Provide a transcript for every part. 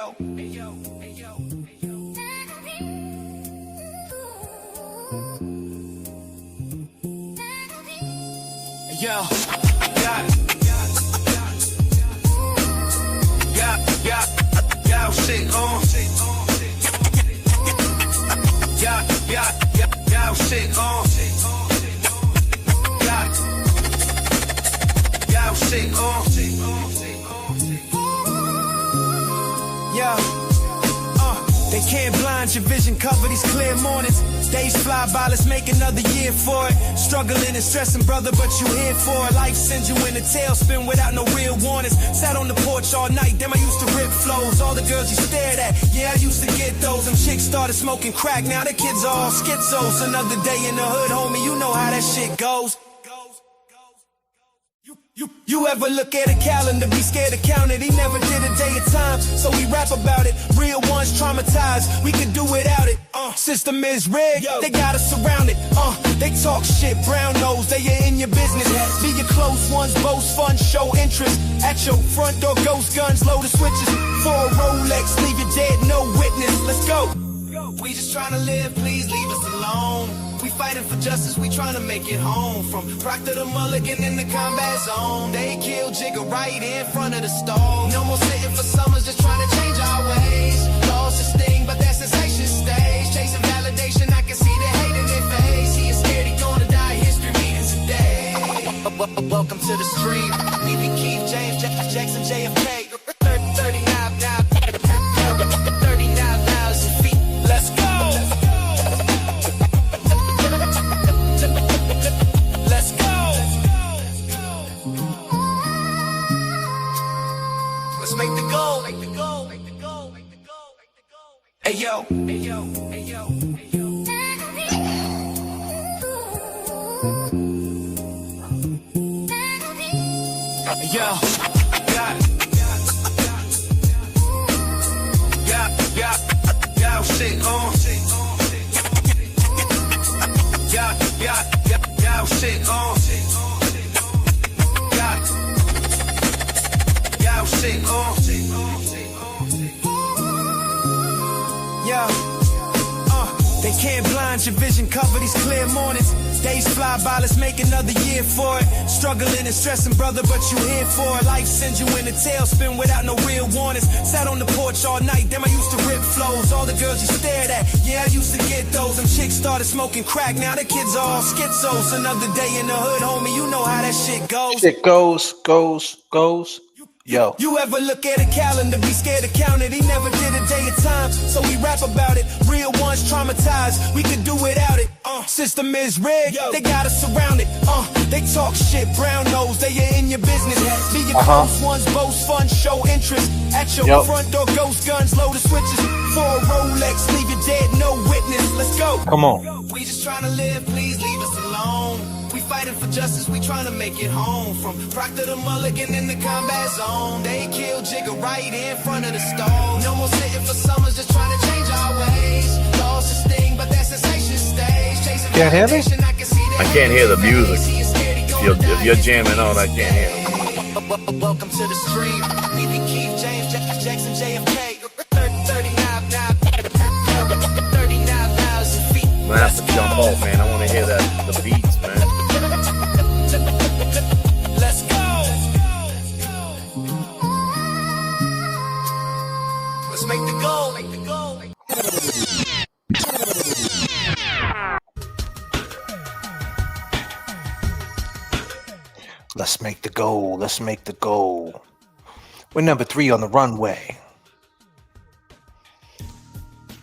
yo, hey yo, hey yo, hey yo. Yo, yeah, shit on. Yeah, shit on. Yeah, shit on. Yeah, they can't blind your vision, cover these clear mornings. Days fly by, let's make another year for it. Struggling and stressing, brother, but you here for it. Life sends you in a tailspin without no real warnings. Sat on the porch all night, damn, I used to rip flows. All the girls you stared at, yeah, I used to get those. Them chicks started smoking crack, now the kids are all schizos. Another day in the hood, homie, you know how that shit goes. You ever look at a calendar, be scared to count it? He never did a day of time, so we rap about it. Real ones traumatized, we could do without it. System is rigged, they got us surrounded. They talk shit, brown nose, they are in your business. Be your close ones, boast fun, show interest. At your front door, ghost guns, load the switches. For a Rolex, leave you dead, no witness. Let's go. We just trying to live, please leave us alone. We fighting for justice, we trying to make it home. From Proctor to Mulligan in the combat zone. They killed Jigga right in front of the stove. No more sitting for summers, just trying to change our ways. Lost the sting, but that sensation stays. Chasing validation, I can see the hate in their face. He is scared he gonna die, history reading today. Welcome to the stream. B.B. Keith, James, Jackson, J.F.K. 39,000 feet. Let's go. Hey yo, hey yo, hey yo, hey yo. Yo, shit on. Shit on. Shit on. They can't blind your vision, cover these clear mornings. Days fly by, let's make another year for it. Struggling and stressing, brother, but you here for it. Life sends you in a tailspin without no real warnings. Sat on the porch all night, damn, I used to rip flows. All the girls you stared at, yeah, I used to get those. Them chicks started smoking crack, now the kids are all schizos. Another day in the hood, homie, you know how that shit goes. Shit goes. Yo. You ever look at a calendar, be scared to count it? He never did a day of time, so we rap about it. Real ones traumatized, we could do without it. System is rigged, they got us surrounded. They talk shit, brown nose, they are in your business. Be your close ones, boast fun, show interest. At your front door, ghost guns, load the switches. For a Rolex, leave you dead, no witness. Let's go. Come on. We just trying to live, please leave us alone. We fighting for justice, we trying to make it home. From Proctor to Mulligan in the combat zone. They killed Jigga right in front of the stove. No more sitting for summers, just trying to change our ways. Lost the sting, but that sensation stays. Chasing can't hear me? I can't hear the music. If you're jamming on, I can't hear it. Welcome to the stream. B.B. Keith, James, Jackson, J.F.K. 39,000 feet. I'm gonna have to jump off, man. I want to hear the beats, man. Let's go. Let's make the goal. Let's make the goal. We're number 3 on the runway.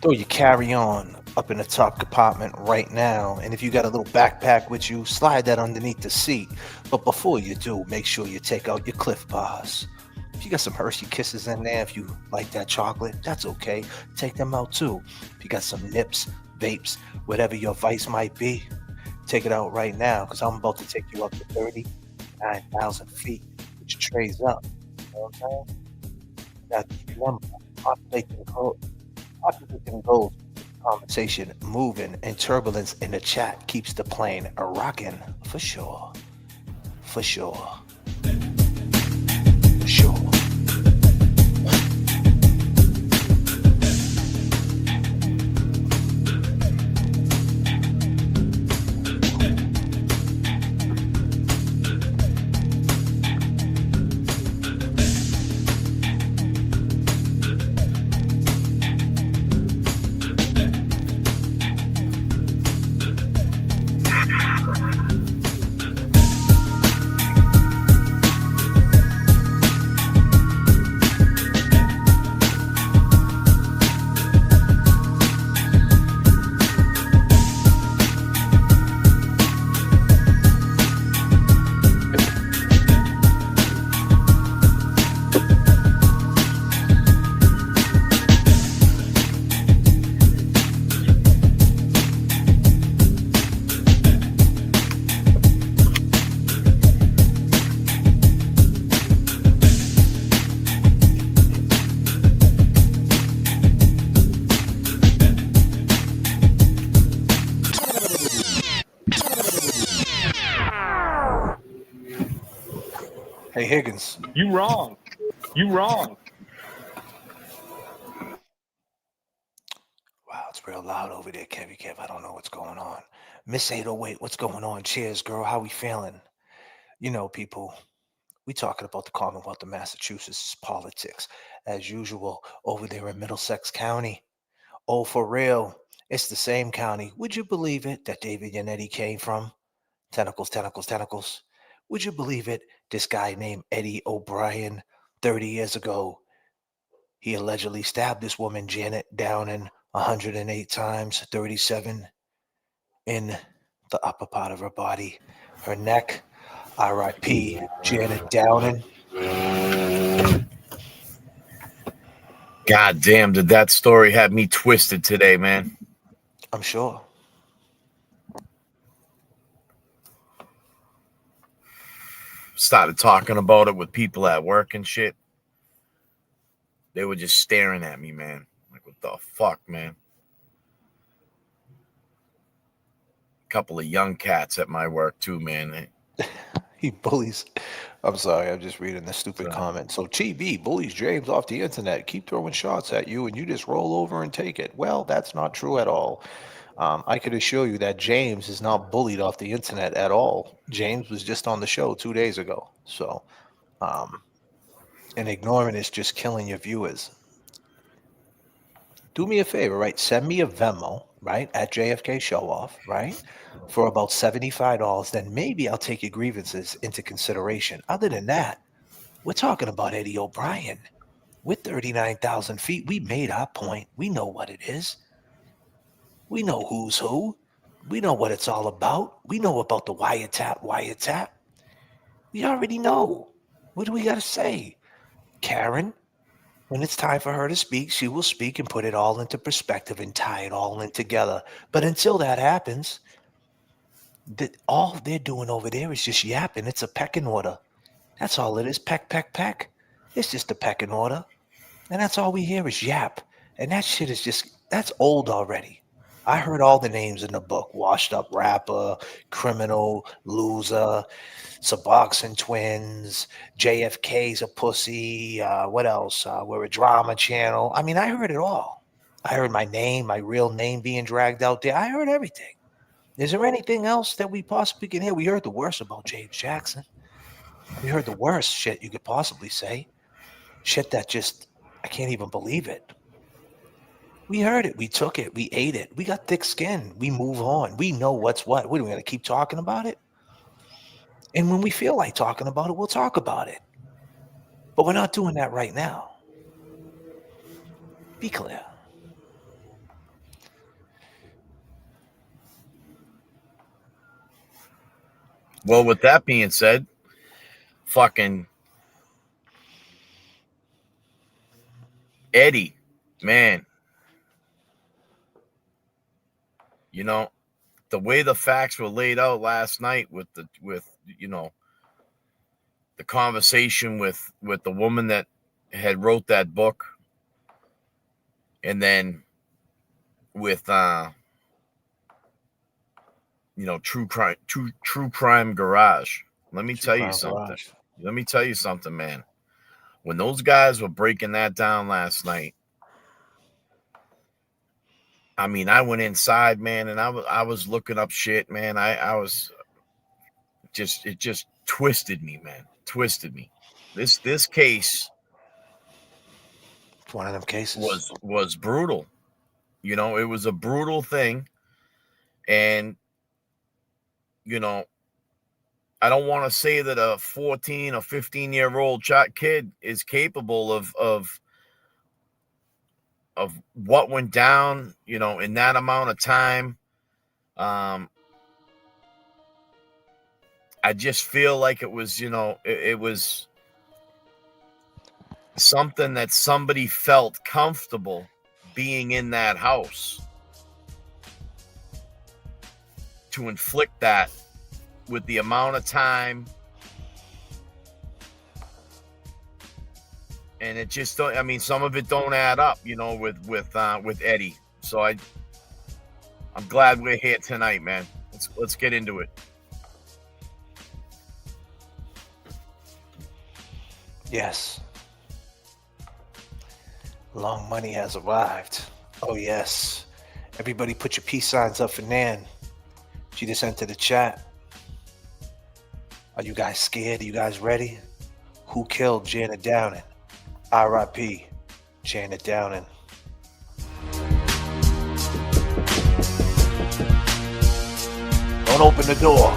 Throw your carry-on up in the top compartment right now. And if you got a little backpack with you, slide that underneath the seat. But before you do, make sure you take out your Cliff Bars. If you got some Hershey Kisses in there, if you like that chocolate, that's okay. Take them out too. If you got some nips, vapes, whatever your vice might be, take it out right now, because I'm about to take you up to 39,000 feet, which trays up. You know what I'm saying? Now, remember, populating goals, conversation moving, and turbulence in the chat keeps the plane rocking for sure. For sure. For sure. Hey, Higgins. You wrong. You wrong. Wow, it's real loud over there, Kevy Kev. I don't know what's going on. Miss 808, what's going on? Cheers, girl. How we feeling? You know, people, we talking about the Commonwealth of Massachusetts politics. As usual, over there in Middlesex County. Oh, for real. It's the same county. Would you believe it that David Yannetti came from? Tentacles, tentacles, tentacles. Would you believe it? This guy named Eddie O'Brien, 30 years ago, he allegedly stabbed this woman, Janet Downing, 108 times, 37 in the upper part of her body, her neck. R.I.P. Janet Downing. God damn, did that story have me twisted today, man? I'm sure. Started talking about it with people at work and shit. They were just staring at me, man. Like, what the fuck, man? Couple of young cats at my work too, man. He bullies. I'm sorry, I'm just reading the stupid comment. So TB bullies James off the internet, keep throwing shots at you, and you just roll over and take it. Well, that's not true at all. I could assure you that James is not bullied off the internet at all. James was just on the show 2 days ago. So, and ignoring is just killing your viewers. Do me a favor, right? Send me a Venmo, right, at J.F.K. Show Off, right, for about $75. Then maybe I'll take your grievances into consideration. Other than that, we're talking about Eddie O'Brien. With 39,000 feet, we made our point. We know what it is. We know who's who. We know what it's all about. We know about the wiretap. We already know. What do we got to say? Karen, when it's time for her to speak, she will speak and put it all into perspective and tie it all in together. But until that happens, all they're doing over there is just yapping. It's a pecking order. That's all it is. Peck, peck, peck. It's just a pecking order. And that's all we hear is yap. And that shit is just, that's old already. I heard all the names in the book: washed up rapper, criminal, loser, Suboxone twins, JFK's a pussy. What else? We're a drama channel. I mean, I heard it all. I heard my name, my real name being dragged out there. I heard everything. Is there anything else that we possibly can hear? We heard the worst about James Jackson. We heard the worst shit you could possibly say. Shit that just, I can't even believe it. We heard it. We took it. We ate it. We got thick skin. We move on. We know what's what. What are we going to keep talking about it? And when we feel like talking about it, we'll talk about it. But we're not doing that right now. Be clear. Well, with that being said, fucking Eddie, man, you know, the way the facts were laid out last night with the conversation with the woman that had wrote that book, and then with true crime garage. Let me tell you something. Let me tell you something, man. When those guys were breaking that down last night, I mean, I went inside, man, and I was looking up shit, man. I was it just twisted me, man. Twisted me. This case, It's one of them cases. was brutal. You know, it was a brutal thing. And, I don't want to say that a 14 or 15-year-old kid is capable of what went down, in that amount of time. I just feel like it was, it was something that somebody felt comfortable being in that house to inflict that with the amount of time. And it just don't, I mean, some of it don't add up, with Eddie. So I'm glad we're here tonight, man. Let's get into it. Yes, long money has arrived. Oh, yes. Everybody put your peace signs up for Nan. She just entered the chat. Are you guys scared? Are you guys ready? Who killed Janet Downing? R.I.P. Janet Downing. Don't open the door.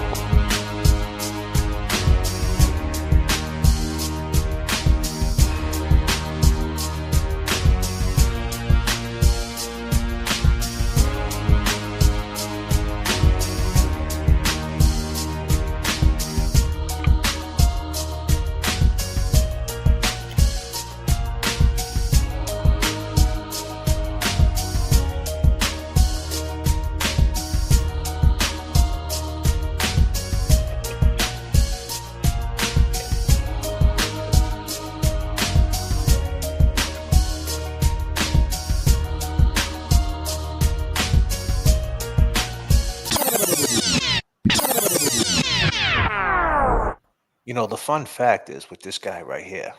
You know, the fun fact is with this guy right here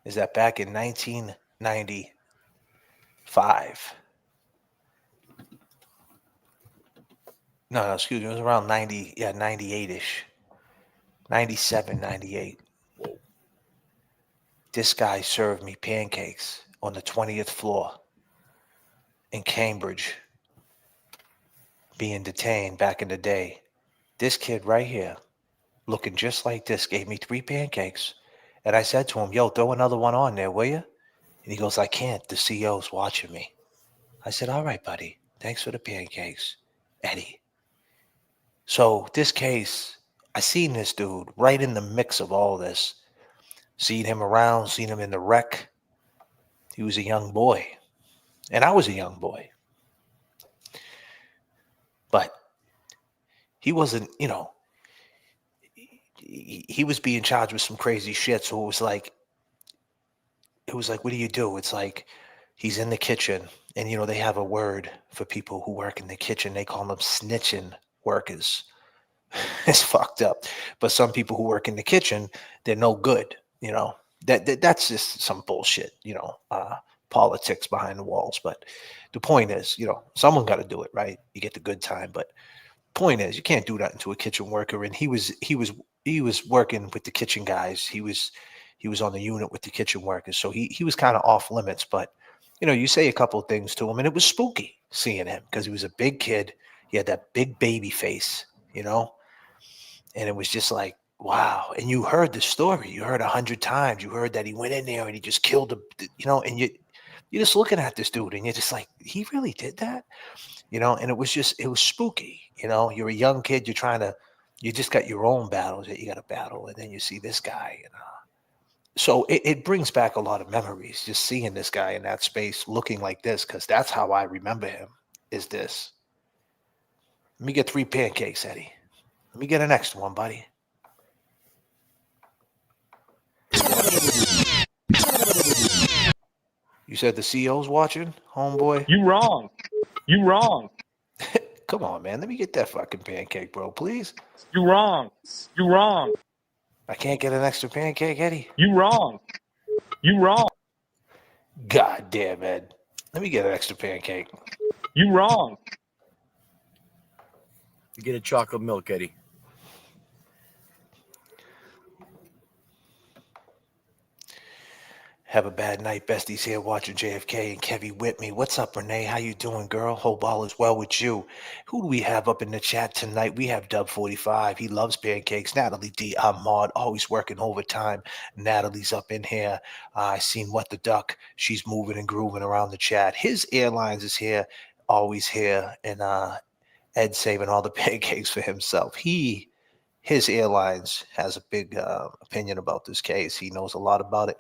is that back in 1995, no, excuse me, it was around 90, yeah, 98-ish, 97, 98. This guy served me pancakes on the 20th floor in Cambridge, being detained back in the day. This kid right here, looking just like this, gave me 3 pancakes. And I said to him, yo, throw another one on there, will you? And he goes, I can't. The CO's watching me. I said, all right, buddy. Thanks for the pancakes, Eddie. So this case, I seen this dude right in the mix of all this. Seen him around, seen him in the wreck. He was a young boy. And I was a young boy. But he wasn't, you know, he was being charged with some crazy shit. So it was like, what do you do? It's like he's in the kitchen, and you know they have a word for people who work in the kitchen. They call them snitching workers. It's fucked up. But some people who work in the kitchen, they're no good. You know that's just some bullshit. You know, politics behind the walls. But the point is, you know, someone got to do it, right? You get the good time, but point is, you can't do that to a kitchen worker. And he was working with the kitchen guys. He was on the unit with the kitchen workers, so he was kind of off limits. But you know, you say a couple of things to him, and it was spooky seeing him because he was a big kid. He had that big baby face, you know, and it was just like, wow. And you heard the story. You heard 100 times. You heard that he went in there and he just killed you know, and you're just looking at this dude, and you're just like, he really did that, you know. And it was spooky. You know, you're a young kid. You just got your own battles that you got to battle, and then you see this guy, you know. So it brings back a lot of memories just seeing this guy in that space looking like this, because that's how I remember him, is this. Let me get 3 pancakes, Eddie. Let me get an extra one, buddy. You said the CO's watching, homeboy? You wrong. You wrong. Come on, man. Let me get that fucking pancake, bro, please. You wrong. You wrong. I can't get an extra pancake, Eddie? You wrong. You wrong. God damn, Ed. Let me get an extra pancake. You wrong. You get a chocolate milk, Eddie. Have a bad night. Besties here watching J.F.K. and Kevy with me. What's up, Renee? How you doing, girl? Hope all is well with you. Who do we have up in the chat tonight? We have Dub45. He loves pancakes. Natalie D. Ahmad, always working overtime. Natalie's up in here. I seen What the Duck. She's moving and grooving around the chat. His Airlines is here, always here. And Ed saving all the pancakes for himself. His Airlines has a big opinion about this case. He knows a lot about it.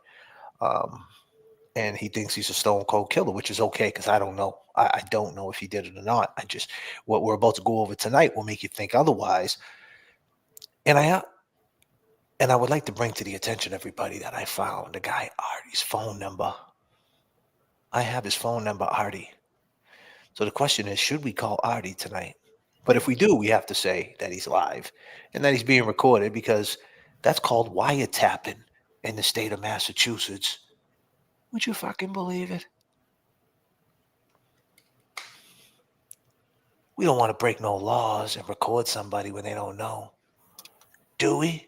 And he thinks he's a stone cold killer, which is okay, because I don't know. I don't know if he did it or not. What we're about to go over tonight will make you think otherwise. And I would like to bring to the attention everybody that I found the guy Artie's phone number. I have his phone number, Artie. So the question is, should we call Artie tonight? But if we do, we have to say that he's live and that he's being recorded, because that's called wiretapping. in the state of Massachusetts. Would you fucking believe it? We don't want to break no laws and record somebody when they don't know. Do we?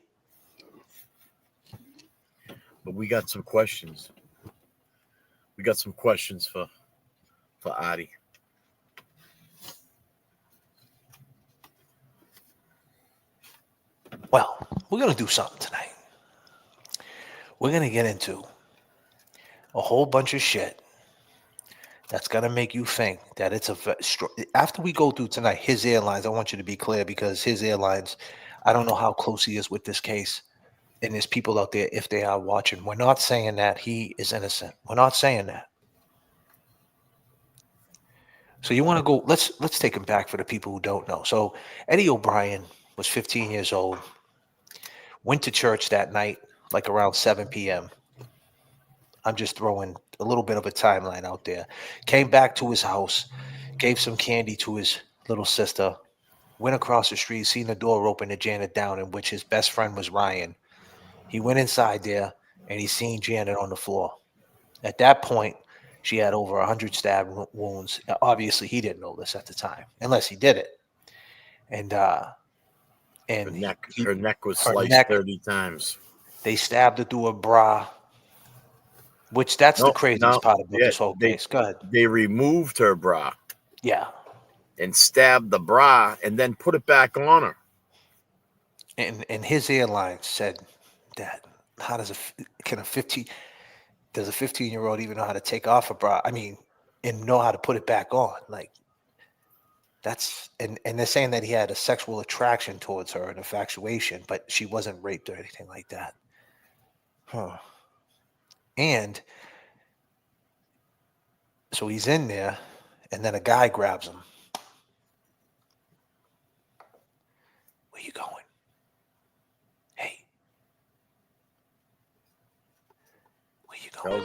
But we got some questions. We got some questions for Adi. Well, we're going to do something tonight. We're going to get into a whole bunch of shit that's going to make you think that it's after we go through tonight, his airlines, I want you to be clear, because his airlines, I don't know how close he is with this case. And there's people out there, if they are watching, we're not saying that he is innocent. We're not saying that. So you want to go, let's take him back for the people who don't know. So Eddie O'Brien was 15 years old, went to church that night, like around 7 p.m. I'm just throwing a little bit of a timeline out there. Came back to his house, gave some candy to his little sister, went across the street, seen the door open to Janet Down, in which his best friend was Ryan. He went inside there and he seen Janet on the floor. At that point, she had over 100 stab wounds. Obviously, he didn't know this at the time, unless he did it. And Her neck was sliced 30 times. They stabbed her through her bra, which that's the craziest part about this whole case. Go ahead. They removed her bra. Yeah. And stabbed the bra and then put it back on her. And his airline said that does a 15-year-old even know how to take off a bra? I mean, and know how to put it back on? Like, that's and they're saying that he had a sexual attraction towards her, an infatuation, but she wasn't raped or anything like that. Huh. And so he's in there, and then a guy grabs him. Where you going? Hey. Where you going?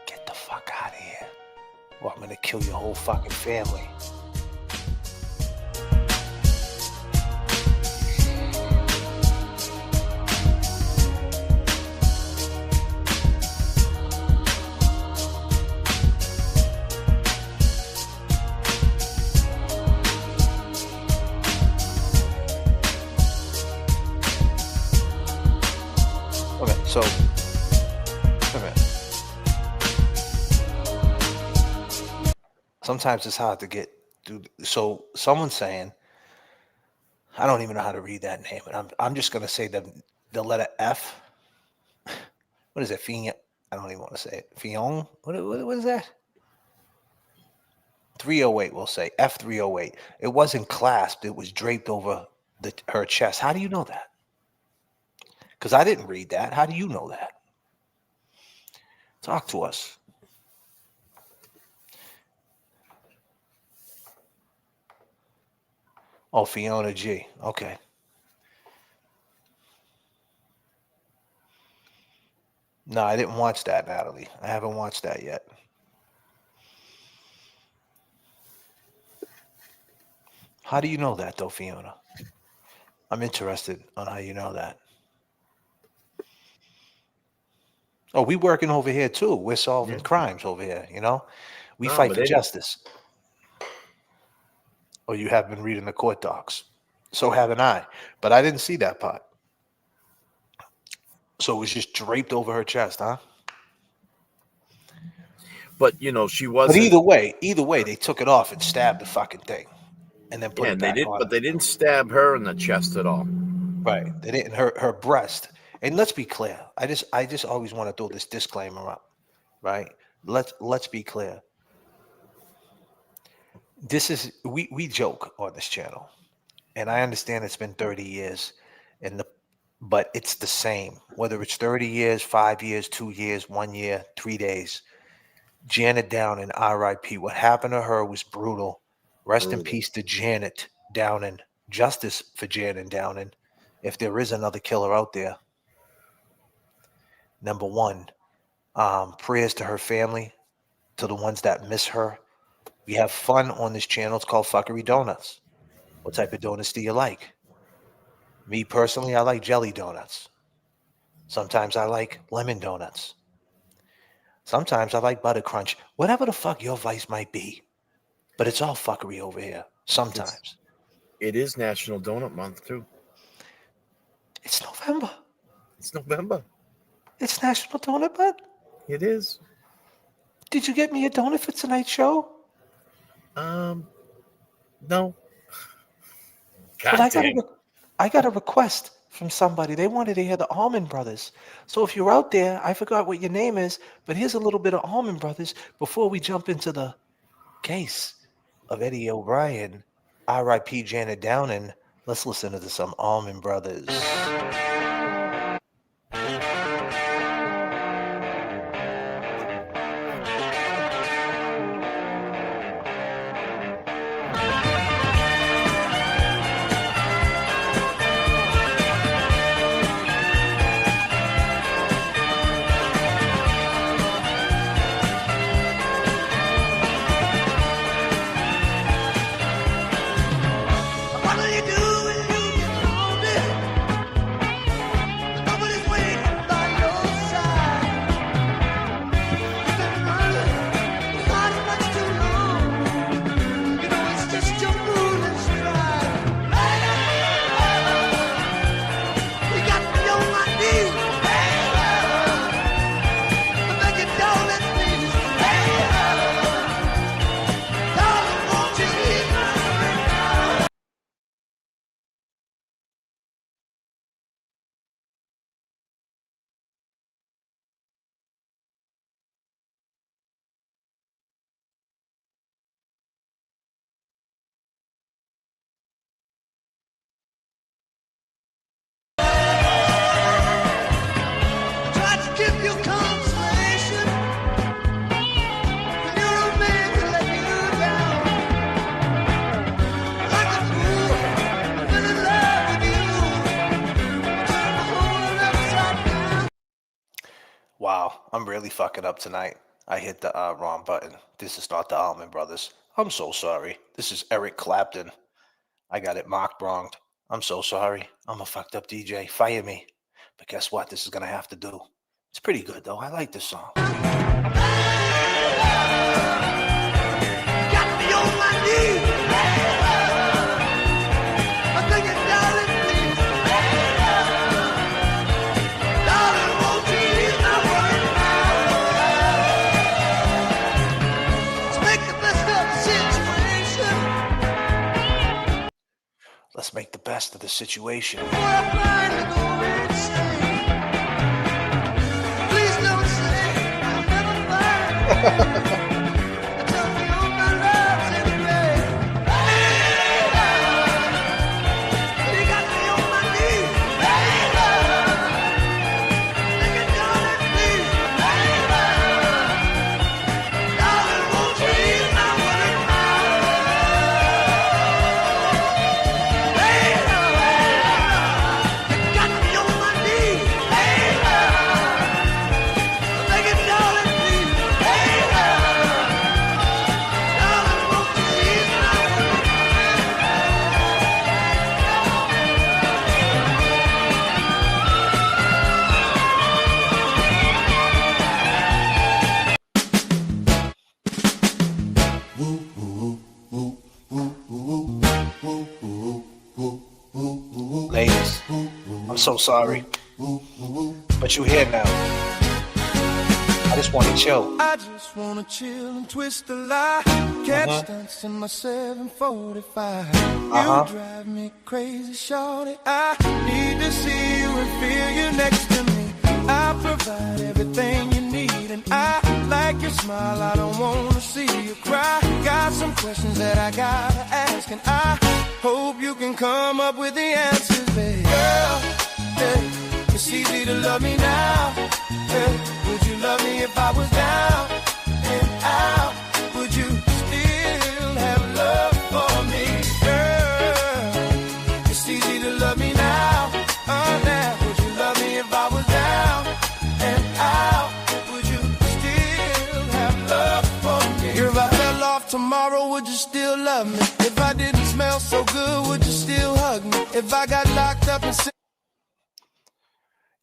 Get the fuck out of here, or I'm gonna kill your whole fucking family. So, sometimes it's hard to get through. So, someone's saying, I don't even know how to read that name, but I'm just going to say the letter F. What is it? Fion? I don't even want to say it. Fion? What is that? 308, we'll say. F308. It wasn't clasped. It was draped over her chest. How do you know that? Because I didn't read that. How do you know that? Talk to us. Oh, Fiona G. Okay. No, I didn't watch that, Natalie. I haven't watched that yet. How do you know that, though, Fiona? I'm interested on how you know that. Oh, we working over here, too. We're solving crimes over here, you know? We fight for justice. Oh, you have been reading the court docs. So haven't I. But I didn't see that part. So it was just draped over her chest, huh? But, you know, she wasn't. But either way, they took it off and stabbed the fucking thing. And then put it back on. But they didn't stab her in the chest at all. Right. They didn't hurt her breast. And let's be clear. I just always want to throw this disclaimer up. Right? Let's be clear. This is we joke on this channel. And I understand it's been 30 years but it's the same. Whether it's 30 years, 5 years, 2 years, 1 year, 3 days. Janet Downing, R.I.P. What happened to her was brutal. Rest in peace to Janet Downing. Justice for Janet Downing. If there is another killer out there. Number one, prayers to her family, to the ones that miss her. We have fun on this channel. It's called Fuckery Donuts. What type of donuts do you like? Me personally, I like jelly donuts. Sometimes I like lemon donuts. Sometimes I like butter crunch. Whatever the fuck your vice might be. But it's all fuckery over here. Sometimes. It is National Donut Month, too. It's November. It's November. It's National Donut Month. It is. Did you get me a donut for tonight's show? No. But I got a request from somebody. They wanted to hear the Allman Brothers. So if you're out there, I forgot what your name is, but here's a little bit of Allman Brothers before we jump into the case of Eddie O'Brien, R.I.P. Janet Downing. Let's listen to some Allman Brothers. Wow, I'm really fucking up tonight. I hit the wrong button. This is not the Allman Brothers. I'm so sorry. This is Eric Clapton. I got it marked wrong. I'm so sorry. I'm a fucked up DJ. Fire me. But guess what? This is going to have to do. It's pretty good, though. I like this song. Got me on my knees. I think it's darling, please. Darling, won't you ease my worries now? Let's make the best of the situation. Let's make the best of the situation. Before I finally go insane, please don't say I'll never find. Tell me all my love's in vain. You got me on my knees. Make it, darling, please. Darling, won't you ease my worries now? You got me on my knees. Make it, darling, please. Darling, won't you ease my worries Ladies, I'm so sorry. But you're here now. I just want to chill. I just wanna chill and twist the lie. Catch stunts in my 745. You drive me crazy, shorty. I need to see you and feel you next to me. I provide everything you need, and I like your smile. I don't wanna see you cry. Got some questions that I gotta ask, and I hope you can come up with the answers, babe. Girl, hey, it's easy to love me now. Hey, would you love me if I was down and out? Would you still have love for me? Girl, it's easy to love me now. Now, would you love me if I was down and out? Would you still have love for me? If I fell off tomorrow, would you still love me? If I didn't smell so good, would you still hug me? If I got locked up and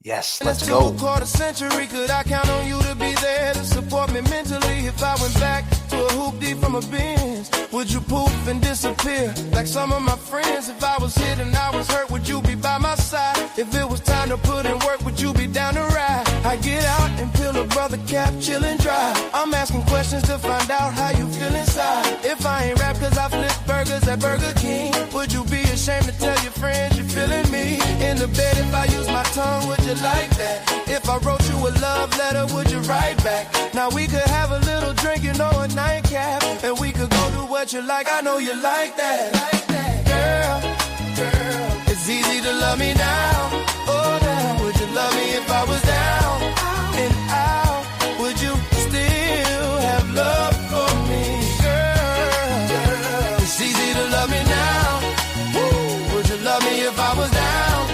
Yes, let's go. quarter century, could I count on you to be there to support me mentally? If I went back to a hoop deep from a Benz, would you poof and disappear like some of my friends? If I was hit and I was hurt, would you be by my side? If it was time to put in work, would you be down to ride? I get out and peel a brother cap, chill and dry. I'm asking questions to find out how you feel inside. If I ain't rap cause I flip burgers at Burger King, would you be ashamed to tell your friends you're feeling me? In the bed if I use my tongue, would you like that? If I wrote you a love letter, would you write back? Now we could have a little drink, you know, a nightcap, and we could go do what you like. I know you like that. Girl, it's easy to love me now. Oh, now would you love me if I was down and out? Would you still have love for me? Girl, it's easy to love me now. Woo. Would you love me if I was down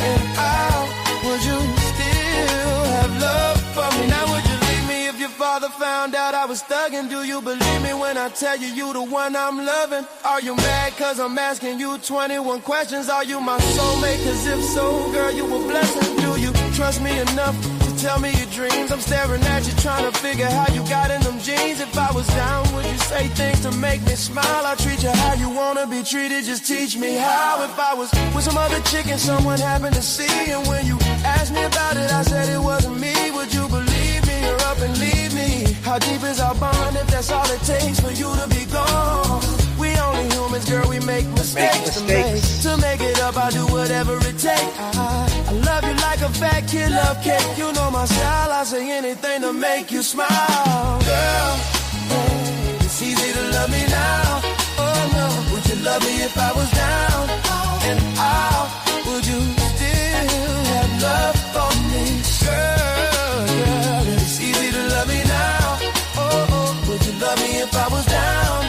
and out? Would you still have love for me? Now would you leave me if your father found out I was thugging? Do you believe me when I tell you you the one I'm loving? Are you mad cause I'm asking you 21 questions? Are you my soulmate? Cause if so, girl, you a blessing. Do you trust me enough to tell me your dreams? I'm staring at you trying to figure how you got in them jeans. If I was down, would you say things to make me smile? I'll treat you how you wanna be treated, just teach me how. If I was with some other chick and someone happened to see, and when you asked me about it, I said it wasn't me, would you believe me or up and leave me? How deep is our bond if that's all it takes for you to be gone? We only humans, girl, we make mistakes. To make it up, I'll do whatever it takes. I love you like a fat kid love cake. You know my style, I say anything to make you smile. Girl, it's easy to love me now. Oh no, would you love me if I was down and out? Would you still have love for me? Girl, it's easy to love me now. Oh, would you love me if I was down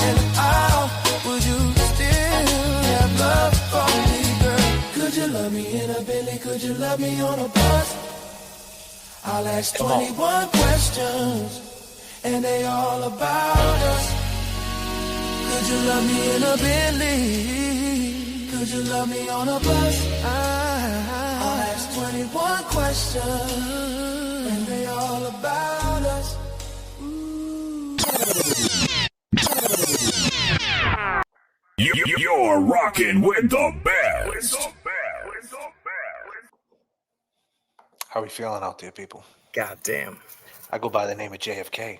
and out? Would you still have love for me, girl? Could you love me in a Bentley? Could you love me on a bus? I'll ask 21 questions, and they all about us. Could you love me in a Bentley? Could you love me on a bus? I'll ask 21 questions, and they all about us. You're rocking with the best. How are we feeling out there, people? God damn. I go by the name of J.F.K.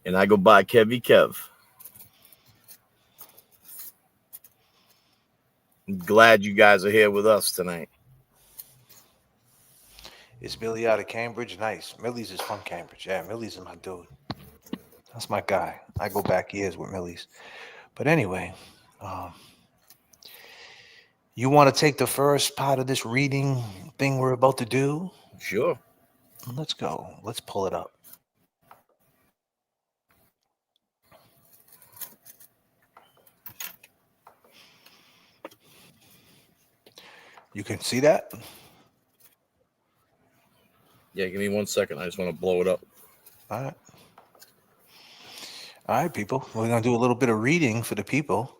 And I go by Kevy Kev. I'm glad you guys are here with us tonight. Is Millie out of Cambridge? Nice. Millie's is from Cambridge. Yeah, Millie's is my dude. That's my guy. I go back years with Millie's. But anyway, you want to take the first part of this reading thing we're about to do? Sure. Let's go. Let's pull it up. You can see that? Yeah, give me 1 second. I just want to blow it up. All right. All right, people. We're going to do a little bit of reading for the people.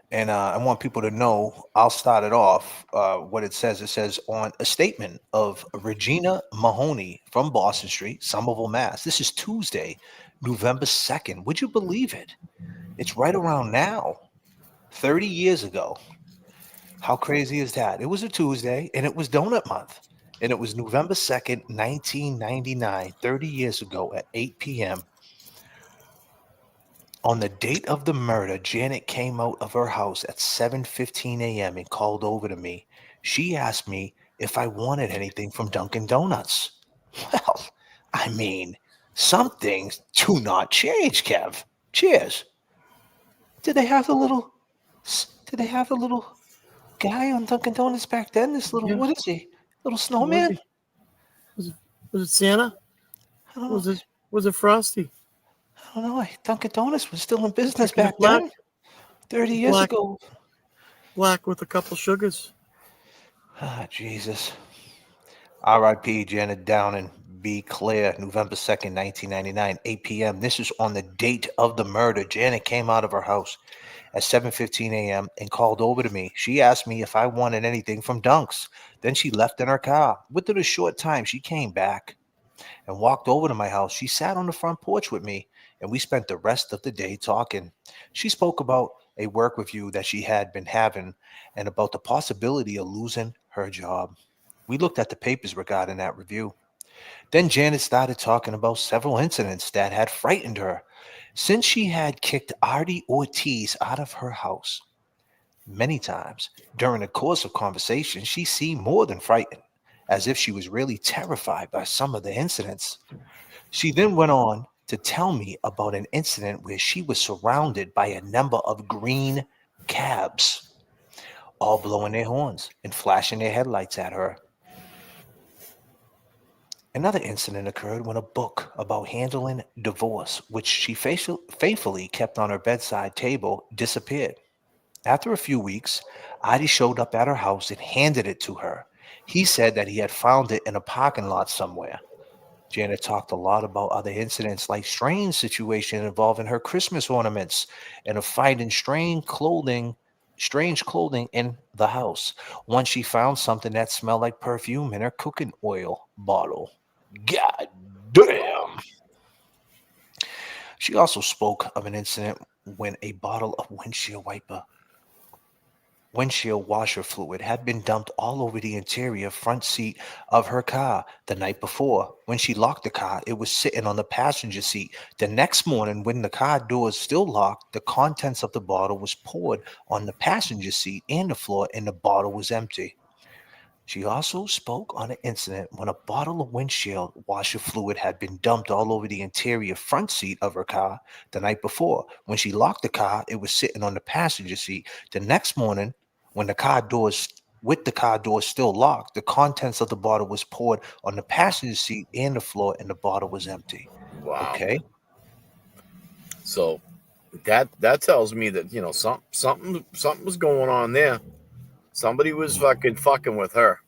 And I want people to know, I'll start it off. What it says on a statement of Regina Mahoney from Boston Street, Somerville, Mass. This is Tuesday, November 2nd. Would you believe it? It's right around now, 30 years ago. How crazy is that? It was a Tuesday, and it was Donut Month. And it was November 2nd, 1999, 30 years ago at 8 p.m. On the date of the murder, Janet came out of her house at 7:15 a.m. and called over to me. She asked me if I wanted anything from Dunkin' Donuts. Well, I mean, some things do not change, Kev. Cheers. Did they have the little guy on Dunkin' Donuts back then? This little, what is he? Little snowman? Was it Santa? I don't know. Was it Frosty? I don't know. Dunkin' Donuts was still in business Chicken back black? then. 30 years Black. ago. Black with a couple sugars. Ah, Jesus. R.I.P. Janet Downing, be clear, November 2nd, 1999, 8 p.m. This is on the date of the murder. Janet came out of her house at 7:15 a.m. and called over to me. She asked me if I wanted anything from Dunks. Then she left in her car. Within a short time, she came back and walked over to my house. She sat on the front porch with me, and we spent the rest of the day talking. She spoke about a work review that she had been having and about the possibility of losing her job. We looked at the papers regarding that review. Then Janet started talking about several incidents that had frightened her since she had kicked Artie Ortiz out of her house. Many times during the course of conversation, she seemed more than frightened, as if she was really terrified by some of the incidents. She then went on to tell me about an incident where she was surrounded by a number of green cabs, all blowing their horns and flashing their headlights at her. Another incident occurred when a book about handling divorce, which she faithfully kept on her bedside table, disappeared. After a few weeks, Adi showed up at her house and handed it to her. He said that he had found it in a parking lot somewhere. Janet talked a lot about other incidents like strange situation involving her Christmas ornaments and of finding strange clothing in the house. Once she found something that smelled like perfume in her cooking oil bottle. God damn. She also spoke of an incident when a bottle of windshield washer fluid had been dumped all over the interior front seat of her car the night before. When she locked the car, it was sitting on the passenger seat. The next morning, when the car doors still locked, the contents of the bottle was poured on the passenger seat and the floor, and the bottle was empty. She also spoke on an incident when a bottle of windshield washer fluid had been dumped all over the interior front seat of her car the night before. When she locked the car, it was sitting on the passenger seat. The next morning, when the car doors still locked, the contents of the bottle was poured on the passenger seat and the floor, and the bottle was empty. Wow. Okay. So that tells me that something was going on there. Somebody was fucking with her.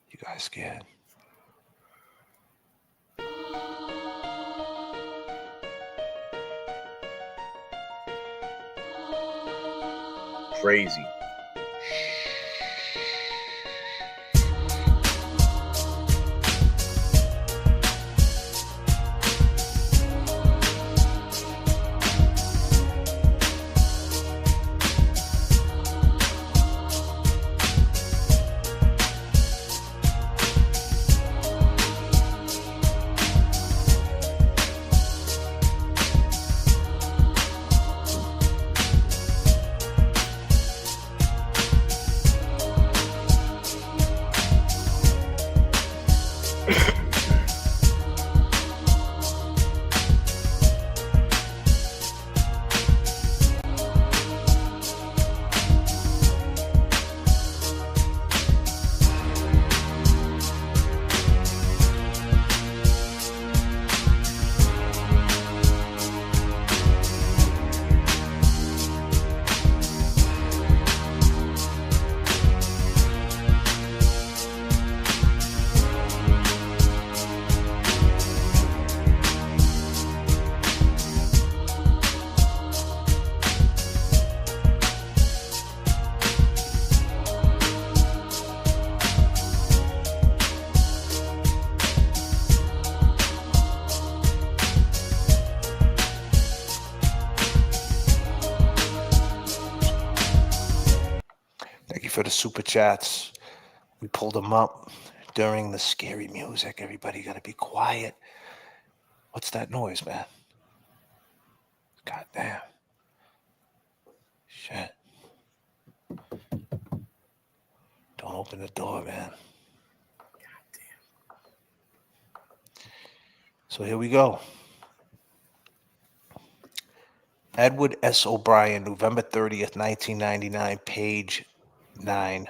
You guys scared? Crazy. Thank you for the super chats. We pulled them up during the scary music. Everybody got to be quiet. What's that noise, man? God damn. Shit. Don't open the door, man. God damn. So here we go. Edward S. O'Brien, November 30th, 1999, page 9.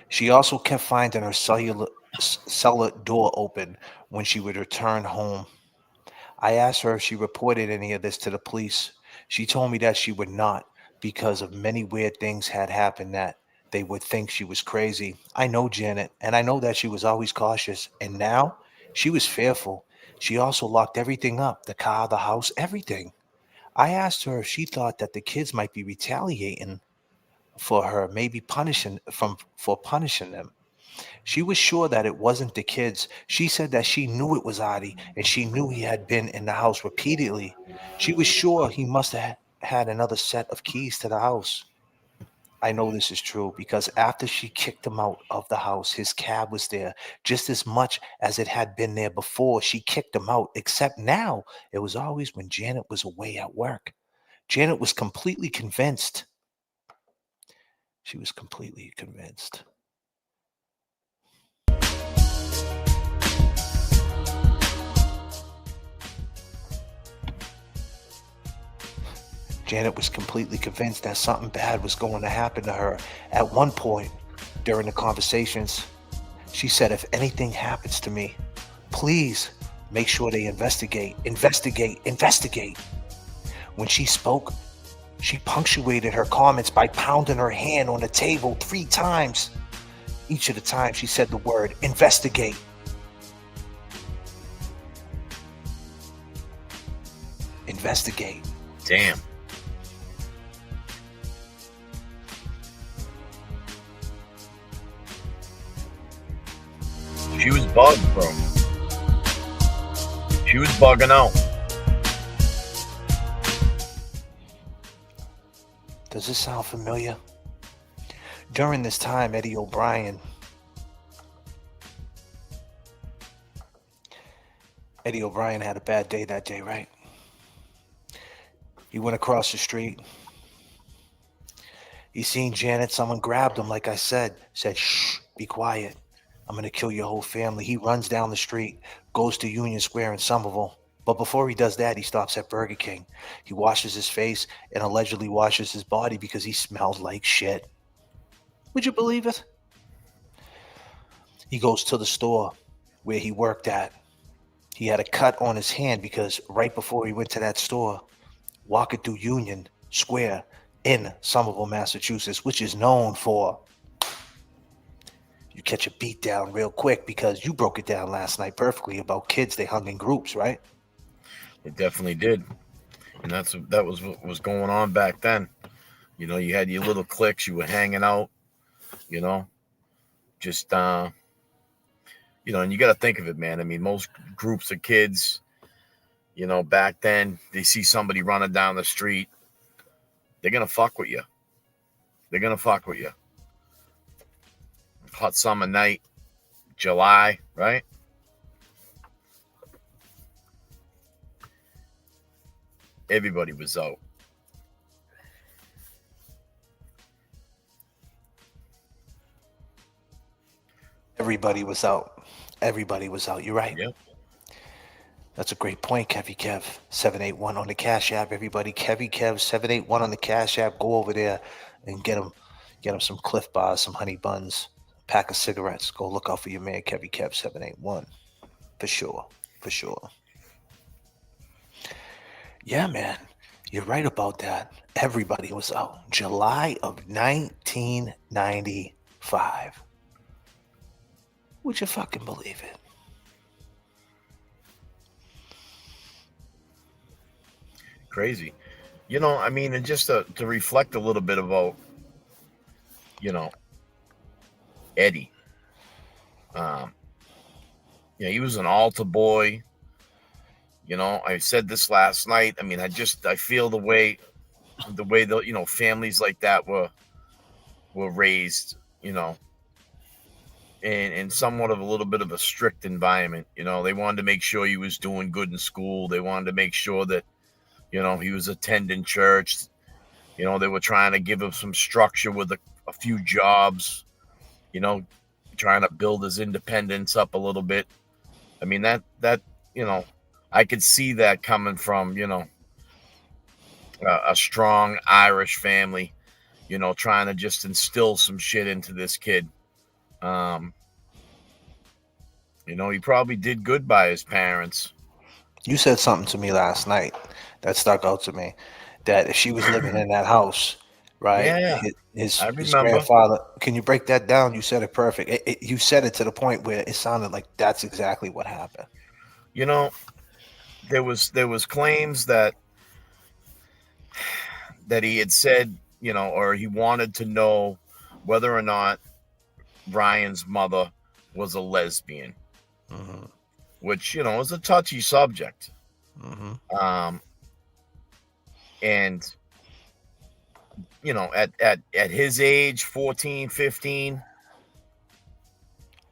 She also kept finding her cellar door open when she would return home. I asked her if she reported any of this to the police. She told me that she would not, because of many weird things had happened that they would think she was crazy. I know Janet, and I know that she was always cautious, and now she was fearful. She also locked everything up, the car, the house, everything. I asked her if she thought that the kids might be retaliating for her, maybe punishing them. She was sure that it wasn't the kids. She said that she knew it was Adi, and she knew he had been in the house repeatedly. She was sure he must have had another set of keys to the house. I know this is true because after she kicked him out of the house, his cab was there just as much as it had been there before she kicked him out, except now it was always when Janet was away at work. Janet was completely convinced. She was completely convinced. Janet was completely convinced that something bad was going to happen to her. At one point during the conversations, she said, if anything happens to me, please make sure they investigate, investigate, investigate. When she spoke, she punctuated her comments by pounding her hand on the table 3 times. Each of the times she said the word investigate. Investigate. Damn. She was bugged, bro. She was bugging out. Does this sound familiar? During this time, Eddie O'Brien had a bad day that day, right? He went across the street. He seen Janet. Someone grabbed him, like I said shh, be quiet. I'm going to kill your whole family. He runs down the street, goes to Union Square in Somerville. But before he does that, he stops at Burger King. He washes his face and allegedly washes his body because he smells like shit. Would you believe it? He goes to the store where he worked at. He had a cut on his hand because right before he went to that store, walking through Union Square in Somerville, Massachusetts, which is known for you catch a beat down real quick because you broke it down last night perfectly about kids they hung in groups, right? It definitely did. And that was what was going on back then. You know, you had your little cliques, you were hanging out, you know, just and you got to think of it, man. I mean, most groups of kids, back then, they see somebody running down the street, they're going to fuck with you. They're going to fuck with you. Hot summer night, July, right? Everybody was out. Everybody was out. Everybody was out. You're right. Yep. That's a great point, Kevy Kev. 781 on the Cash App. Everybody, Kevy Kev, 781 on the Cash App. Go over there and get him some Cliff Bars, some honey buns, a pack of cigarettes. Go look out for your man, Kevy Kev, 781. For sure. For sure. Yeah, man. You're right about that. Everybody was out. July of 1995. Would you fucking believe it? Crazy. I mean, and just to reflect a little bit about, Eddie. He was an altar boy. I said this last night. I mean, I feel the way the families like that were raised, in somewhat of a little bit of a strict environment. They wanted to make sure he was doing good in school. They wanted to make sure that, he was attending church. They were trying to give him some structure with a few jobs, trying to build his independence up a little bit. I mean, that I could see that coming from, a strong Irish family, trying to just instill some shit into this kid. He probably did good by his parents. You said something to me last night that stuck out to me, that if she was living in that house, right? Yeah, I His remember. grandfather. Can you break that down? You said it perfect. You said it to the point where it sounded like that's exactly what happened. You know, there was claims that he had said, or he wanted to know whether or not Ryan's mother was a lesbian, Hmm. which is a touchy subject. Hmm. Um, and at his age, 14, 15,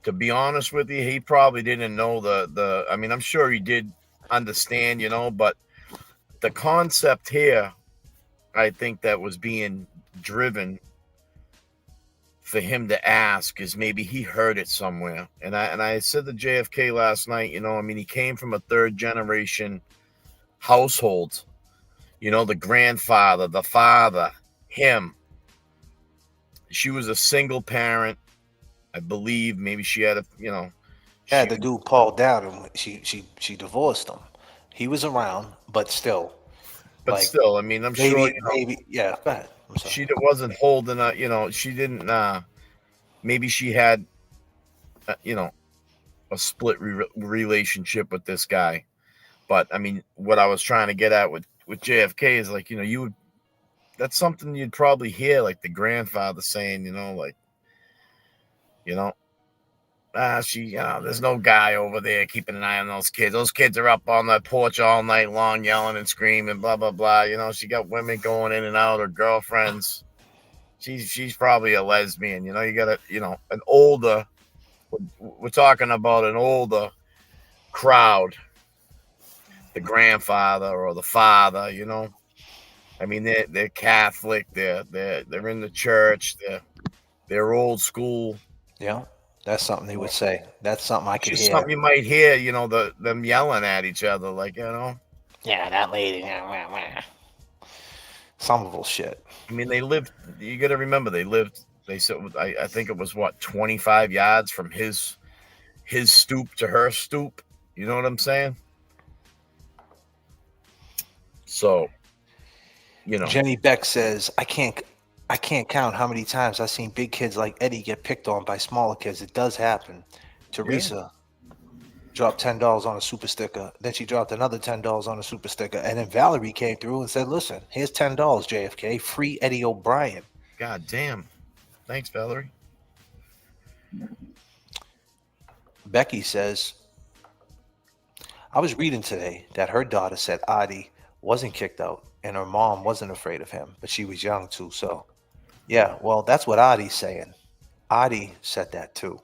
to be honest with you, he probably didn't know the. I mean, I'm sure he did understand, but the concept here, I think that was being driven for him to ask is maybe he heard it somewhere. And I said to JFK last night, I mean, he came from a third generation household, the grandfather, the father, him. She was a single parent, I believe. Maybe she had Yeah, she, the dude Paul down, and she divorced him. He was around, but still, but like still, I mean, I'm sure, maybe. Yeah, go ahead. I'm sorry. she wasn't holding a, she didn't, maybe she had, a split relationship with this guy. But I mean, what I was trying to get at with JFK is like, you would, that's something you'd probably hear, like the grandfather saying, like, you know, there's no guy over there keeping an eye on those kids. Those kids are up on that porch all night long, yelling and screaming, blah blah blah. She got women going in and out, her girlfriends. She's probably a lesbian. You got an older. We're talking about an older crowd, the grandfather or the father. I mean, they're Catholic. They're in the church. They're old school. Yeah, that's something he would say. That's something I It's could just hear. something you might hear. Them yelling at each other, like Yeah, that lady. Some bullshit. I mean, they lived. You got to remember, they lived. They said, I think it was what 25 yards from his stoop to her stoop. You know what I'm saying? So Jenny Beck says, I can't count how many times I've seen big kids like Eddie get picked on by smaller kids. It does happen. yeah, Teresa dropped $10 on a super sticker. Then she dropped another $10 on a super sticker. And then Valerie came through and said, listen, here's $10, JFK. Free Eddie O'Brien. God damn. Thanks, Valerie. Becky says, I was reading today that her daughter said Adi wasn't kicked out and her mom wasn't afraid of him, but she was young too. So, yeah, well, that's what Adi's saying. Adi said that too.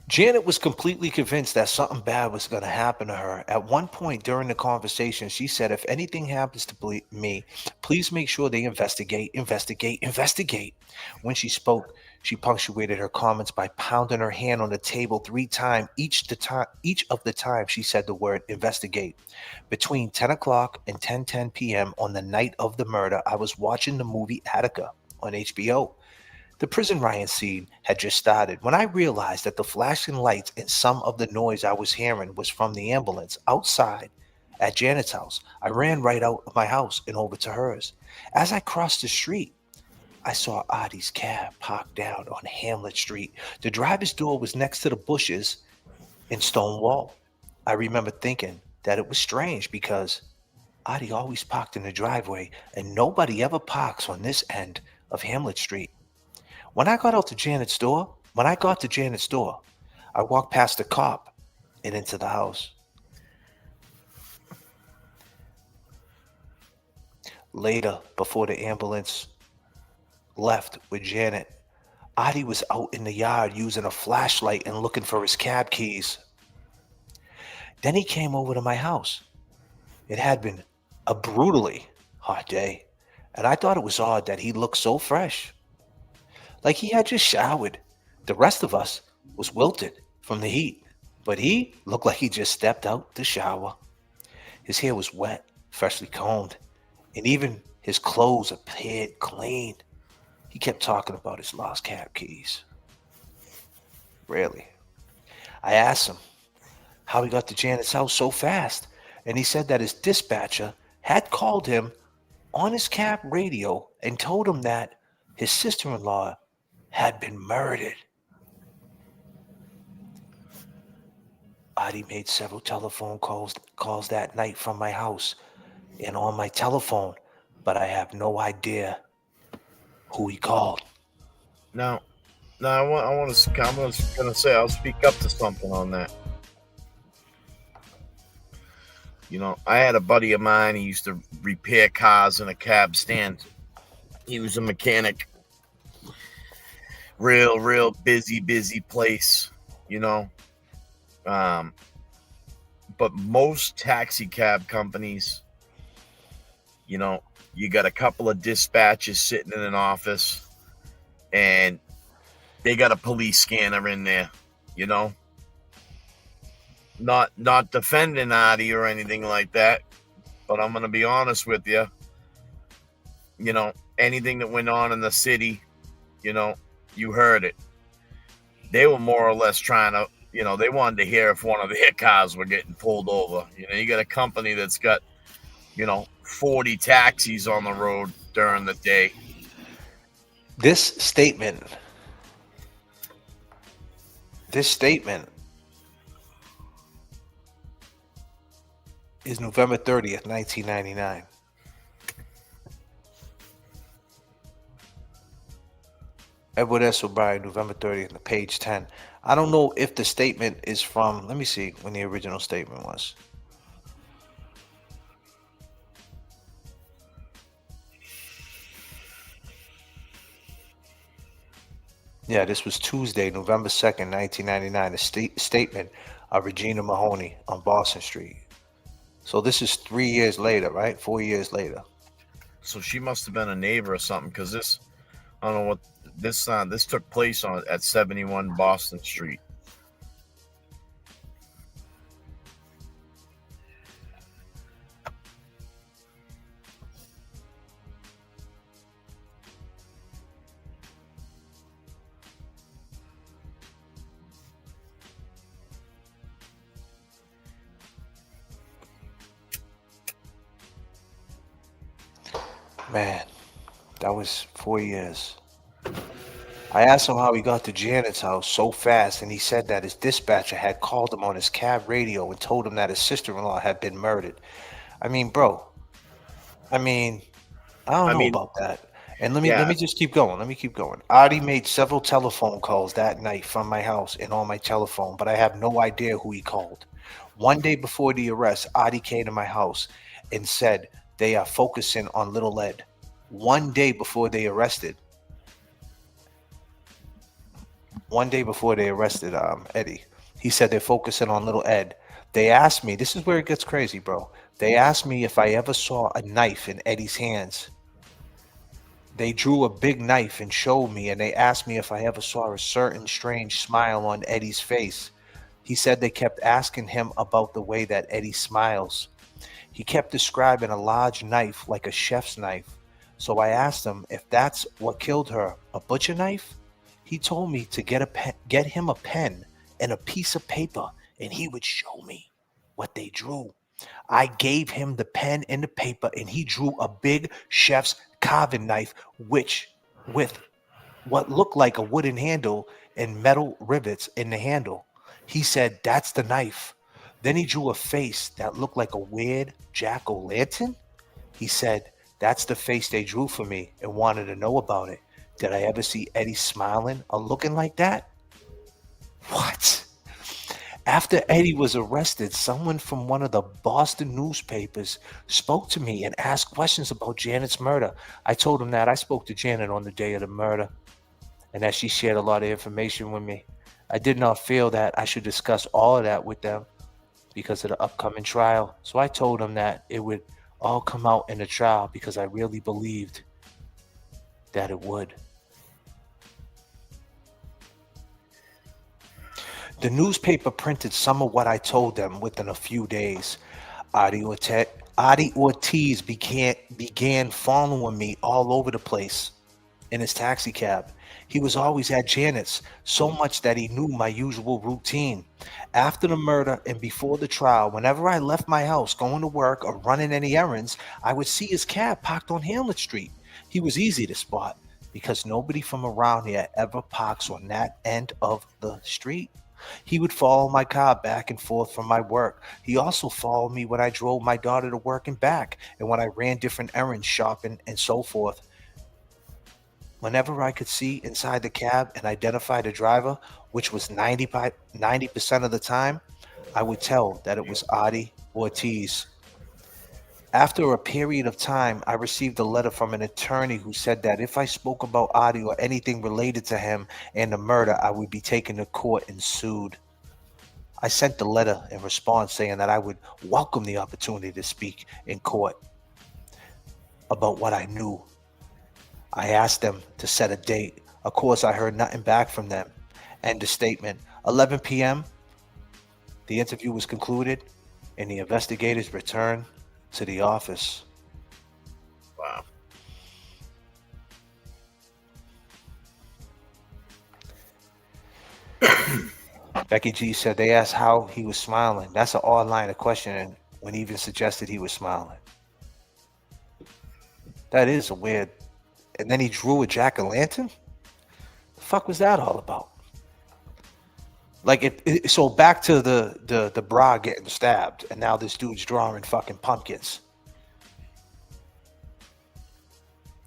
Janet was completely convinced that something bad was going to happen to her. At one point during the conversation, she said, if anything happens to me, please make sure they investigate, investigate, investigate. When she spoke, she punctuated her comments by pounding her hand on the table 3 times each of the time she said the word investigate. Between 10 o'clock and 10:10 p.m. on the night of the murder, I was watching the movie Attica on HBO. The prison riot scene had just started when I realized that the flashing lights and some of the noise I was hearing was from the ambulance outside at Janet's house. I ran right out of my house and over to hers. As I crossed the street, I saw Adi's cab parked down on Hamlet Street. The driver's door was next to the bushes in stone wall. I remember thinking that it was strange because Adi always parked in the driveway and nobody ever parks on this end of Hamlet Street. When I got to Janet's door, I walked past the cop and into the house. Later, before the ambulance left with Janet, Adi was out in the yard using a flashlight and looking for his cab keys. Then he came over to my house. It had been a brutally hot day, and I thought it was odd that he looked so fresh, like he had just showered. The rest of us was wilted from the heat, but he looked like he just stepped out the shower. His hair was wet, freshly combed, and even his clothes appeared clean. He kept talking about his lost cab keys. Really. I asked him how he got to Janet's house so fast, and he said that his dispatcher had called him on his cab radio and told him that his sister-in-law had been murdered. Adi made several telephone calls that night from my house and on my telephone, but I have no idea who he called. Now, I'm gonna say I'll speak up to something on that. You know, I had a buddy of mine. He used to repair cars in a cab stand. He was a mechanic. Real busy place. You know, but most taxi cab companies, you know, you got a couple of dispatchers sitting in an office, and they got a police scanner in there. You know, not defending Adi or anything like that, but I'm gonna be honest with you. You know, anything that went on in the city, you know, you heard it. They were more or less trying to, you know, they wanted to hear if one of their cars were getting pulled over. You know, you got a company that's got, you know, 40 taxis on the road during the day. This statement is November 30th, 1999. Edward S. O'Brien, November 30th, page 10. I don't know if the statement is from, let me see when the original statement was. Yeah, this was Tuesday, November 2nd, 1999, a statement of Regina Mahoney on Boston Street. So this is 3 years later, right? 4 years later. So she must have been a neighbor or something, because this, I don't know what, this took place at 71 Boston Street. Man, that was 4 years. I asked him how he got to Janet's house so fast, and he said that his dispatcher had called him on his cab radio and told him that his sister-in-law had been murdered. I mean, bro. I don't know about that. And let me just keep going. Let me keep going. Adi made several telephone calls that night from my house and on my telephone, but I have no idea who he called. One day before the arrest, Adi came to my house and said they are focusing on Little Ed. One day before they arrested Eddie, he said they're focusing on Little Ed. They asked me, this is where it gets crazy, bro. They asked me if I ever saw a knife in Eddie's hands. They drew a big knife and showed me, and they asked me if I ever saw a certain strange smile on Eddie's face. He said they kept asking him about the way that Eddie smiles. He kept describing a large knife like a chef's knife. So I asked him if that's what killed her, a butcher knife. He told me to get him a pen and a piece of paper, and he would show me what they drew. I gave him the pen and the paper, and he drew a big chef's carving knife, with what looked like a wooden handle and metal rivets in the handle. He said, "That's the knife." Then he drew a face that looked like a weird jack-o'-lantern. He said, "That's the face they drew for me and wanted to know about it. Did I ever see Eddie smiling or looking like that?" What? After Eddie was arrested, someone from one of the Boston newspapers spoke to me and asked questions about Janet's murder. I told him that I spoke to Janet on the day of the murder and that she shared a lot of information with me. I did not feel that I should discuss all of that with them because of the upcoming trial. So I told him that it would all come out in the trial because I really believed that it would. The newspaper printed some of what I told them within a few days. Adi Ortiz began following me all over the place in his taxi cab. He was always at Janet's, so much that he knew my usual routine. After the murder and before the trial, whenever I left my house going to work or running any errands, I would see his cab parked on Hamlet Street. He was easy to spot because nobody from around here ever parks on that end of the street. He would follow my car back and forth from my work. He also followed me when I drove my daughter to work and back, and when I ran different errands, shopping, and so forth. Whenever I could see inside the cab and identify the driver, which was 90% of the time, I would tell that it was Adi Ortiz. After a period of time, I received a letter from an attorney who said that if I spoke about Adi or anything related to him and the murder, I would be taken to court and sued. I sent the letter in response saying that I would welcome the opportunity to speak in court about what I knew. I asked them to set a date. Of course, I heard nothing back from them. End of statement. 11 p.m., the interview was concluded, and the investigators returned to the office. Wow. Becky G said they asked how he was smiling. That's an odd line of questioning when he even suggested he was smiling. That is a weird. And then he drew a jack-o'-lantern? The fuck was that all about? Like so back to the bra getting stabbed, and now this dude's drawing fucking pumpkins.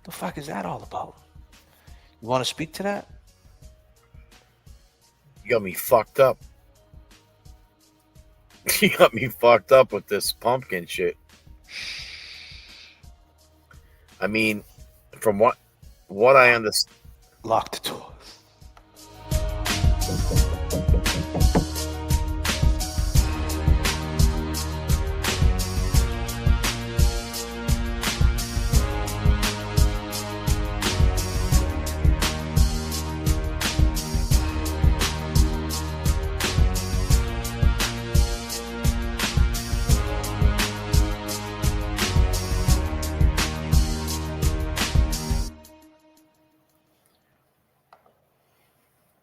The fuck is that all about? You want to speak to that? You got me fucked up. You got me fucked up with this pumpkin shit. I mean, from what I understand. Lock the doors.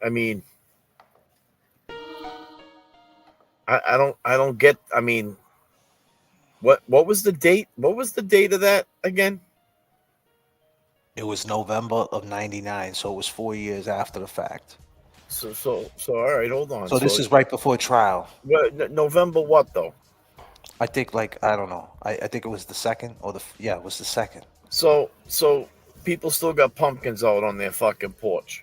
I mean, I don't get. I mean, what was the date? What was the date of that again? It was November of '99, so it was 4 years after the fact. So all right, hold on. So this is right before trial. November what though? I think I don't know. I think it was the second or it was the second. So people still got pumpkins out on their fucking porch.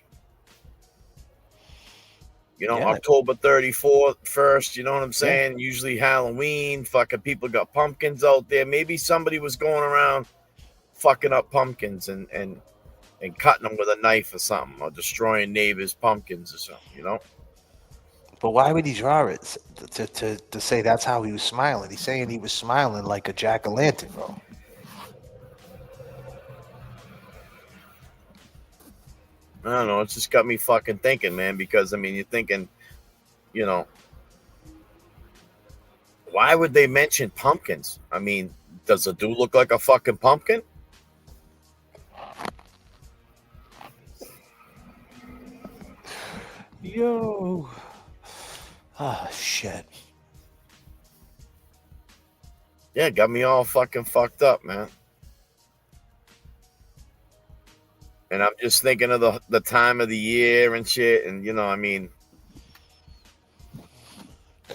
You know, Yeah. October 34th, 1st, you know what I'm saying? Yeah. Usually Halloween, fucking people got pumpkins out there. Maybe somebody was going around fucking up pumpkins and cutting them with a knife or something, or destroying neighbors' pumpkins or something, you know? But why would he draw it to say that's how he was smiling? He's saying he was smiling like a jack-o'-lantern, bro. I don't know. It's just got me fucking thinking, man, because, I mean, you're thinking, you know, why would they mention pumpkins? I mean, does the dude look like a fucking pumpkin? Yo. Ah, shit. Yeah, got me all fucking fucked up, man. And I'm just thinking of the time of the year and shit. And, you know, I mean,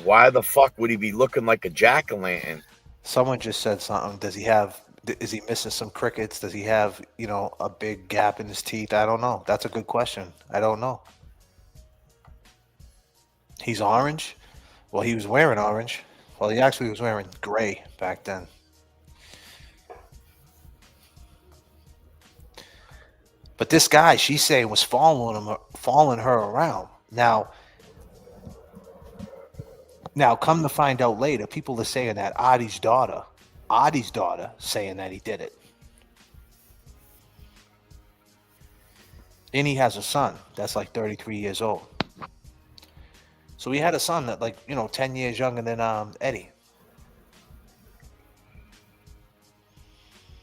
why the fuck would he be looking like a jack-o'-lantern? Someone just said something. Is he missing some crickets? Does he have, a big gap in his teeth? I don't know. That's a good question. I don't know. He's orange? Well, he was wearing orange. Well, he actually was wearing gray back then. But this guy, she's saying, was following her around. Now, come to find out later, people are saying that Adi's daughter saying that he did it. And he has a son that's like 33 years old. So he had a son that 10 years younger than Eddie.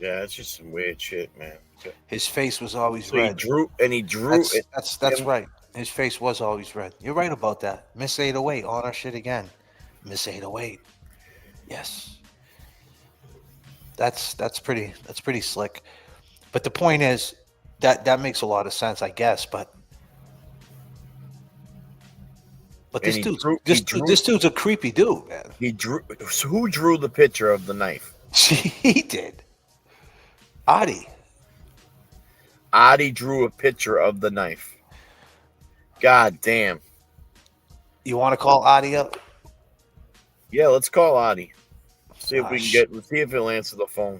Yeah, it's just some weird shit, man. His face was always So he red. drew it. That's right. His face was always red. You're right about that. Miss 808 on our shit again. Miss 808. Yes. That's pretty slick. But the point is that makes a lot of sense, I guess. But And this dude's this dude's a creepy dude, man. he drew. So who drew the picture of the knife? He did. Adi. Adi drew a picture of the knife. God damn. You want to call Adi up? Yeah, let's call Adi. See if Ah, we can get. Let's see if he'll answer the phone.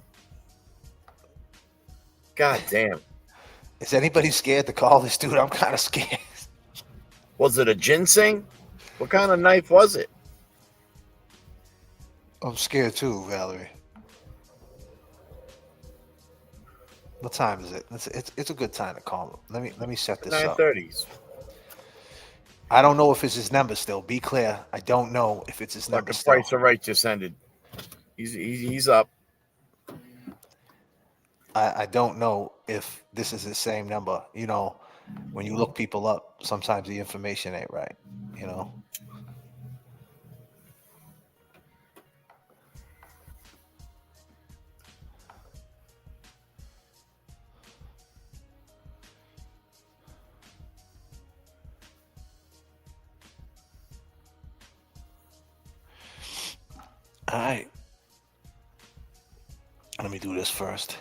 God damn. Is anybody scared to call this dude? I'm kind of scared. Was it a ginseng? What kind of knife was it? I'm scared too, Valerie. What time is it? It's a good time to call him. Let me set this up. 9:30s. I don't know if it's his number still. Be clear. I don't know if it's his number Fucking still. Price of Right just ended. He's up. I don't know if this is the same number. You know, when you look people up, sometimes the information ain't right. You know. All right. Let me do this first.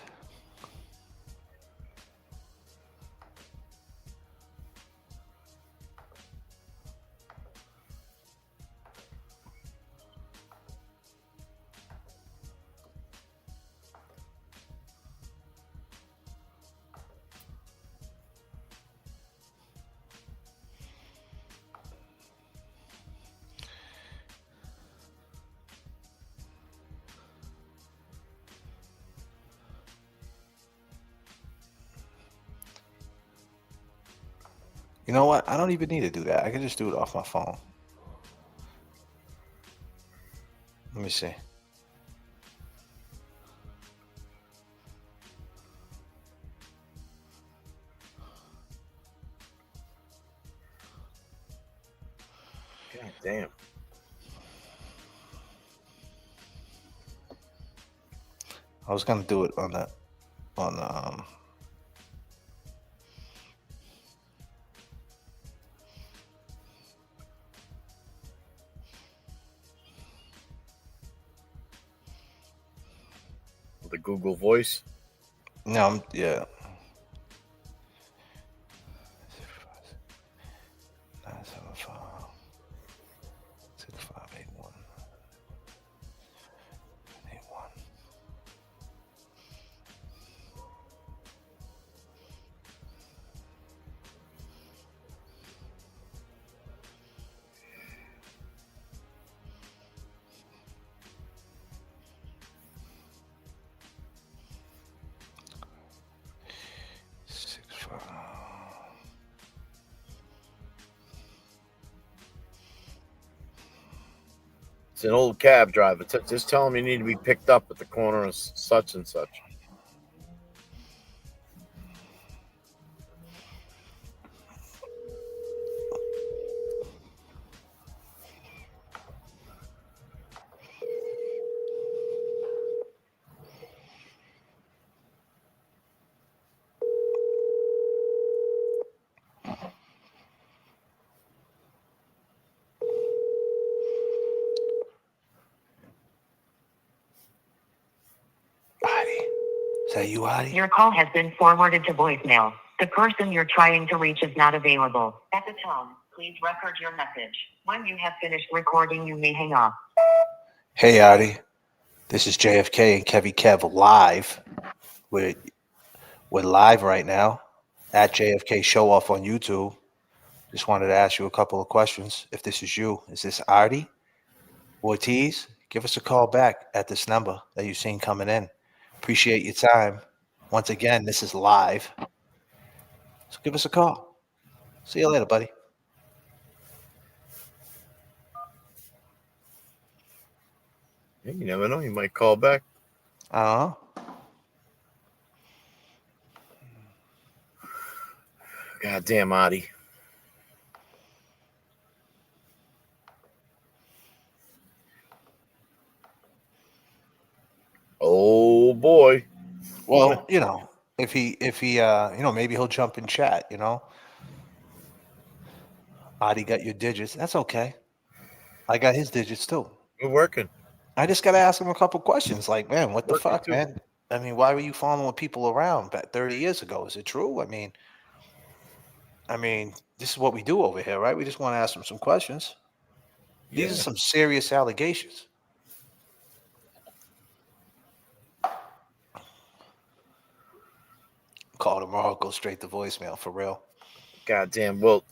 You know what? I don't even need to do that. I can just do it off my phone. Let me see. God damn. I was gonna do it on The Google Voice. no, yeah. 975 6581 81. It's an old cab driver. Just tell him you need to be picked up at the corner of such and such. Adi. Is that you, Adi? Your call has been forwarded to voicemail. The person you're trying to reach is not available. At the tone, please record your message. When you have finished recording, you may hang up. Hey, Adi. This is J.F.K. and Kev live. We're live right now at J.F.K. Show Off on YouTube. Just wanted to ask you a couple of questions. If this is you, is this Adi Ortiz? Give us a call back at this number that you've seen coming in. Appreciate your time. Once again, this is live. So give us a call. See you later, buddy. Yeah, you never know. You might call back. I don't know. Goddamn, Adi. Oh boy. Well, if he maybe he'll jump in chat. Adi got your digits. That's okay. I got his digits too. We're working. I just gotta ask him a couple questions. Like, man, what the Working fuck, too. man? I mean, why were you following people around back 30 years ago? Is it true? I mean, this is what we do over here, right? We just want to ask him some questions. These are Yeah. some serious allegations. Call tomorrow, go straight to voicemail for real. Goddamn. Well,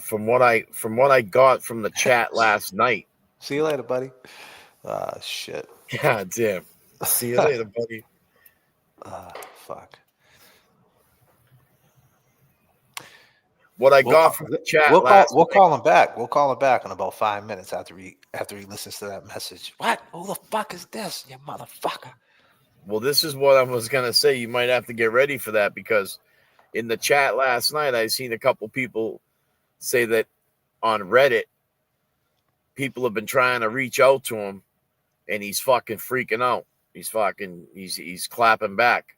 from what I got from the chat last night. See you later, buddy. Shit. Goddamn. See you later, buddy. Fuck. What I We'll got call, from the chat we'll call last we'll night. call him back. We'll call him back in about 5 minutes after he listens to that message. What? Who the fuck is this? You motherfucker. Well, this is what I was gonna say. You might have to get ready for that because in the chat last night, I seen a couple people say that on Reddit, people have been trying to reach out to him, and he's fucking freaking out. He's clapping back.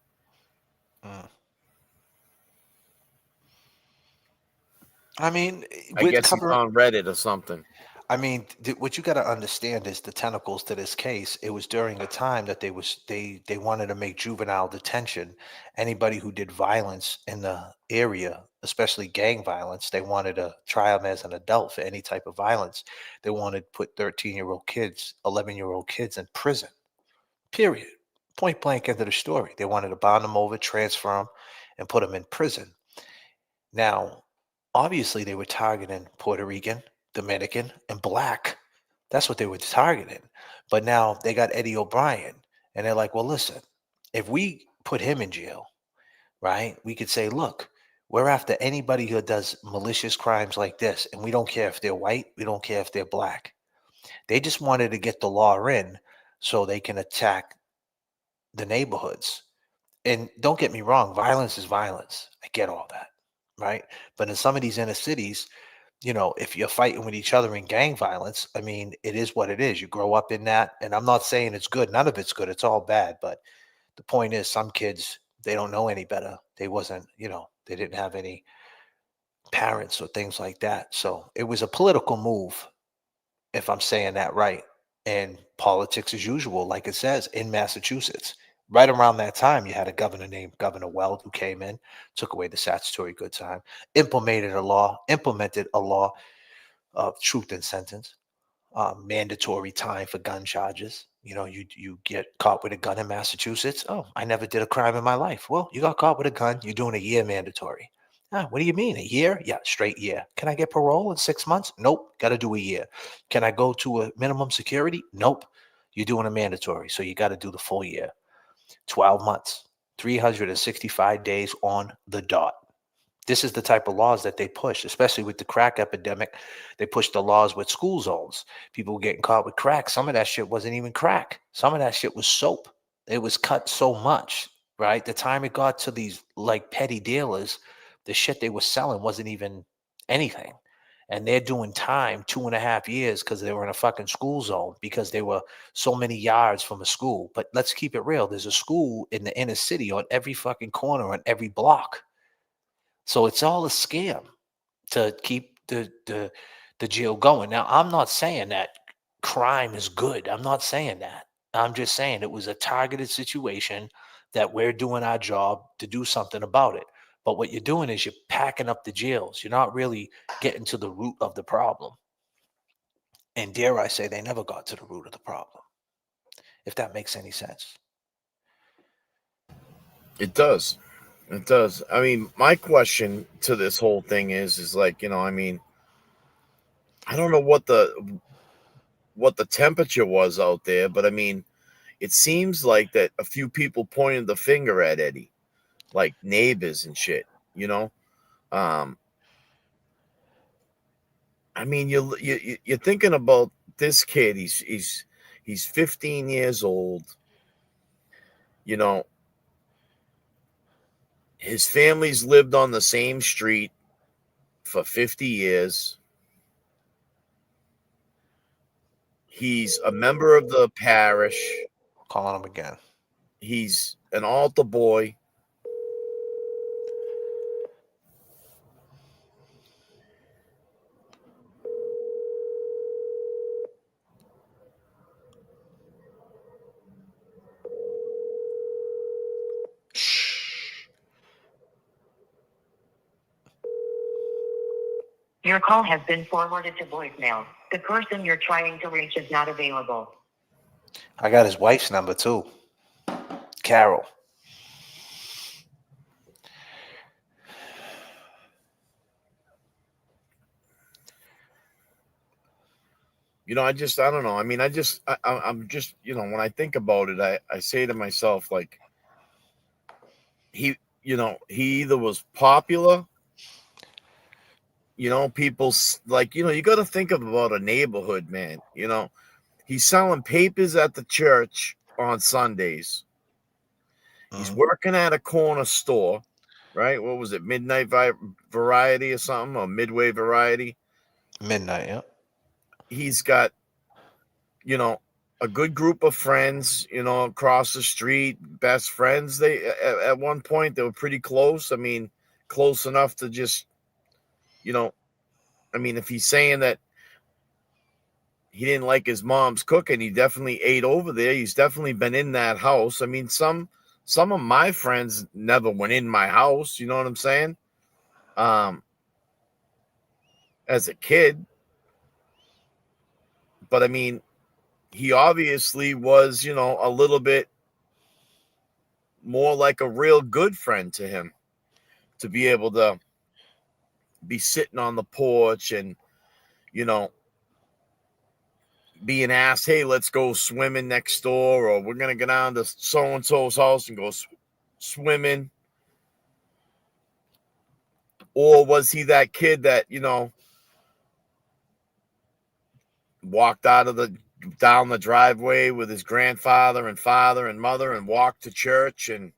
I mean, I guess he's on Reddit or something. I mean, what you got to understand is the tentacles to this case. It was during a time that they wanted to make juvenile detention. Anybody who did violence in the area, especially gang violence, they wanted to try them as an adult for any type of violence. They wanted to put 13-year-old kids, 11-year-old kids in prison. Period. Point blank end of the story. They wanted to bond them over, transfer them, and put them in prison. Now, obviously, they were targeting Puerto Rican, Dominican, and black. That's what they were targeting. But now they got Eddie O'Brien, and they're like, well, listen, if we put him in jail, right, we could say, look, we're after anybody who does malicious crimes like this, and we don't care if they're white, we don't care if they're black. They just wanted to get the law in so they can attack the neighborhoods. And don't get me wrong, violence is violence. I get all that, right? But in some of these inner cities, if you're fighting with each other in gang violence, I mean, it is what it is. You grow up in that. And I'm not saying it's good. None of it's good. It's all bad. But the point is, some kids, they don't know any better. They didn't have any parents or things like that. So it was a political move, if I'm saying that right. And politics as usual, like it says in Massachusetts. Right around that time, you had a governor named Governor Weld who came in, took away the statutory good time, implemented a law of truth and sentence, mandatory time for gun charges. You get caught with a gun in Massachusetts. Oh, I never did a crime in my life. Well, you got caught with a gun. You're doing a year mandatory. What do you mean? A year? Yeah, straight year. Can I get parole in 6 months? Nope. Got to do a year. Can I go to a minimum security? Nope. You're doing a mandatory. So you got to do the full year. 12 months, 365 days on the dot. This is the type of laws that they push, especially with the crack epidemic. They pushed the laws with school zones. People were getting caught with crack. Some of that shit wasn't even crack. Some of that shit was soap. It was cut so much, right? The time it got to these like petty dealers, the shit they were selling wasn't even anything. And they're doing time 2.5 years because they were in a fucking school zone because they were so many yards from a school. But let's keep it real. There's a school in the inner city on every fucking corner, on every block. So it's all a scam to keep the jail going. Now, I'm not saying that crime is good. I'm not saying that. I'm just saying it was a targeted situation that we're doing our job to do something about it. But what you're doing is you're packing up the jails. You're not really getting to the root of the problem. And dare I say, they never got to the root of the problem, if that makes any sense. It does. It does. I mean, my question to this whole thing is like, I mean, I don't know what the temperature was out there, but I mean, it seems like that a few people pointed the finger at Eddie, like neighbors and shit, I mean, you're thinking about this kid. He's 15 years old. His family's lived on the same street for 50 years. He's a member of the parish. Calling him again. He's an altar boy. Your call has been forwarded to voicemail. The person you're trying to reach is not available. I got his wife's number too. Carol. I don't know. I mean, I'm just, when I think about it, I say to myself, like, he either was popular, people like, you got to think about a neighborhood, man. He's selling papers at the church on Sundays. He's working at a corner store, right? What was it? Midnight Variety or something, or Midway Variety? Midnight, yeah. He's got, a good group of friends, across the street, best friends. They, at one point, they were pretty close. I mean, close enough to just, if he's saying that he didn't like his mom's cooking, he definitely ate over there. He's definitely been in that house. I mean, some of my friends never went in my house. You know what I'm saying? As a kid. But I mean, he obviously was, a little bit more like a real good friend to him, to be able to be sitting on the porch and, being asked, hey, let's go swimming next door, or we're going to go down to so-and-so's house and go swimming. Or was he that kid that, walked down the driveway with his grandfather and father and mother and walked to church, and,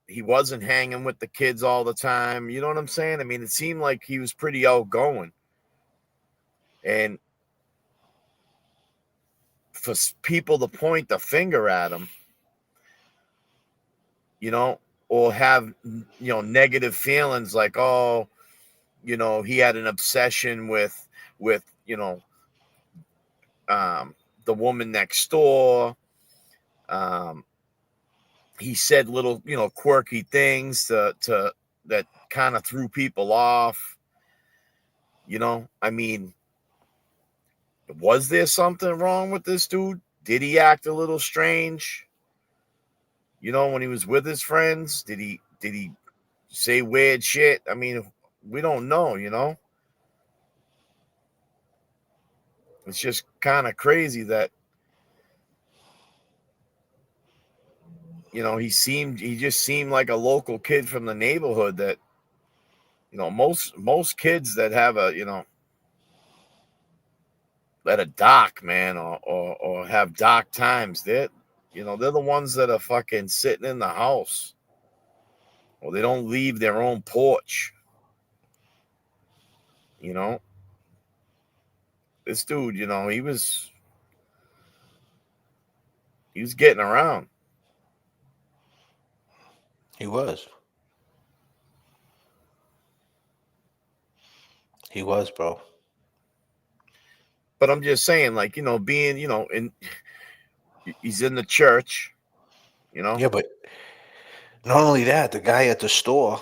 he wasn't hanging with the kids all the time. You know what I'm saying? I mean, it seemed like he was pretty outgoing. And for people to point the finger at him, or have, negative feelings like, oh, he had an obsession with, the woman next door. He said little, quirky things to that kind of threw people off. I mean, was there something wrong with this dude? Did he act a little strange? When he was with his friends, did he say weird shit? I mean, we don't know, It's just kind of crazy that, he just seemed like a local kid from the neighborhood that, most kids that have a, that are dark, man, or have dark times, they're the ones that are fucking sitting in the house, or they don't leave their own porch. This dude, he was getting around. He was. He was, bro. But I'm just saying, like, being, he's in the church, Yeah, but not only that, the guy at the store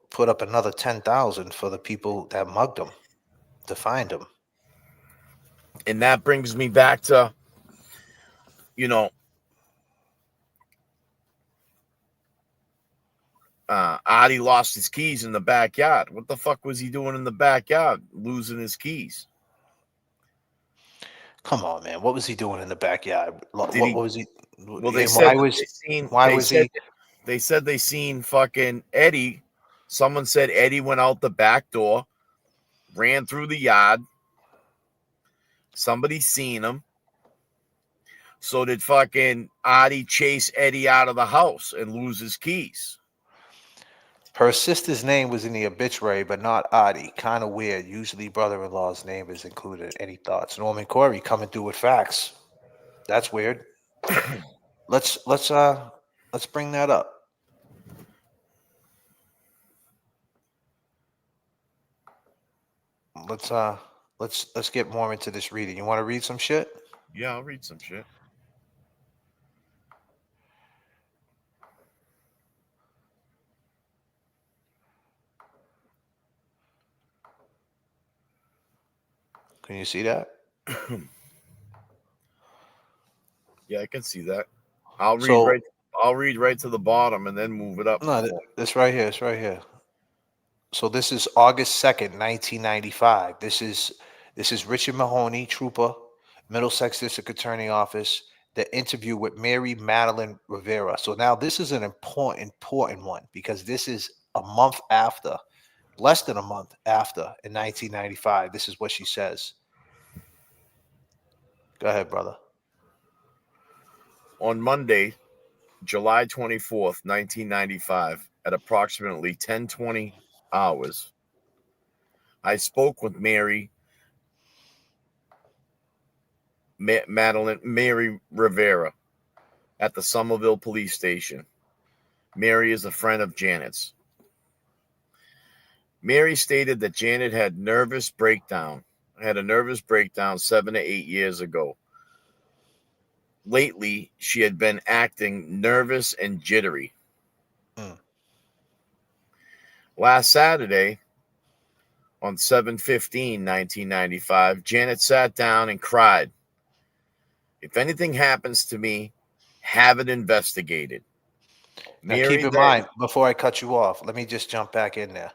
put up another 10,000 for the people that mugged him to find him. And that brings me back to, Adi lost his keys in the backyard. What the fuck was he doing in the backyard, losing his keys? Come on, man. What was he doing in the backyard? What was he? Well, they and said they said they seen fucking Eddie. Someone said Eddie went out the back door, ran through the yard. Somebody seen him, So did fucking Artie chase Eddie out of the house and lose his keys? Her sister's name was in the obituary, but not Adi. Kind of weird. Usually brother-in-law's name is included. Any thoughts? Norman Corey coming through with facts. That's weird. Let's bring that up. Let's get more into this reading. You want to read some shit? Yeah, I'll read some shit. Can you see that? Yeah, I can see that. I'll read So- right. I'll read right to the bottom and then move it up. No, this right here. It's right here. So this is August 2nd, 1995. This is Richard Mahoney, trooper, Middlesex District Attorney Office, the interview with Mary Madeline Rivera. So now this is an important one because this is a month after, less than a month after, in 1995. This is what she says. Go ahead, brother. On Monday, July 24th, 1995, at approximately 10:20 hours, I spoke with Mary Mary Rivera at the Somerville Police Station. Mary is a friend of Janet's. Mary stated that Janet had a nervous breakdown 7 to 8 years ago. Lately, she had been acting nervous and jittery. Last Saturday, on 7/15/1995, Janet sat down and cried. If anything happens to me, have it investigated. Now Mary keep in then- mind, before I cut you off, let me just jump back in there.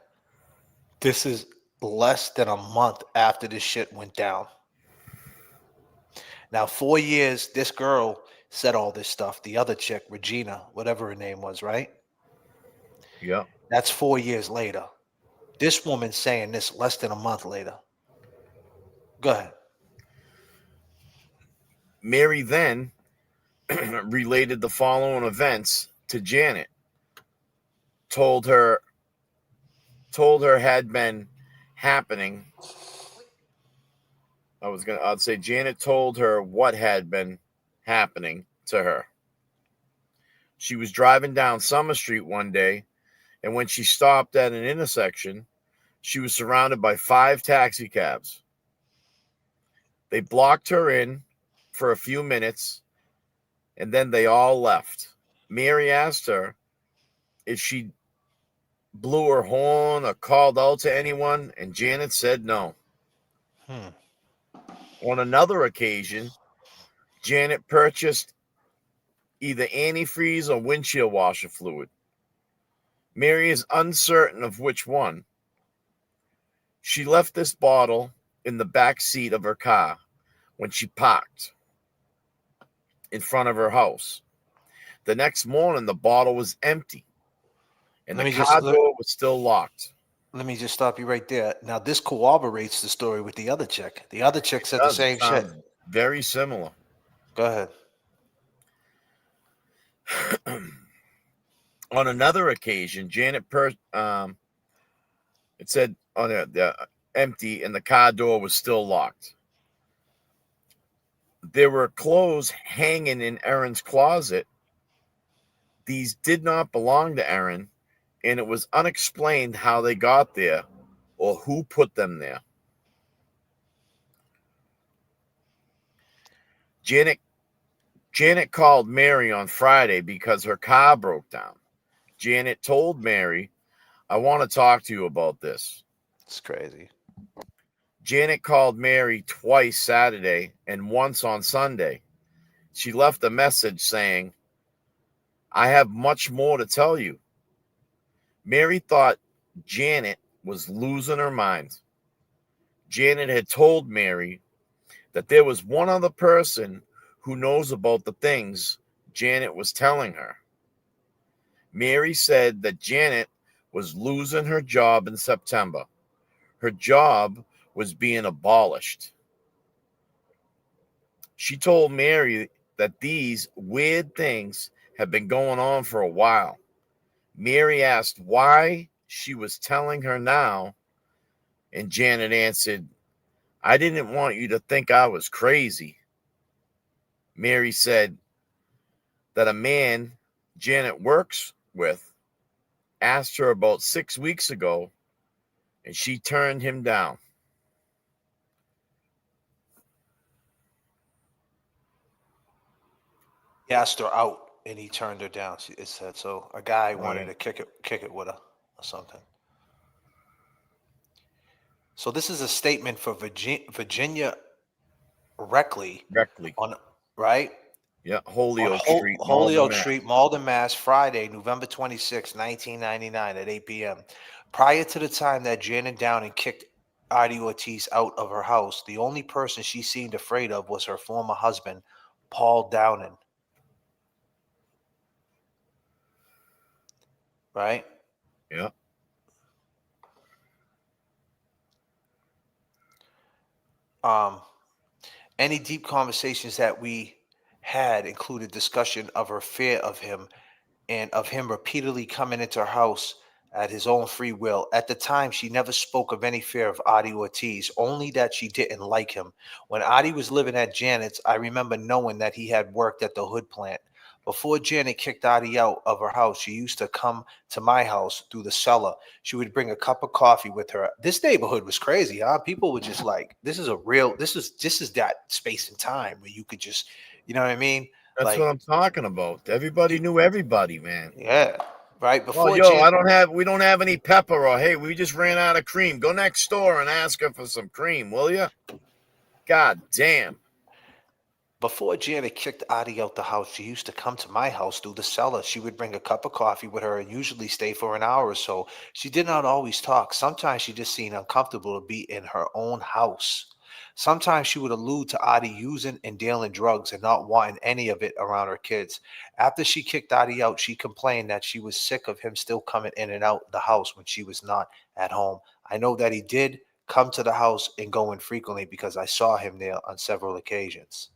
This is less than a month after this shit went down. Now, 4 years, this girl said all this stuff. The other chick, Regina, whatever her name was, right? Yeah. That's 4 years later. This woman's saying this less than a month later. Go ahead. Mary then related the following events to Janet. Told her had been happening. I'd say Janet told her what had been happening to her. She was driving down Summer Street one day, and when she stopped at an intersection, she was surrounded by 5 taxi cabs. They blocked her in for a few minutes, and then they all left. Mary asked her if she blew her horn or called out to anyone, and Janet said no. On another occasion, Janet purchased either antifreeze or windshield washer fluid. Mary is uncertain of which one. She left this bottle in the back seat of her car when she parked in front of her house. The next morning, the bottle was empty, and the car door was still locked. Let me just stop you right there. Now, this corroborates the story with the other chick. The other chick said the same shit. Very similar. Go ahead. On another occasion, Janet it said on the empty, and the car door was still locked. There were clothes hanging in Erin's closet. These did not belong to Erin, and it was unexplained how they got there or who put them there. Janet called Mary on Friday because her car broke down. Janet told Mary, I want to talk to you about this. It's crazy. Janet called Mary twice Saturday and once on Sunday. She left a message saying, I have much more to tell you. Mary thought Janet was losing her mind. Janet had told Mary that there was one other person who knows about the things Janet was telling her. Mary said that Janet was losing her job in September. Her job was being abolished. She told Mary that these weird things have been going on for a while. Mary asked why she was telling her now, and Janet answered, I didn't want you to think I was crazy. Mary said that a man Janet works with asked her about 6 weeks ago, and she turned him down. He asked her out, and he turned her down. It said so. A guy wanted yeah. to kick it with her or something. So this is a statement for Virginia Reckley Directly. on right Yeah, Holyoke on Street, Holyoke Malden, Mass. Street, Malden, Mass. Friday, November 26, 1999, at 8 p.m. Prior to the time that Janet Downing kicked Artie Ortiz out of her house, the only person she seemed afraid of was her former husband, Paul Downing. Right? Yeah. Any deep conversations that we had included discussion of her fear of him and of him repeatedly coming into her house at his own free will. At the time, she never spoke of any fear of Adi Ortiz, only that she didn't like him. When Adi was living at Janet's, I remember knowing that he had worked at the hood plant. Before Janet kicked Adi out of her house, she used to come to my house through the cellar. She would bring a cup of coffee with her. This neighborhood was crazy, huh? People were just like, this is that space and time where you could just, you know what I mean? That's Like, what I'm talking about. Everybody knew everybody, man. yeah. Right. Well, we don't have any pepper, or hey, we just ran out of cream. Go next door and ask her for some cream, will you? God damn. Before Janet kicked Adi out the house, she used to come to my house through the cellar. She would bring a cup of coffee with her and usually stay for an hour or so. She did not always talk. Sometimes she just seemed uncomfortable to be in her own house. Sometimes she would allude to Adi using and dealing drugs and not wanting any of it around her kids. After she kicked Adi out, she complained that she was sick of him still coming in and out the house when she was not at home. I know that he did come to the house and go in frequently because I saw him there on several occasions.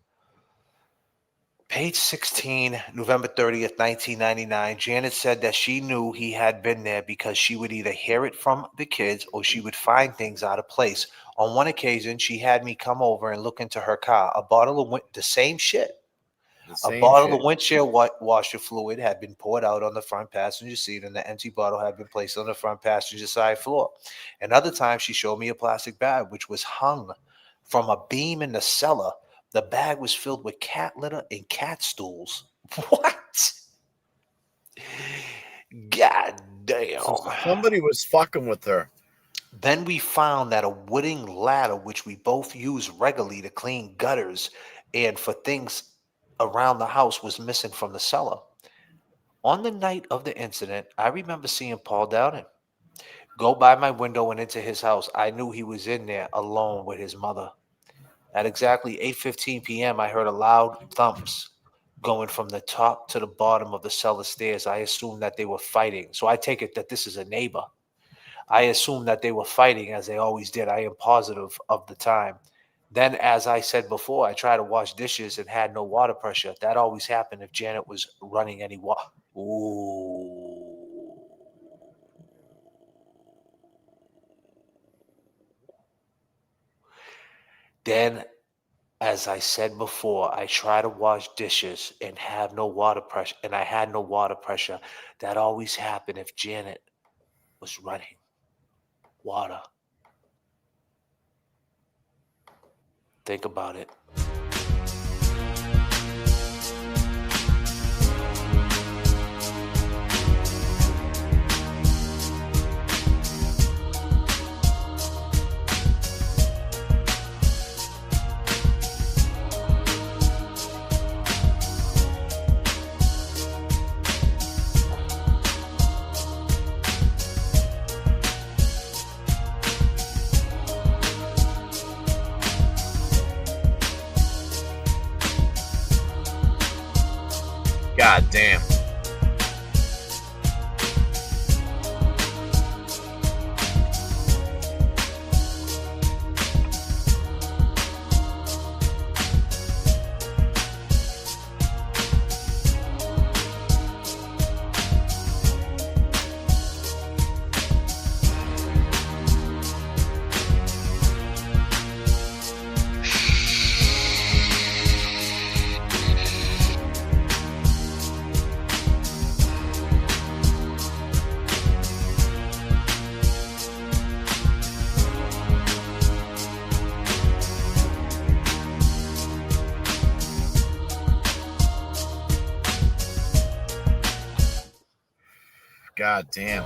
Page 16, November 30th, 1999, Janet said that she knew he had been there because she would either hear it from the kids or she would find things out of place. On one occasion, she had me come over and look into her car. A bottle of the same shit. A bottle of windshield washer fluid had been poured out on the front passenger seat, and the empty bottle had been placed on the front passenger side floor. Another time, she showed me a plastic bag which was hung from a beam in the cellar. The bag was filled with cat litter and cat stools. What? God damn. So somebody was fucking with her. Then we found that a wooden ladder, which we both use regularly to clean gutters and for things around the house, was missing from the cellar. On the night of the incident, I remember seeing Paul Downing go by my window and into his house. I knew he was in there alone with his mother. At exactly 8:15 p.m., I heard a loud thumps going from the top to the bottom of the cellar stairs. I assumed that they were fighting. So I take it that this is a neighbor. I assumed that they were fighting, as they always did. I am positive of the time. Then, as I said before, I tried to wash dishes and had no water pressure. That always happened if Janet was running any water. Ooh. Then, as I said before, I try to wash dishes and have no water pressure, and I had no water pressure. That always happened if Janet was running water. Think about it. God damn. God damn.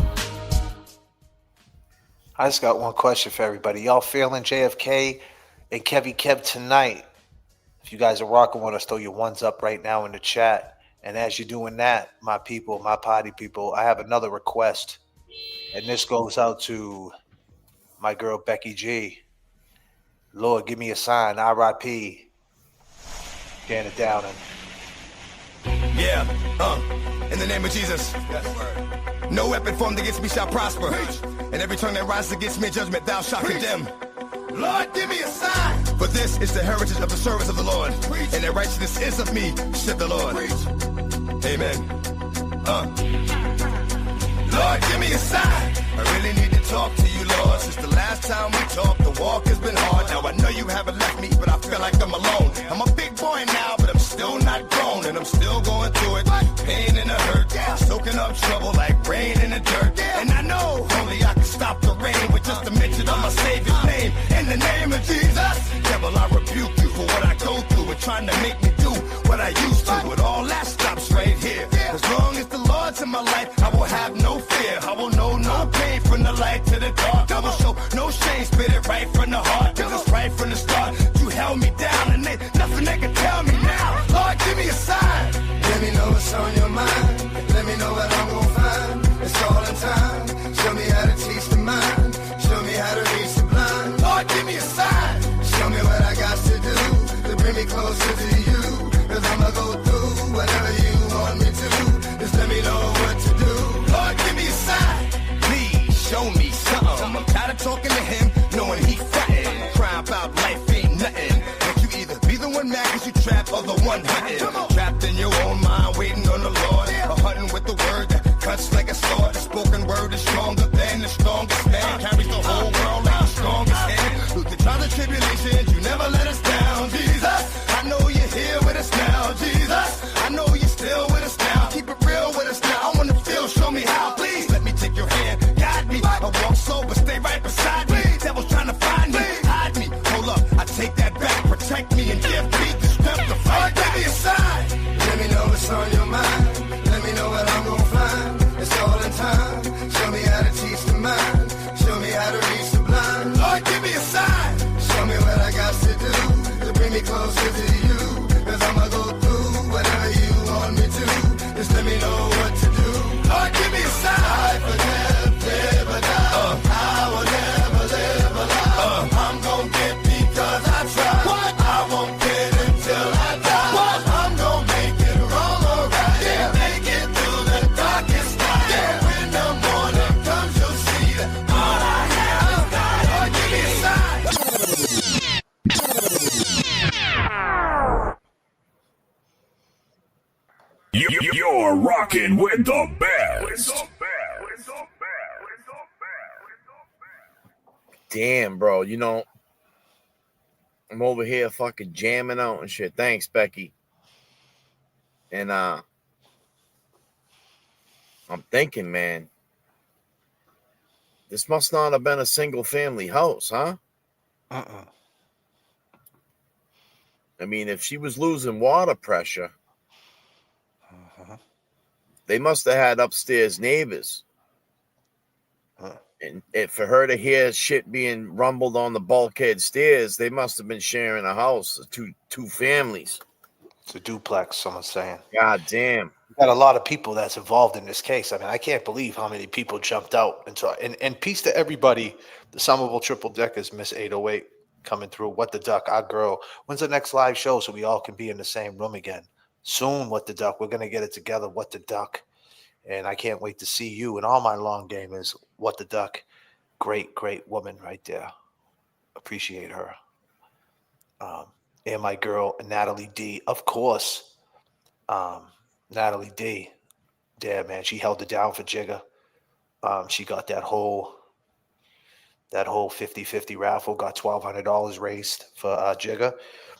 I just got one question for everybody. Y'all feeling JFK and Kevy Kev tonight? If you guys are rocking with us, throw your ones up right now in the chat. And as you're doing that, my people, my party people, I have another request. And this goes out to my girl Becky G. Lord, give me a sign. R.I.P. Janet Downing. Yeah, in the name of Jesus. No weapon formed against me shall prosper. And every tongue that rises against me in judgment, thou shalt condemn. Lord, give me a sign. For this is the heritage of the servants of the Lord. And their righteousness is of me, said the Lord. Amen. Lord, give me a sign. I really need to talk to you, Lord. Since the last time we talked, the walk has been hard. Now I know you haven't left me, but I feel like I'm alone. I'm a big boy now, but I'm still not grown. And I'm still going through it. Pain and the hurt. Soaking up trouble like rain in the dirt. And I know only I can stop the rain with just a mention of my Savior's name. In the name of Jesus. Devil, I rebuke you for what I go through and trying to make me do what I used to. But all that stops right here. As long as the Lord's in my life, I will have no fear. I will know no pain from the light to the dark. I will show no shame, spit it right from the heart. Cause it's right from the start. You held me down and ain't nothing they can tell me now. Lord, give me a sign. Let me know what's on your mind. Let me know what I'm gonna find. It's all in time. Show me how to teach the mind. Show me how to reach the blind. Lord, give me a sign. Show me what I got to do to bring me closer to you. Cause I'ma go through whatever you want me to. Just let me know what to do. Lord, give me a sign. Please show me something. I'm tired of talking to him, knowing he frontin'. Crying about life ain't nothing. But you either be the one mad cause you trapped or the one hunting. Trapped in your own mind, waiting on the Lord. Or hunting with the word that cuts like a sword. The spoken word is stronger than the strongest man. Carries the whole world like the strongest hand. Through the trials and tribulations, you never let us down, Jesus. I know you're here with us now, Jesus. I know you're still with us now. Keep it real with us now. I wanna feel, show me how. Please let me take your hand, guide me. I walk slow, but stay right beside me. Devil's trying to find me, hide me. Hold up, I take that back. Protect me and give me the strength to fight. Give me a sign. Let me know what's on your mind. Let me know what I'm gonna find. It's all in time. Show me how to teach the mind. Show me how to reach the blind. Lord, give me a sign. Show me what I got to do to bring me closer to you. Cause I'ma go through whatever you want me to. Just let me know what to do. Lord, give me a sign. I forget, never die. I will never live a lie. I'm gonna get because I try. What? I won't get until I die. What? I'm gonna make it wrong or right. Yeah. Make it through the darkest night. Yeah. When the morning comes, you'll see that all I have is God. Lord, give me a sign. You're rocking with the best. Damn, bro. You know, I'm over here fucking jamming out and shit. Thanks, Becky. And I'm thinking, man, this must not have been a single family house, huh? I mean, if she was losing water pressure, they must have had upstairs neighbors. And for her to hear shit being rumbled on the bulkhead stairs, they must have been sharing a house, two families. It's a duplex, someone's saying. God damn. We got a lot of people that's involved in this case. I mean, I can't believe how many people jumped out. And peace to everybody. The Somerville Triple Deckers, Miss 808, coming through. What the Duck, our girl. When's the next live show so we all can be in the same room again? Soon, What the Duck. We're going to get it together, What the Duck. And I can't wait to see you and all my long gamers. What the Duck. Great, great woman right there. Appreciate her. And my girl, Natalie D. Of course. Natalie D. Yeah, man. She held it down for Jigga. She got that whole 50-50 raffle, got $1,200 raised for Jigga.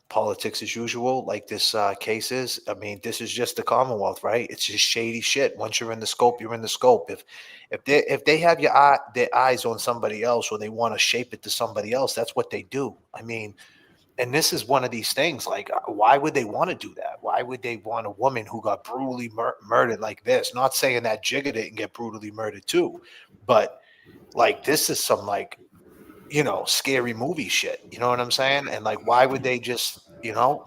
Politics as usual, like this case is. I mean, this is just the Commonwealth, right? It's just shady shit. Once you're in the scope, you're in the scope. If they have their eyes on somebody else or they want to shape it to somebody else, that's what they do. I mean, and this is one of these things. Like, why would they want to do that? Why would they want a woman who got brutally murdered like this? Not saying that Jigga didn't get brutally murdered too, but like this is some like scary movie shit. You know what I'm saying? And like, why would they just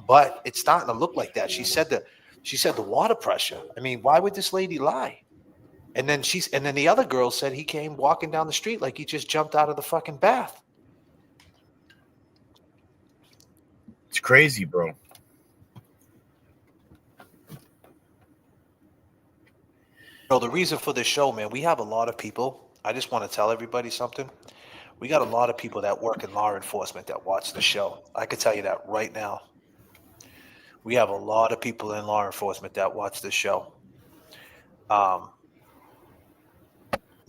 But it's starting to look like that. She said the water pressure. I mean, why would this lady lie? And then the other girl said he came walking down the street like he just jumped out of the fucking bath. It's crazy, bro. The reason for this show, man, we have a lot of people. I just want to tell everybody something. We got a lot of people that work in law enforcement that watch the show. I can tell you that right now. We have a lot of people in law enforcement that watch this show.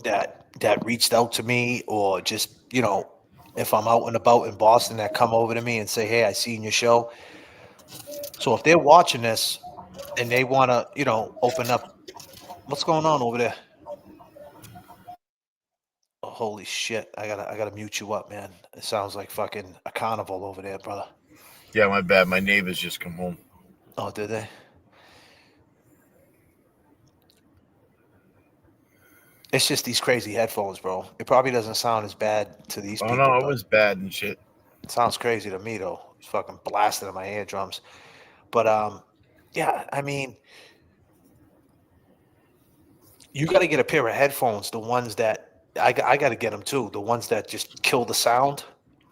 That reached out to me, or just if I'm out and about in Boston, that come over to me and say, "Hey, I seen your show." So if they're watching this and they want to, open up, what's going on over there? Oh, holy shit! I gotta mute you up, man. It sounds like fucking a carnival over there, brother. Yeah, my bad. My neighbors just come home. Oh, did they? It's just these crazy headphones, bro. It probably doesn't sound as bad to these Oh people, no, it but was bad and shit. it sounds crazy to me though. It's fucking blasting in my eardrums. But yeah, I mean, you got to get a pair of headphones. The ones that I got to get them too. The ones that just kill the sound.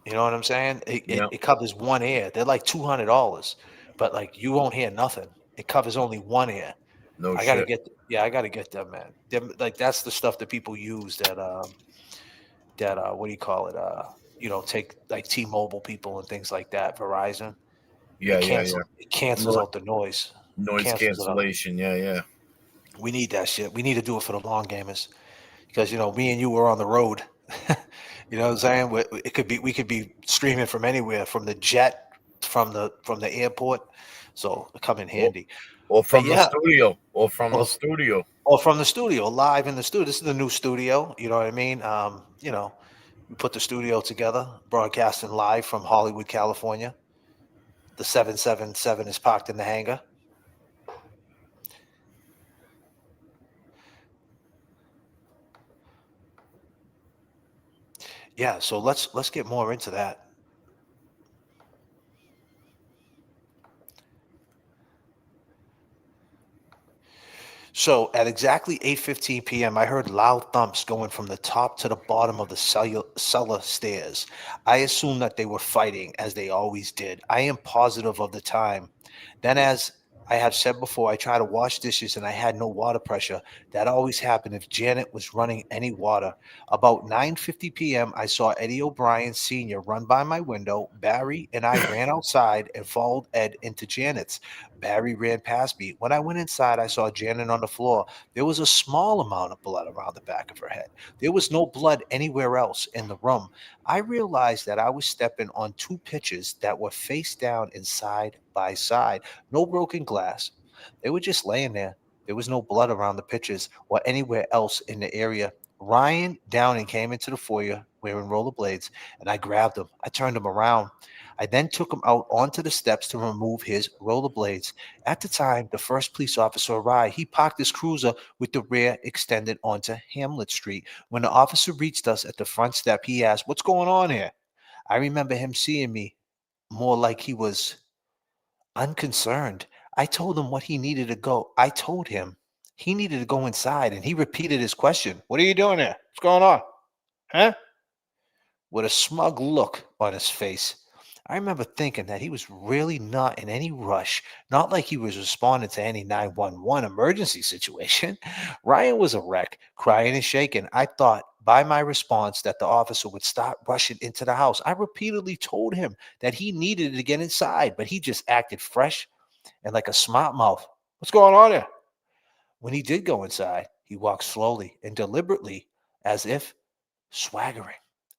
You know what I'm saying? It, Yeah, it, it covers one ear. They're like $200, but like you won't hear nothing. It covers only one ear. no I got to shit. get. Yeah, I got to get them, man. Like that's the stuff that people use that what do you call it? Take like T-Mobile people and things like that. Verizon. Yeah, yeah, yeah. It cancels No, out the noise. It noise cancels it out. cancellation. Yeah, yeah. We need that shit. We need to do it for the long gamers because me and you were on the road. You know what I'm saying? We could be streaming from anywhere, from the jet, from the airport. So it come in Or, handy. or But from the yeah, studio. Or from the or, studio. or from the studio, live in the studio. This is the new studio. You know what I mean? We put the studio together, broadcasting live from Hollywood, California. The 777 is parked in the hangar. Yeah, so let's get more into that. So at exactly 8:15 p.m., I heard loud thumps going from the top to the bottom of the cellar stairs. I assumed that they were fighting, as they always did. I am positive of the time. Then, as I have said before, I tried to wash dishes and I had no water pressure. That always happened if Janet was running any water. About 9:50 p.m., I saw Eddie O'Brien Sr. run by my window. Barry and I ran outside and followed Ed into Janet's. Barry ran past me. When I went inside, I saw Janet on the floor. There was a small amount of blood around the back of her head. There was no blood anywhere else in the room. I realized that I was stepping on two pitchers that were face down and side by side. No broken glass. They were just laying there. There was no blood around the pitchers or anywhere else in the area. Ryan Downing came into the foyer wearing rollerblades, and I grabbed him. I turned him around. I then took him out onto the steps to remove his rollerblades. At the time, the first police officer arrived. He parked his cruiser with the rear extended onto Hamlet Street. When the officer reached us at the front step, he asked, "What's going on here?" I remember him seeing me more like he was unconcerned. I told him what he needed to go. I told him he needed to go inside, and he repeated his question. "What are you doing there? What's going on? Huh?" With a smug look on his face. I remember thinking that he was really not in any rush, not like he was responding to any 911 emergency situation. Ryan was a wreck, crying and shaking. I thought by my response that the officer would start rushing into the house. I repeatedly told him that he needed to get inside, but he just acted fresh and like a smart mouth. "What's going on here?" When he did go inside, he walked slowly and deliberately, as if swaggering.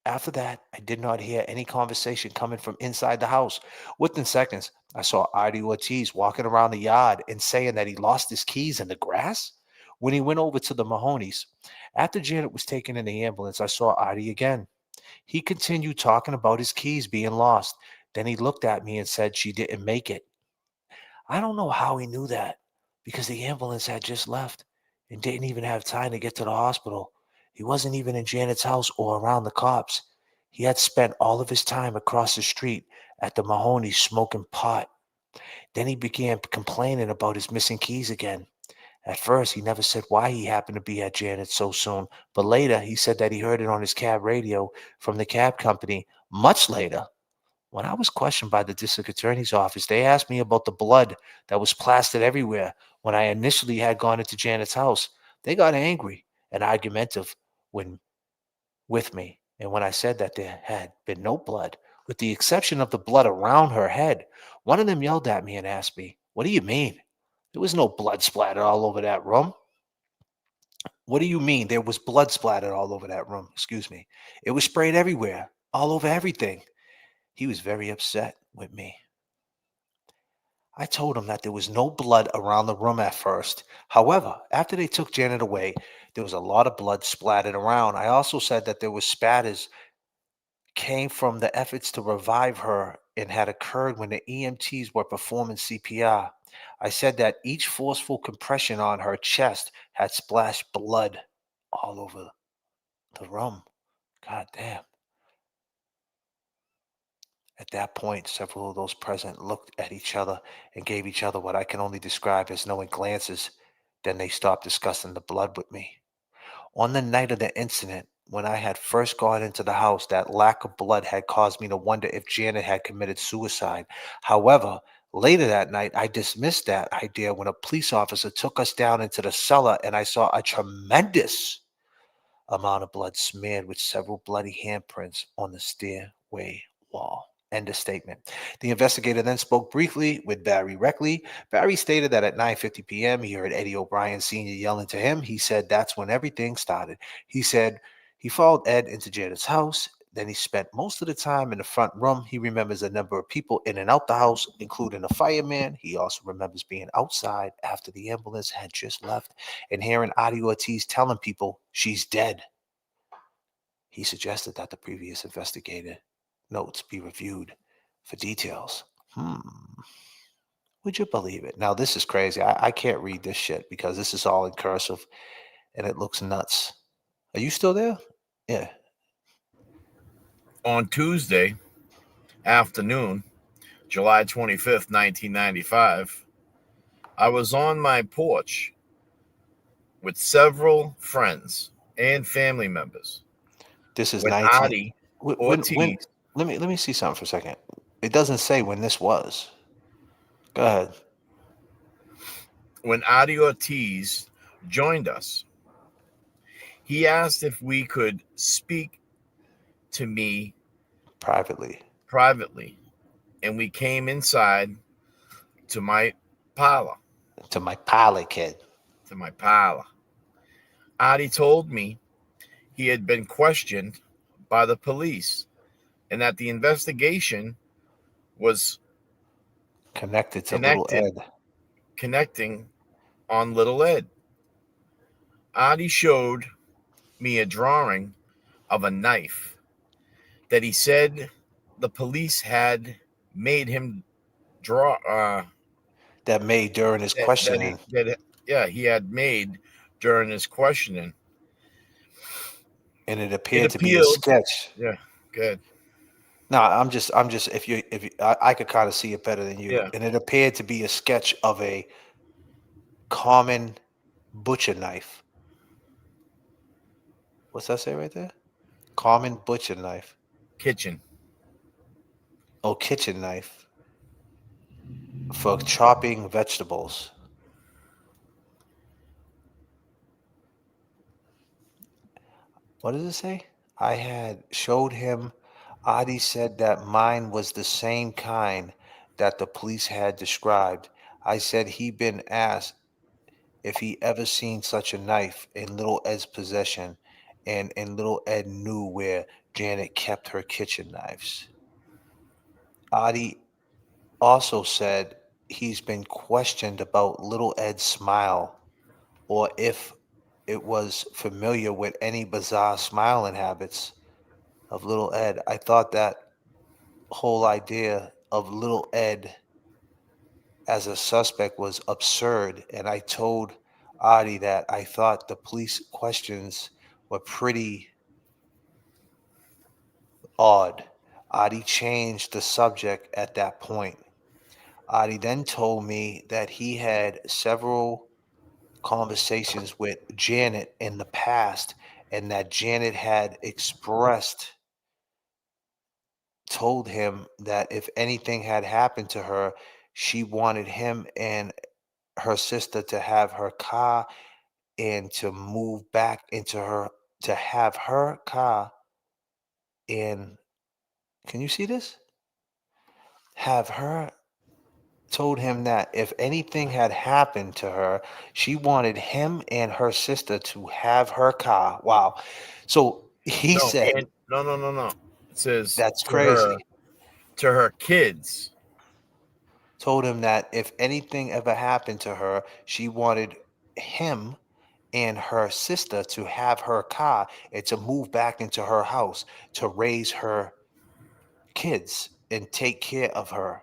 After that, I did not hear any conversation coming from inside the house. Within seconds, I saw Artie Ortiz walking around the yard and saying that he lost his keys in the grass. When he went over to the Mahonies, after Janet was taken in the ambulance, I saw Artie again. He continued talking about his keys being lost. Then he looked at me and said she didn't make it. I don't know how he knew that because the ambulance had just left and didn't even have time to get to the hospital. He wasn't even in Janet's house or around the cops. He had spent all of his time across the street at the Mahoney smoking pot. Then he began complaining about his missing keys again. At first, he never said why he happened to be at Janet's so soon, but later he said that he heard it on his cab radio from the cab company. Much later, when I was questioned by the district attorney's office, they asked me about the blood that was plastered everywhere when I initially had gone into Janet's house. They got angry and argumentative when with me. And when I said that there had been no blood, with the exception of the blood around her head, one of them yelled at me and asked me, "What do you mean? There was no blood splattered all over that room." What do you mean there was blood splattered all over that room? Excuse me. It was sprayed everywhere, all over everything. He was very upset with me. I told him that there was no blood around the room at first. However, after they took Janet away, there was a lot of blood splattered around. I also said that there was spatters came from the efforts to revive her and had occurred when the EMTs were performing CPR. I said that each forceful compression on her chest had splashed blood all over the room. God damn. At that point, several of those present looked at each other and gave each other what I can only describe as knowing glances. Then they stopped discussing the blood with me. On the night of the incident, when I had first gone into the house, that lack of blood had caused me to wonder if Janet had committed suicide. However, later that night, I dismissed that idea when a police officer took us down into the cellar and I saw a tremendous amount of blood smeared with several bloody handprints on the stairway wall. End of statement. The investigator then spoke briefly with Barry Reckley. Barry stated that at 9:50 p.m. he heard Eddie O'Brien Sr. yelling to him. He said that's when everything started. He said he followed Ed into Janet's house. Then he spent most of the time in the front room. He remembers a number of people in and out the house, including a fireman. He also remembers being outside after the ambulance had just left and hearing Adi Ortiz telling people she's dead. He suggested that the previous investigator notes be reviewed for details. Would you believe it? Now, this is crazy. I can't read this shit because this is all in cursive and it looks nuts. Are you still there? Yeah. On Tuesday afternoon, July 25th, 1995, I was on my porch with several friends and family members This is when 19. Adi When Ortiz let me see something for a second. It doesn't say when this was. Go ahead. when Adi Ortiz joined us. He asked if we could speak to me Privately. privately, and we came inside to my parlor. To my pilot kid. To my parlor. Adi told me he had been questioned by the police and that the investigation was Connected to little Ed. connecting on little Ed. Adi showed me a drawing of a knife that he said the police had made him draw. That made during his questioning. He had made during his questioning. And it It appeared to be a appealed. sketch. Yeah, good. No, I'm just if you I could kind of see it better than you. Yeah. And it appeared to be a sketch of a common butcher knife. What's that say right there? Common butcher knife. Kitchen. Oh, kitchen knife for chopping vegetables. What does it say? I had showed him. Adi said that mine was the same kind that the police had described. I said he'd been asked if he ever seen such a knife in little Ed's possession, and little Ed knew where Janet kept her kitchen knives. Adi also said he's been questioned about little Ed's smile or if it was familiar with any bizarre smiling habits of little Ed. I thought that whole idea of little Ed as a suspect was absurd. And I told Adi that I thought the police questions were pretty odd. Adi changed the subject at that point. Adi then told me that he had several conversations with Janet in the past, and that Janet had told him that if anything had happened to her, she wanted him and her sister to have her car and to move back into to have her car in. Can you see this? Have her told him that if anything had happened to her, she wanted him and her sister to have her car. Wow. So he No, said, and no. It says that's crazy. to her kids. Told him that if anything ever happened to her, she wanted him and her sister to have her car and to move back into her house to raise her kids and take care of her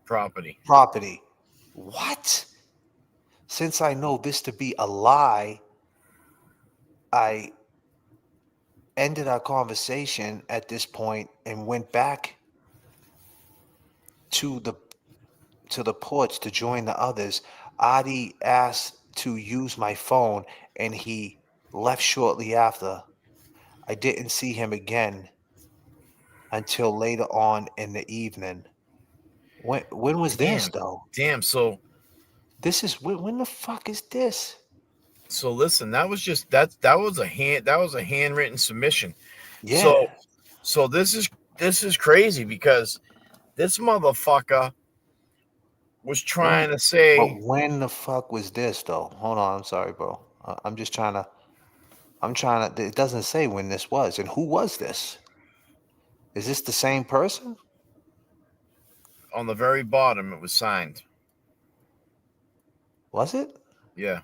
Property. property. What? Since I know this to be a lie, I ended our conversation at this point and went back to the porch to join the others. Adi asked to use my phone and he left shortly after. I didn't see him again until later on in the evening. When was this though? Damn. So This is when the fuck is this? listen, that was just that was a handwritten submission. Yeah. So this is crazy because this motherfucker was trying to But say when the fuck was this though? Hold on, I'm sorry, bro. I'm just trying to. I'm trying to. It doesn't say when this was and who was this. Is this the same person? on the very bottom it was signed. Was it Yeah.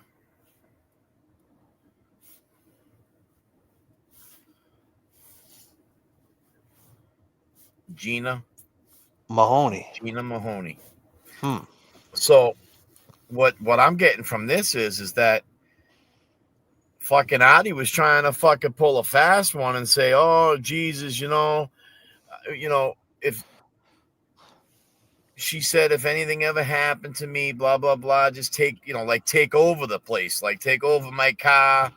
Gina Mahoney? Mahoney. Hmm. So what I'm getting from this is that fucking Adi was trying to fucking pull a fast one and say, "Oh Jesus, if she said if anything ever happened to me, blah blah blah, just take over the place, like take over my car,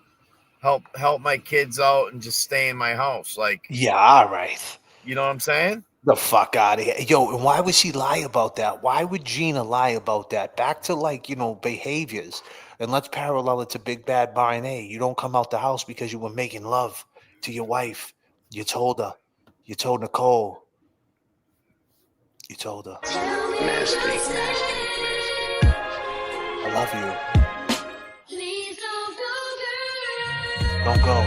help my kids out, and just stay in my house." Like, Yeah. All right. you know what I'm saying? The fuck out of here. Yo, and why would she lie about that? Why would Gina lie about that? Back to behaviors. And let's parallel it to Big Bad Barn A. You don't come out the house because you were making love to your wife. You told her. You told Nicole. You told her. I love you. Don't go.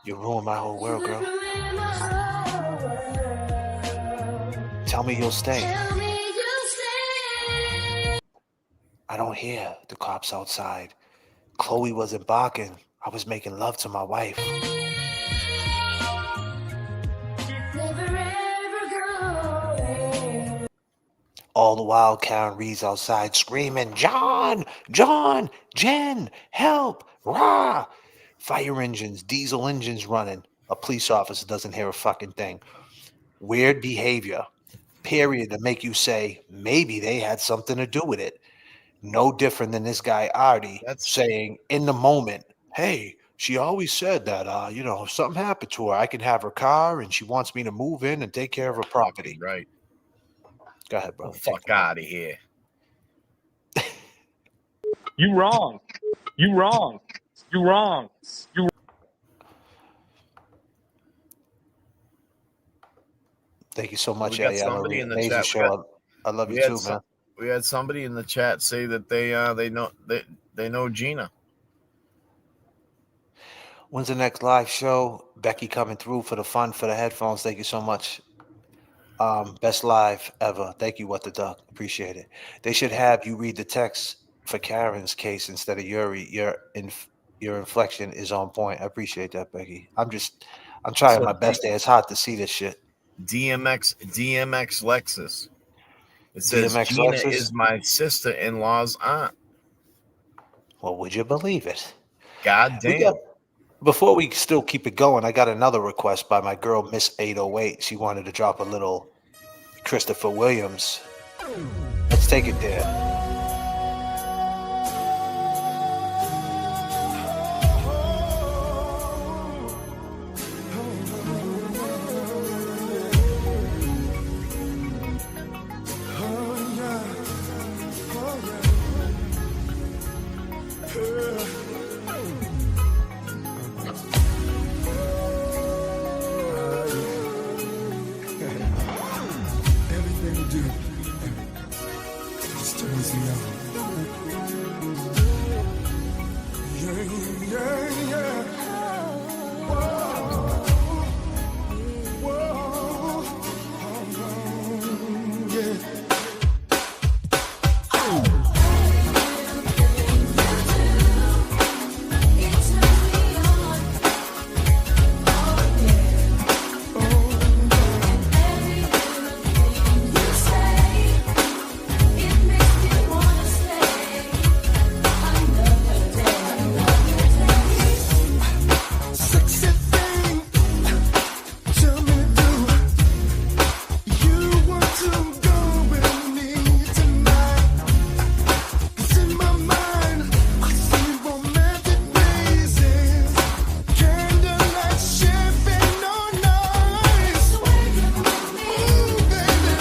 You ruined my whole world, girl. Tell me you'll stay. I don't hear the cops outside. Chloe wasn't barking. I was making love to my wife. All the while, Karen Reed's outside screaming, John, John, Jen, help, rah. Fire engines, diesel engines running. A police officer doesn't hear a fucking thing. Weird behavior, period, to make you say maybe they had something to do with it. No different than this guy Artie That's saying in the moment, hey, she always said that if something happened to her, I can have her car and she wants me to move in and take care of her property. right. Go ahead, Oh, brother. fuck out of here. You wrong. You wrong. You wrong. You Thank you so much, We got Eliana. somebody in the Amazing chat. show. I love you too, man. We had somebody in the chat say that they know Gina. When's the next live show? Becky coming through for the fun for the headphones. Thank you so much. Best live ever. Thank you, What the Duck. Appreciate it. They should have you read the text for Karen's case instead of Yuri. Your inflection is on point. I appreciate that, Becky. I'm trying So my best there. It's hard to see this shit. DMX Lexus. It says DMX Gina Lexus. is my sister-in-law's aunt. Well, would you believe it? God We damn. got Before we still keep it going, I got another request by my girl Miss 808. She wanted to drop a little Christopher Williams. Let's take it there. Everything you do, just turns me on. Yeah, yeah. Whoa, whoa, yeah. Sexy thing, tell me do you want to go with me tonight? 'Cause in my mind, I see romantic faces, candlelight champagne all night. Ooh, baby,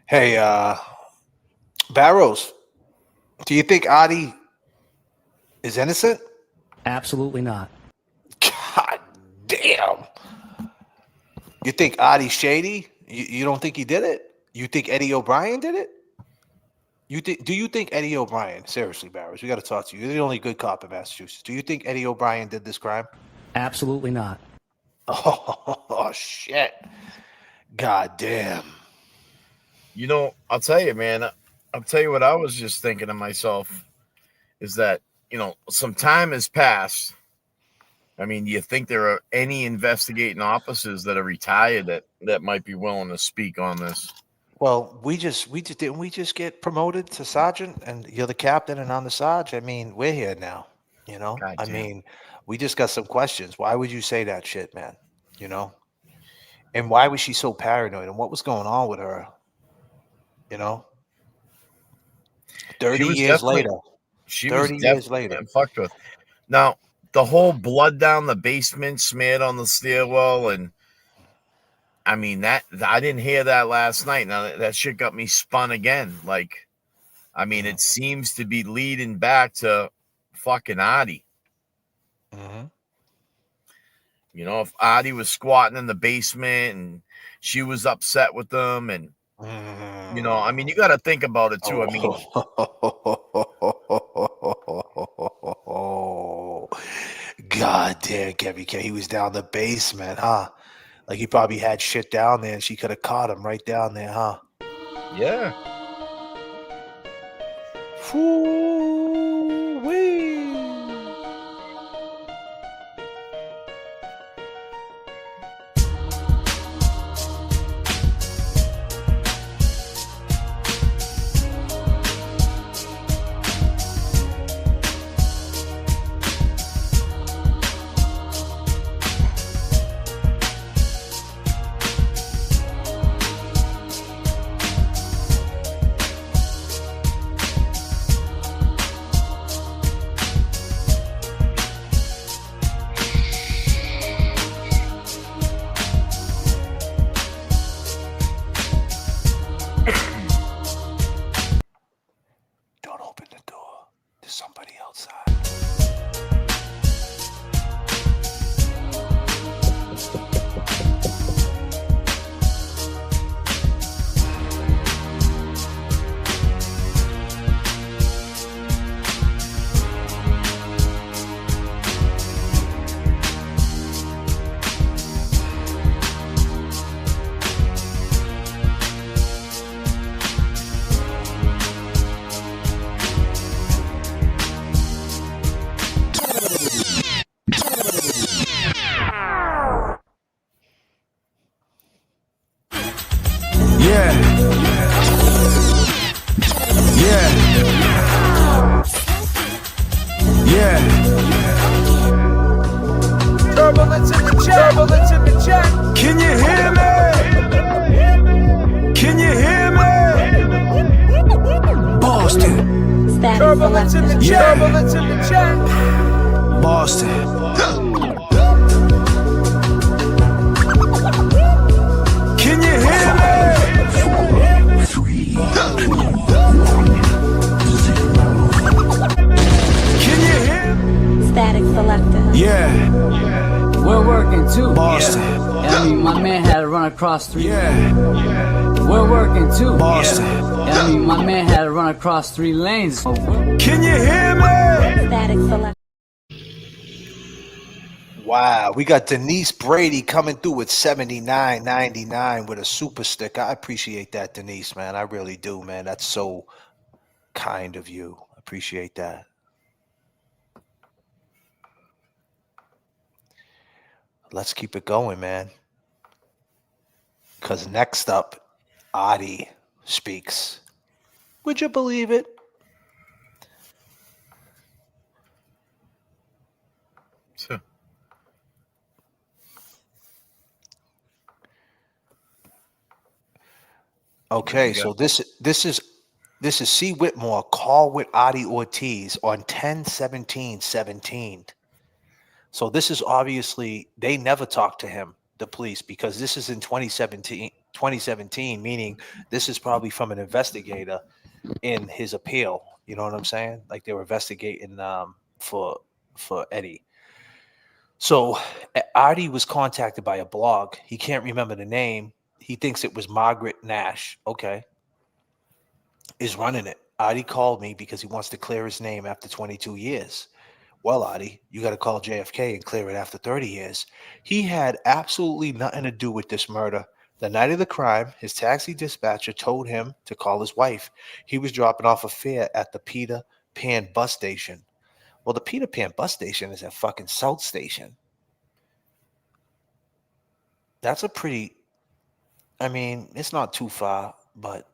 Hey, Barrows, do you think Adi is innocent? Absolutely not. God damn. You think Adi's shady? You don't think he did it? You think Eddie O'Brien did it? Do you think Eddie O'Brien, seriously, Barrows, we got to talk to you. You're the only good cop in Massachusetts. Do you think Eddie O'Brien did this crime? Absolutely not. Oh, shit. God damn. You know, I'll tell you, man. I'll tell you what I was just thinking to myself is that, some time has passed. I mean, do you think there are any investigating officers that are retired that might be willing to speak on this? Well, we just didn't we just get promoted to sergeant and you're the captain and I'm the sarge? I mean, we're here now, God I damn. mean, we just got some questions. Why would you say that shit, man? And why was she so paranoid? And what was going on with her? You know, She 30 was years definitely later. she was 30 years definitely later. getting fucked with. Now, the whole blood down the basement smeared on the stairwell, and I mean that I didn't hear that last night. Now that shit got me spun again. Like, I mean, it seems to be leading back to fucking Artie. Mm-hmm. You know, if Artie was squatting in the basement and she was upset with them, and you know, I mean, you got to think about it too. I mean, Oh, God damn, J.F.K. He was down the basement, huh? Like he probably had shit down there and she could have caught him right down there, huh? yeah. Foo-wee. Don't open the door. There's somebody outside. Yeah. Yeah. Yeah. Turbulence in the chat. Turbulence in the chat. Can you hear me? Can you hear me? Boston. Turbulence in the chat. Turbulence in the chat. Boston. Can you hear me? Can you hear me? Static selected. Yeah. We're working too. Boston. I mean, my man had to run across three. Yeah. We're working too. Boston. I mean, my man had to run across 3 lanes. Can you hear me? Static selected. Wow, we got Denise Brady coming through with 79.99 with a super stick. I appreciate that, Denise, man. I really do, man. That's so kind of you. I appreciate that. Let's keep it going, man. Because next up, Adi speaks. Would you believe it? Okay, so this is C. Whitmore call with Adi Ortiz on 10/17/17. So this is obviously they never talked to him, the police, because this is in 2017, meaning this is probably from an investigator in his appeal. You know what I'm saying? Like they were investigating for Eddie. So Artie was contacted by a blog. He can't remember the name. He thinks it was Margaret Nash. Okay. Is running it. Artie called me because he wants to clear his name after 22 years. Well, Artie, you got to call JFK and clear it after 30 years. He had absolutely nothing to do with this murder. The night of the crime, his taxi dispatcher told him to call his wife. He was dropping off a fare at the Peter Pan bus station. Well, the Peter Pan bus station is at fucking South Station. That's a pretty, I mean, it's not too far, but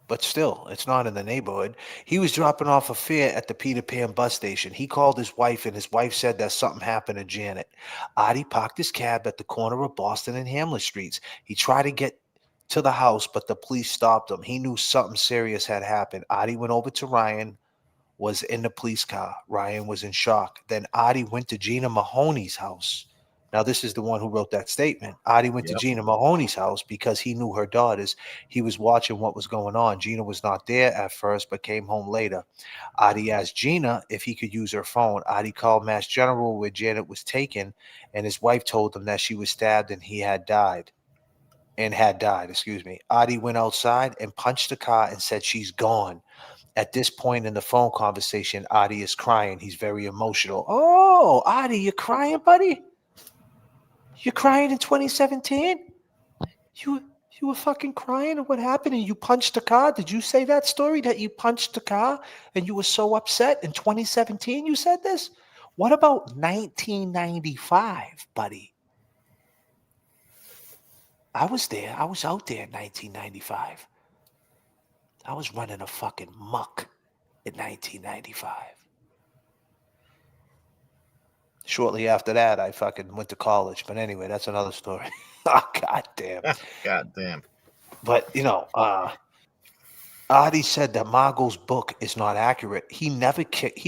but still, it's not in the neighborhood. He was dropping off a fare at the Peter Pan bus station. He called his wife, and his wife said that something happened to Janet. Adi parked his cab at the corner of Boston and Hamlet Streets. He tried to get to the house, but the police stopped him. He knew something serious had happened. Adi went over to Ryan, was in the police car. Ryan was in shock. Then Adi went to Gina Mahoney's house. Now, this is the one who wrote that statement. Adi went to Yep. Gina Mahoney's house because he knew her daughters. He was watching what was going on. Gina was not there at first, but came home later. Adi asked Gina if he could use her phone. Adi called Mass General where Janet was taken, and his wife told him that she was stabbed and had died. Adi went outside and punched the car and said she's gone. At this point in the phone conversation, Adi is crying. He's very emotional. Oh, Adi, you're crying, buddy? You're crying in 2017? You were fucking crying, and what happened? And you punched the car? Did you say that story that you punched the car and you were so upset in 2017? You said this? What about 1995, buddy? I was there. I was out there in 1995. I was running a fucking muck in 1995. Shortly after that, I fucking went to college. But anyway, that's another story. Oh, God damn. God damn. But, Adi said that Margot's book is not accurate. He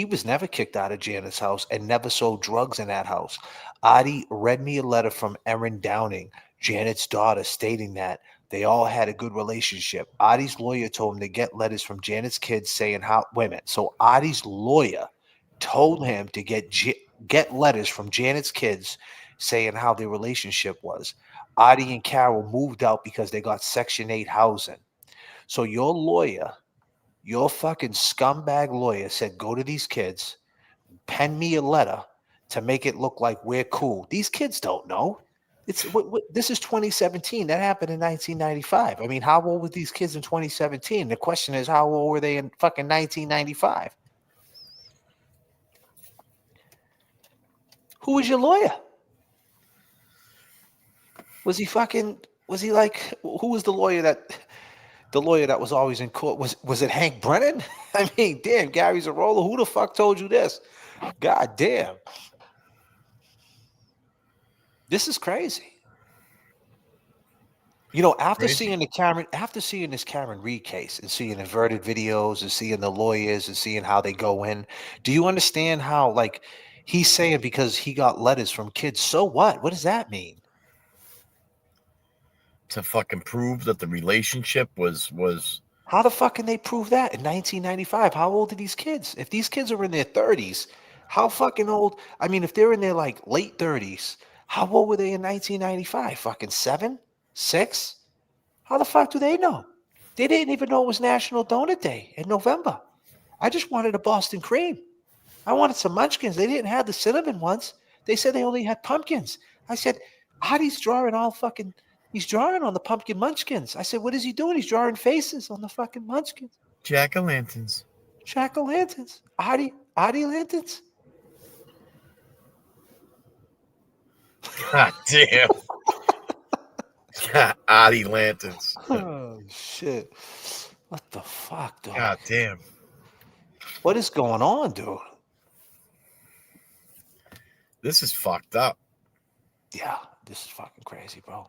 was never kicked out of Janet's house and never sold drugs in that house. Adi read me a letter from Erin Downing, Janet's daughter, stating that they all had a good relationship. Adi's lawyer told him to get letters from Janet's kids saying how women. So Adi's lawyer told him to get letters from Janet's kids saying how their relationship was. Adi and Carol moved out because they got Section 8 housing. So your lawyer, your fucking scumbag lawyer said, go to these kids, pen me a letter to make it look like we're cool. These kids don't know. This is 2017. That happened in 1995. I mean, how old were these kids in 2017? The question is, how old were they in fucking 1995? Who was your lawyer? Was he like, who was the lawyer that was always in court? Was it Hank Brennan? I mean, damn, Gary's a roller. Who the fuck told you this? God damn. This is crazy. After seeing this Karen Reed case and seeing inverted videos and seeing the lawyers and seeing how they go in, do you understand how, like, he's saying because he got letters from kids, so what? What does that mean? To fucking prove that the relationship was How the fuck can they prove that in 1995? How old are these kids? If these kids are in their 30s, how fucking old? I mean, if they're in their like late 30s, how old were they in 1995? Fucking 7, 6? How the fuck do they know? They didn't even know it was National Donut Day in November. I just wanted a Boston cream. I wanted some munchkins. They didn't have the cinnamon ones. They said they only had pumpkins. I said, Adi's drawing he's drawing on the pumpkin munchkins. I said, what is he doing? He's drawing faces on the fucking munchkins. jack-o'-lanterns. Jack-o'-lanterns. Adi lanterns. God damn. Adi lanterns. Oh, shit. What the fuck, dude? God damn. What is going on, dude? This is fucked up. Yeah, this is fucking crazy, bro.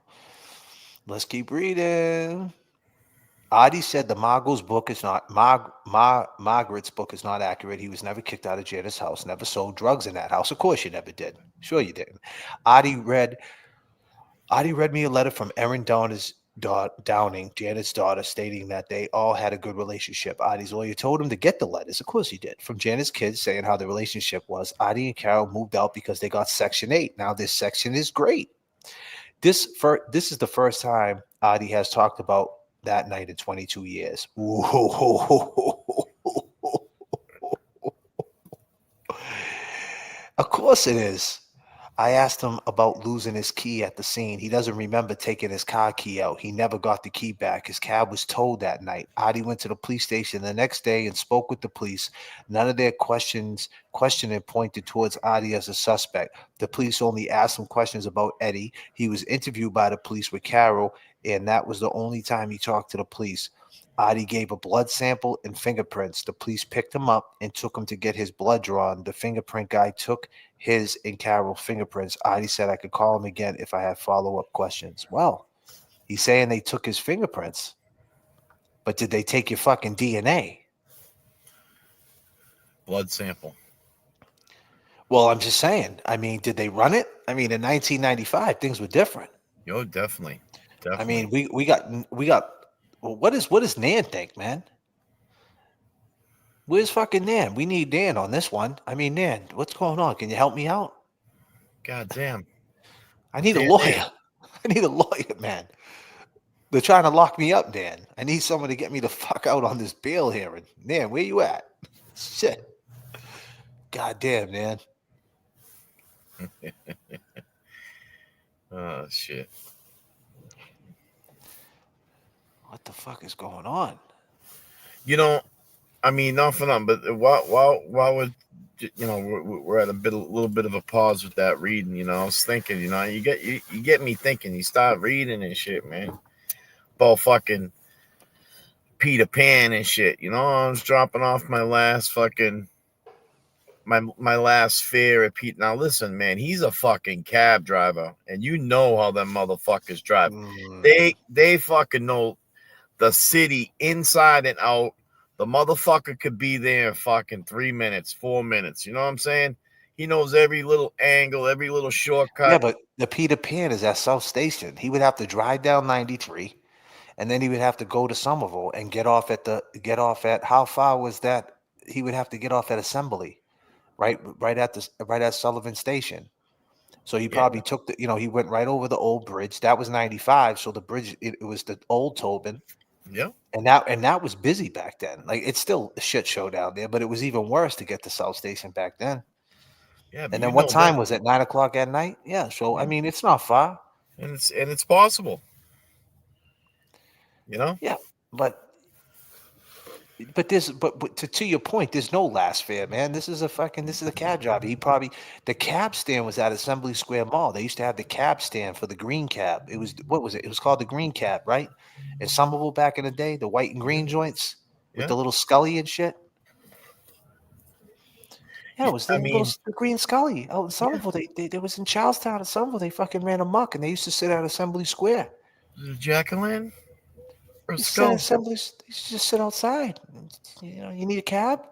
Let's keep reading. Adi said the Margot's book is not Margaret's book is not accurate. He was never kicked out of Janet's house, never sold drugs in that house. Of course you never did. Sure you didn't. Adi read me a letter from Erin Downing, Janet's daughter, stating that they all had a good relationship. Adi's lawyer told him to get the letters. Of course he did. From Janet's kids saying how the relationship was. Adi and Carol moved out because they got Section 8. Now this section is great. This is the first time Adi has talked about that night in 22 years. Of course it is. I asked him about losing his key at the scene. He doesn't remember taking his car key out. He never got the key back. His cab was towed that night. Adi went to the police station the next day and spoke with the police. None of their questioning pointed towards Adi as a suspect. The police only asked him questions about Eddie. He was interviewed by the police with Carol, and that was the only time he talked to the police. Adi gave a blood sample and fingerprints. The police picked him up and took him to get his blood drawn. The fingerprint guy took his and Carol's fingerprints. Adi said I could call him again if I had follow-up questions. Well, he's saying they took his fingerprints, but did they take your fucking DNA? Blood sample. Well, I'm just saying. I mean, did they run it? I mean, in 1995, things were different. Yo, definitely. I mean, we got. Well, what does Nan think, man? Where's fucking Nan? We need Nan on this one. I mean, Nan, what's going on? Can you help me out? God damn. I need a lawyer. I need a lawyer, man. They're trying to lock me up, Dan. I need someone to get me the fuck out on this bail hearing. Nan, where you at? Shit. God damn, man. Oh, shit. What the fuck is going on? You know, I mean, not for nothing, but while we're at a little bit of a pause with that reading. You know, I was thinking, you get me thinking. You start reading and shit, man, about fucking Peter Pan and shit. You know, I was dropping off my last fucking my last fare at Pete. Now listen, man, he's a fucking cab driver, and you know how them motherfuckers drive. They fucking know the city inside and out. The motherfucker could be there in fucking 3 minutes, 4 minutes. You know what I'm saying? He knows every little angle, every little shortcut. Yeah, but the Peter Pan is at South Station. He would have to drive down 93, and then he would have to go to Somerville and get off at how far was that? He would have to get off at Assembly, right at Sullivan Station. So he probably took he went right over the old bridge. That was 95. So the bridge, it was the old Tobin. Yeah. And that was busy back then. Like, it's still a shit show down there, but it was even worse to get to South Station back then. Yeah. And then what time was it? 9 o'clock at night? Yeah. So I mean, it's not far. And it's possible. You know? Yeah. But to your point, there's no last fare, man. This is a cab driver. The cab stand was at Assembly Square Mall. They used to have the cab stand for the green cab. It was, what was it? It was called the green cab, right? In Somerville back in the day, the white and green joints with the little Scully and shit. Yeah, it was the green Scully out in Somerville. They was in Charlestown and Somerville. They fucking ran amok, and they used to sit at Assembly Square. Jacqueline? Or You Skull? just sit outside. You know, you need a cab,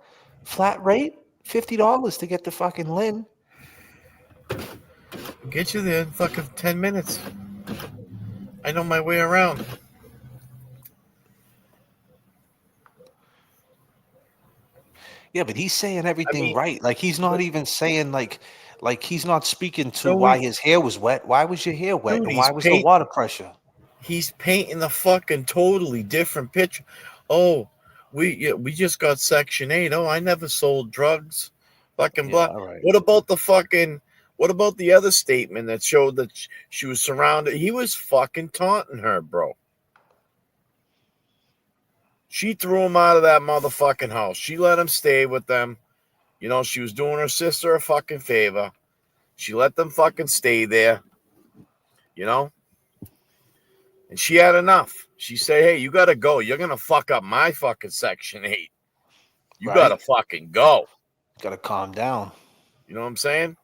flat rate, $50 to get to fucking Lynn. Get you there in fucking 10 minutes. I know my way around. Yeah, but he's saying everything right. Like, he's not even saying like he's not speaking to why his hair was wet. Why was your hair wet? Dude, and why was the water pressure? He's painting a fucking totally different picture. Oh, we just got Section 8. Oh, I never sold drugs. Fucking blah. Right. What about the other statement that showed that she was surrounded? He was fucking taunting her, bro. She threw him out of that motherfucking house. She let him stay with them. You know, she was doing her sister a fucking favor. She let them fucking stay there. You know? And she had enough. She said, hey, you got to go. You're going to fuck up my fucking Section 8. You got to fucking go. Got to calm down. You know what I'm saying?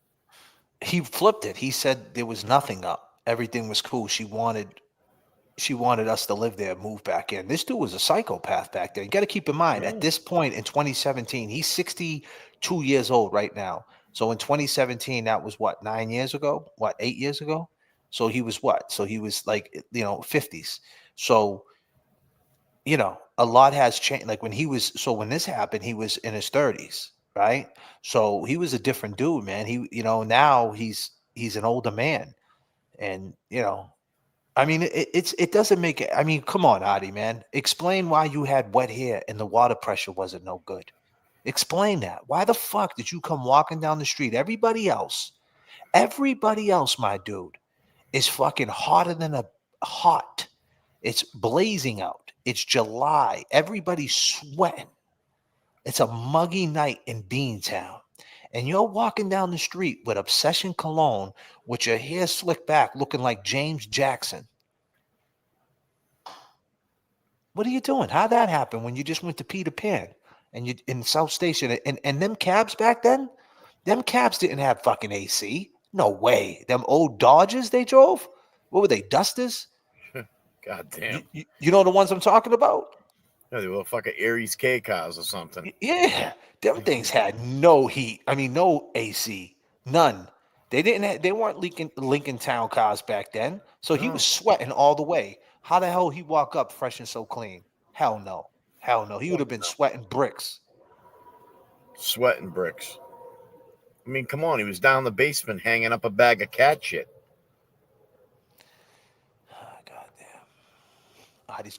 He flipped it. He said there was nothing up. Everything was cool. She wanted us to live there, move back in. This dude was a psychopath back then. You got to keep in mind, at this point in 2017, he's 62 years old right now. So in 2017, that was what, 9 years ago? What, 8 years ago? So he was what? So he was like, 50s. So, a lot has changed. Like when this happened, he was in his 30s, right? So he was a different dude, man. Now he's an older man. And, I mean, it doesn't make it. I mean, come on, Adi, man. Explain why you had wet hair and the water pressure wasn't no good. Explain that. Why the fuck did you come walking down the street? Everybody else, my dude, is fucking hotter than a hot. It's blazing out. It's July. Everybody's sweating. It's a muggy night in Beantown. And you're walking down the street with Obsession Cologne with your hair slicked back looking like James Jackson. What are you doing? How'd that happen when you just went to Peter Pan and you in South Station and them cabs back then? Them cabs didn't have fucking AC. No way. Them old Dodgers they drove? What were they, Dusters? God damn. You know the ones I'm talking about? Yeah, they were fucking Aries K cars or something. Yeah. Them things had no heat. I mean, no AC. None. They weren't Lincoln Town cars back then. So he was sweating all the way. How the hell he walk up fresh and so clean? Hell no. Hell no. He would have been sweating bricks. Sweating bricks. I mean, come on. He was down the basement hanging up a bag of cat shit.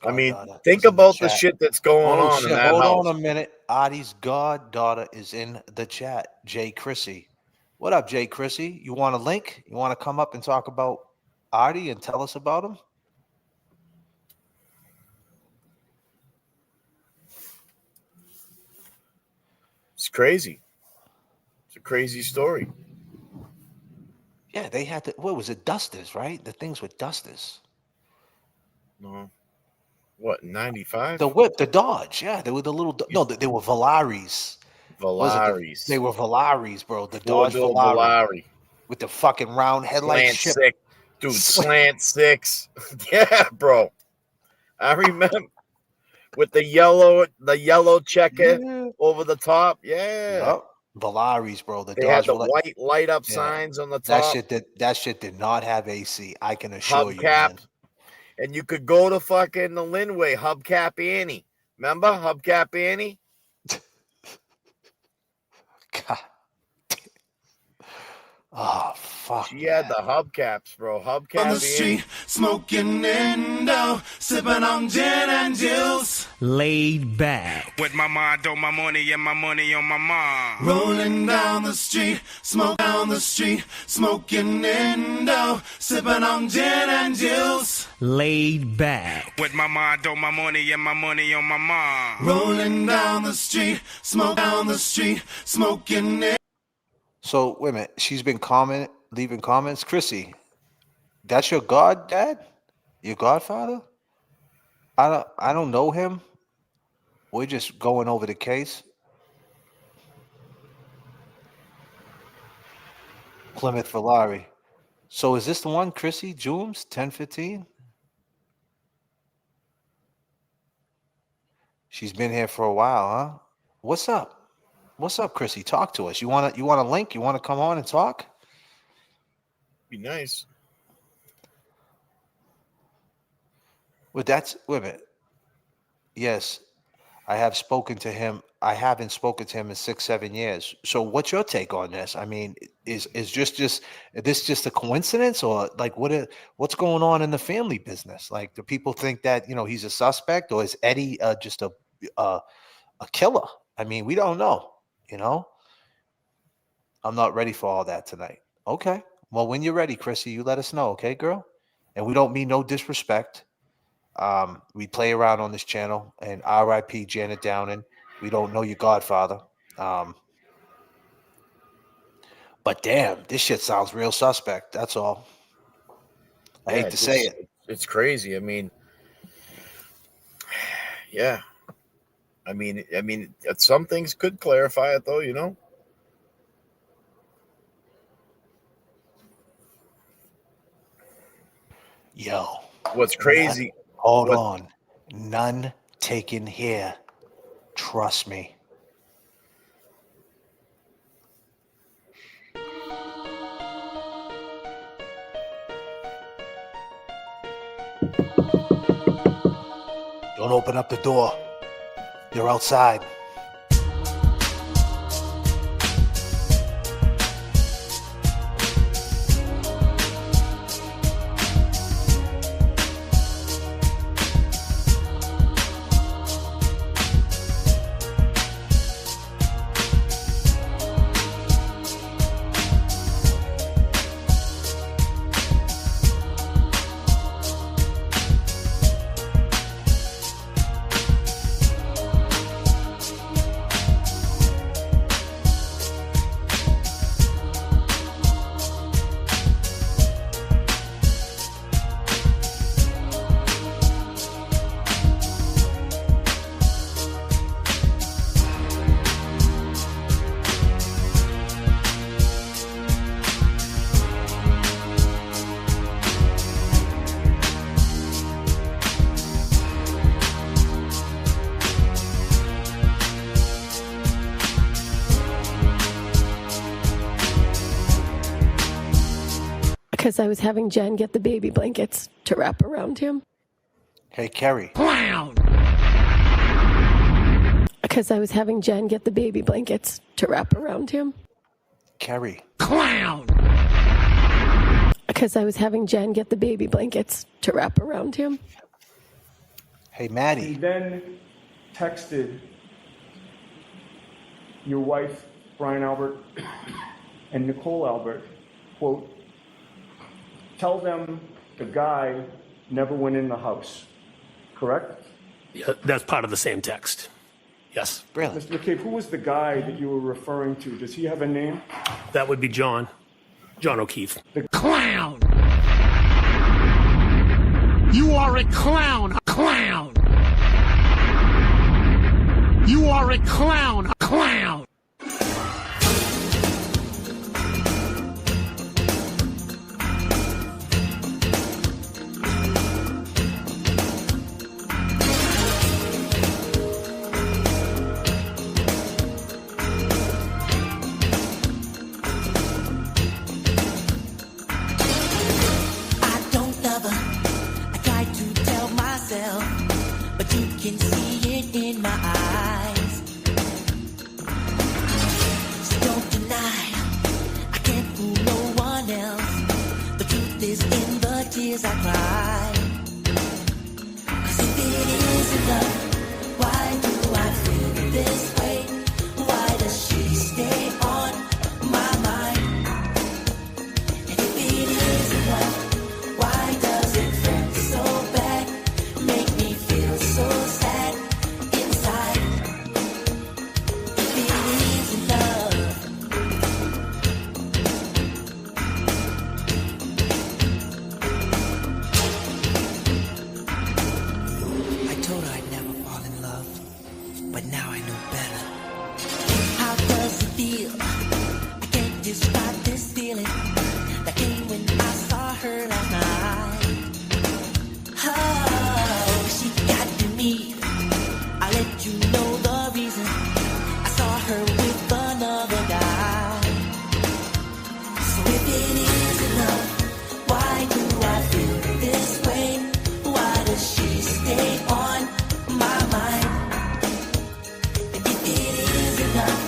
I mean, think about the shit that's going on in that house. Hold on a minute. Adi's goddaughter is in the chat. Jay Chrissy. What up, Jay Chrissy? You want a link? You want to come up and talk about Adi and tell us about him? It's crazy. It's a crazy story. Yeah, they had what was it? Dusters, right? The things with Dusters. No. What, 95? The whip, the Dodge. Yeah, they were the little. No, they were Valaris. Valaris. They were Valaris, bro. The Dodge Valari. With the fucking round headlights. Slant 6. Dude, Slant 6. Yeah, bro. I remember. With the yellow checker over the top. Yeah. Yep. Valaris, bro. They Dodge had the white light up signs on the top. That shit did not have AC. I can assure you. Hubcap. And you could go to fucking the Linway, Hubcap Annie. Remember Hubcap Annie? God. Oh, fuck. She had the hubcaps, bro. Hubcap on the street, smoking Indo, sipping on gin and juice. Laid back. With my mind on my money and my money on my mind. Rolling down the street, smoke down the street, smoking Indo, sipping on gin and juice. Laid back. With my mind on my money and my money on my mind. Rolling down the street, smoke down the street, smoking it. So wait a minute. She's been leaving comments. Chrissy, that's your dad? Your godfather? I don't know him. We're just going over the case. Plymouth Valari. So is this the one, Chrissy? Jooms 1015? She's been here for a while, huh? What's up? What's up, Chrissy? Talk to us. You want a link? You want to come on and talk? Be nice. Well, wait a minute. Yes, I have spoken to him. I haven't spoken to him in 6-7 years. So what's your take on this? I mean, is this just a coincidence, or like what's going on in the family business? Like, do people think that, he's a suspect, or is Eddie just a killer? I mean, we don't know. I'm not ready for all that tonight. Okay. Well, when you're ready, Chrissy, you let us know. Okay, girl? And we don't mean no disrespect. We play around on this channel, and R.I.P. Janet Downing. We don't know your godfather. But damn, this shit sounds real suspect. That's all. I hate to say it. It's crazy. I mean, yeah. I mean, some things could clarify it, though, Yo. What's crazy? Hold on. None taken here. Trust me. Don't open up the door. You're outside. Because I was having Jen get the baby blankets to wrap around him. Hey, Kerry. Clown! Because I was having Jen get the baby blankets to wrap around him. Kerry. Clown! Because I was having Jen get the baby blankets to wrap around him. Hey, He Maddie. then texted your wife, Brian Albert, and Nicole Albert, quote, tell them the guy never went in the house, correct? Yeah, that's part of the same text. Yes. Brilliant. Mr. McCabe, who was the guy that you were referring to? Does he have a name? That would be John O'Keefe. The clown! You are a clown! Clown! You are a clown! Clown! Can see it in my eyes. So don't deny, I can't fool no one else. The truth is in the tears I cry. 'Cause if it isn't love, why do I feel this way? Why does she stay on my mind? And if it isn't love, why does it hurt so bad? Make me feel so sad inside. If it isn't love, I told her I'd never fall in love, but now I know better. How does it feel? I can't describe this feeling that came when I saw her last night. Oh, she got to me. I'll let you know the reason. I saw her with another guy. So if it isn't love, why do I feel this way? Why does she stay on my mind? And if it isn't love,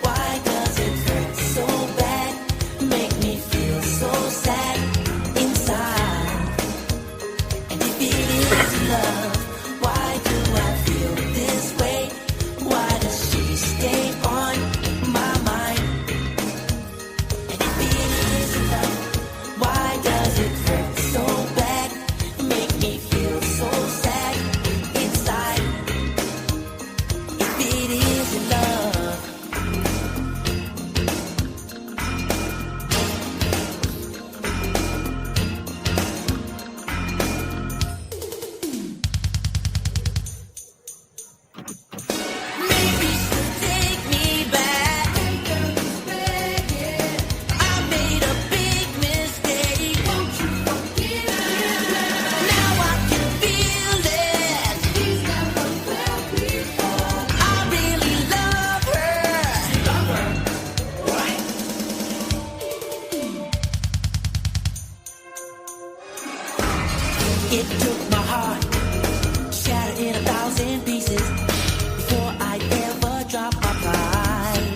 why does it hurt so bad? Make me feel so sad inside. And if it isn't love, why do I feel this way? Why does she stay on my mind? And if it isn't love, why does it hurt so bad? Make me feel so sad inside. If it isn't love, maybe she'll take me back. I made a big mistake. Won't you forgive me? Now I can feel it. She's never felt before. I really love her. Love her? What? It took my heart, shattered in 1,000 pieces, before I ever dropped my pride.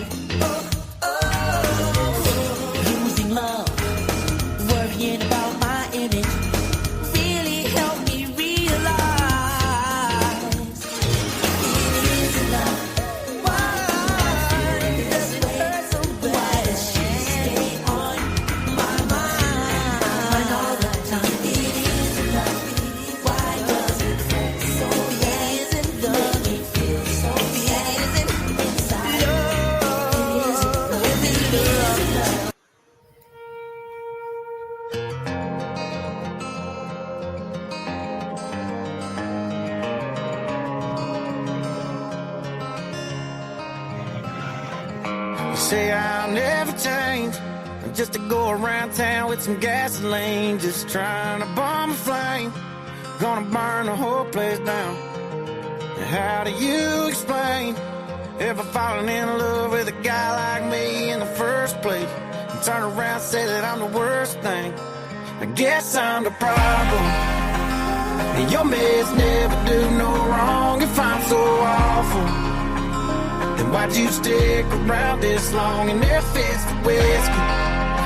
Losing love, worrying about my image, really helped me realize if it isn't love, why does it hurt so bad? Why does she stay on my mind all the time? If it isn't love, why does it hurt so bad? If it isn't love, make me feel so bad. If it isn't inside, if it isn't love. You say I'll never change, just to go around town with some gasoline, just trying to bomb a flame, gonna burn the whole place down. And how do you explain ever falling in love with a guy like me in the first place, and turn around and say that I'm the worst thing? I guess I'm the problem. And your meds never do no wrong. If I'm so awful, then why'd you stick around this long? And if it's the whiskey,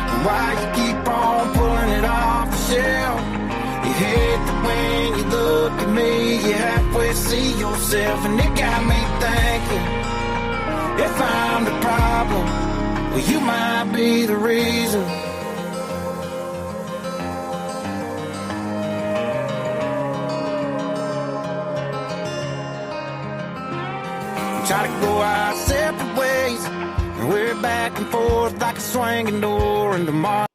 then why you keep on pulling it off the shelf? You hate that when you look at me, you halfway see yourself. And it got me thinking, if I'm the problem, well, you might be the reason. Try to go our separate ways, and we're back and forth like a swinging door in the morning.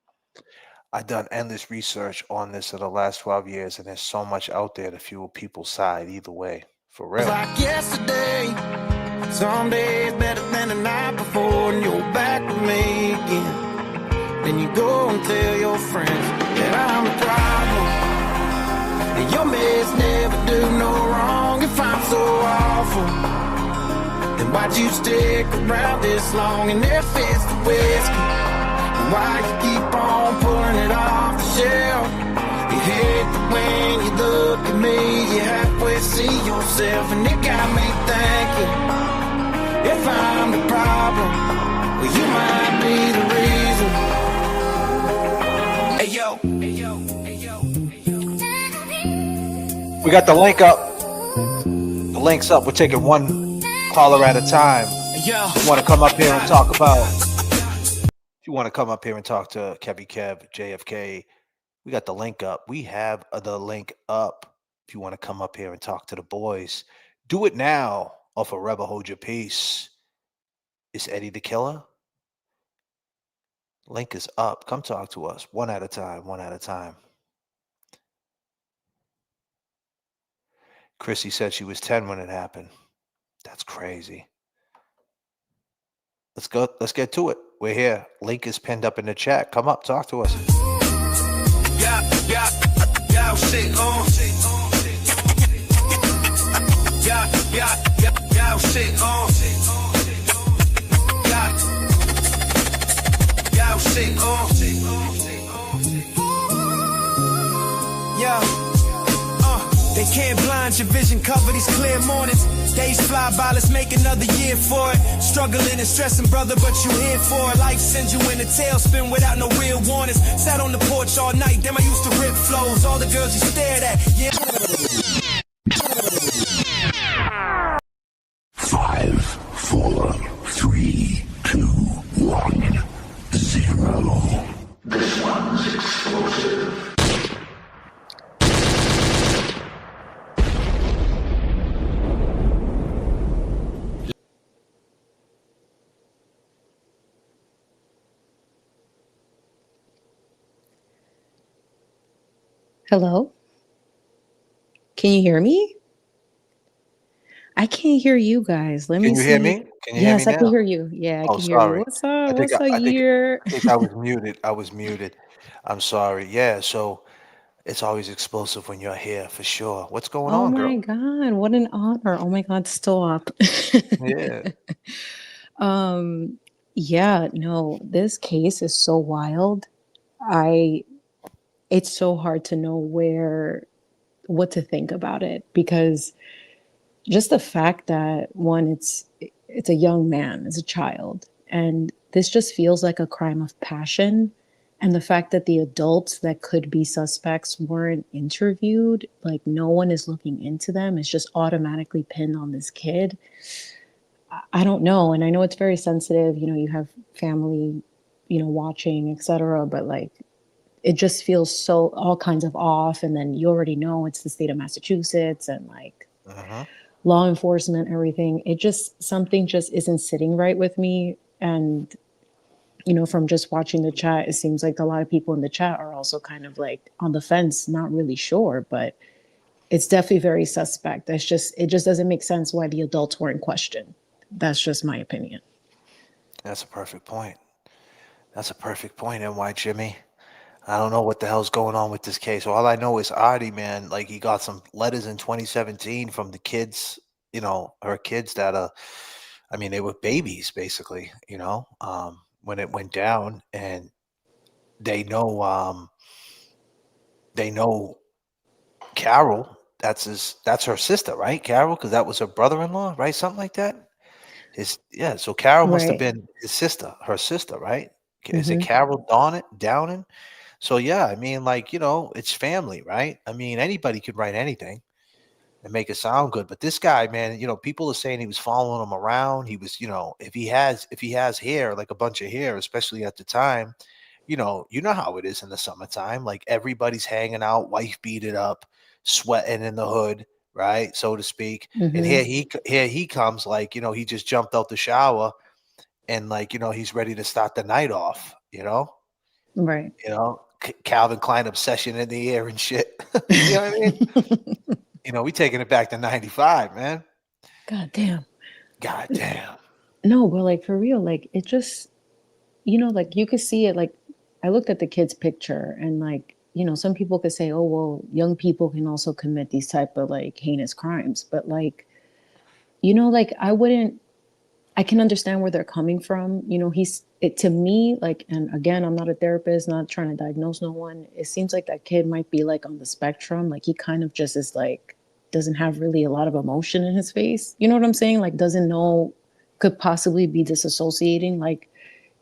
I've done endless research on this in the last 12 years, and there's so much out there to fuel people's side either way. For real. Like yesterday, some days better than the night before, and you're back with me again. Then you go and tell your friends that I'm the problem, and your meds never do no wrong. If I'm so awful, then why'd you stick around this long? And if it's the whiskey, then why you keep on pulling it off the shelf? You hate that when you look at me, you halfway see yourself. And it got me thinking, if I'm the problem, well, you might be the reason. Hey yo, hey yo, hey yo, hey yo. We got the link up. The link's up. We're taking one caller at a time. If you want to come up here and talk about, if you want to come up here and talk to Kevy Kev, J.F.K, we got the link up. We have the link up. If you want to come up here and talk to the boys, do it now or forever hold your peace. Is Eddie the Killer? Link is up. Come talk to us. One at a time. One at a time. Chrissy said she was 10 when it happened. That's crazy. Let's go. Let's get to it. We're here. Link is pinned up in the chat. Come up. Talk to us. Yeah, shit on. Yeah, shit on. Yeah, shit on. Yeah. They can't blind your vision, cover these clear mornings. Days fly by, let's make another year for it. Struggling and stressing, brother, but you here for it. Life sends you in a tailspin without no real warnings. Sat on the porch all night, damn, I used to rip flows. All the girls you stared at, yeah. 5, 4, 3, 2, 1, 0. This one's explosive. Hello? Can you hear me? I can't hear you guys. Let me see. Can you hear me? Can you hear me Yes, I now? can hear you. Yeah, I Oh, can hear you. sorry. What's up? I think What's up, I year? think I was muted. I was muted. I'm sorry. Yeah, so it's always explosive when you're here for sure. What's going Oh on, my girl? God, what an honor. Oh my God, stop. Yeah. Yeah, no, this case is so wild. It's so hard to know what to think about it, because just the fact that one, it's a young man, it's a child, and this just feels like a crime of passion. And the fact that the adults that could be suspects weren't interviewed, like no one is looking into them, it's just automatically pinned on this kid. I don't know. And I know it's very sensitive, you have family, watching, etc. But like, it just feels so all kinds of off. And then you already know it's the state of Massachusetts, and like law enforcement, everything. Something just isn't sitting right with me. And, from just watching the chat, it seems like a lot of people in the chat are also kind of like on the fence, not really sure, but it's definitely very suspect. It just doesn't make sense why the adults weren't questioned. That's just my opinion. That's a perfect point. That's a perfect point, NY Jimmy. I don't know what the hell's going on with this case. All I know is Artie, man, like he got some letters in 2017 from the kids, her kids that they were babies basically, when it went down, and they know they know Carol. That's her sister, right? Carol, because that was her brother-in-law, right? Something like that. So Carol must have Right. been his sister, her sister, right? Is it Hmm. Carol Downing? So yeah, I mean, like, it's family, right? I mean, anybody could write anything and make it sound good. But this guy, man, people are saying he was following him around. He was, if he has hair, like a bunch of hair, especially at the time, you know how it is in the summertime. Like everybody's hanging out, wife beat it up, sweating in the hood, right, so to speak. And Hmm. here he comes, like, he just jumped out the shower and, like, he's ready to start the night off. Right. Calvin Klein obsession in the air and shit. You know what I mean? We taking it back to 95, man. God damn. God damn. No, but like for real, like it just, like you could see it. Like I looked at the kid's picture and like, some people could say, oh, well, young people can also commit these type of like heinous crimes. But like, like I can understand where they're coming from. To me, like, and again, I'm not a therapist, not trying to diagnose no one. It seems like that kid might be like on the spectrum. Like he kind of just is like, doesn't have really a lot of emotion in his face. You know what I'm saying? Like doesn't know, could possibly be disassociating. Like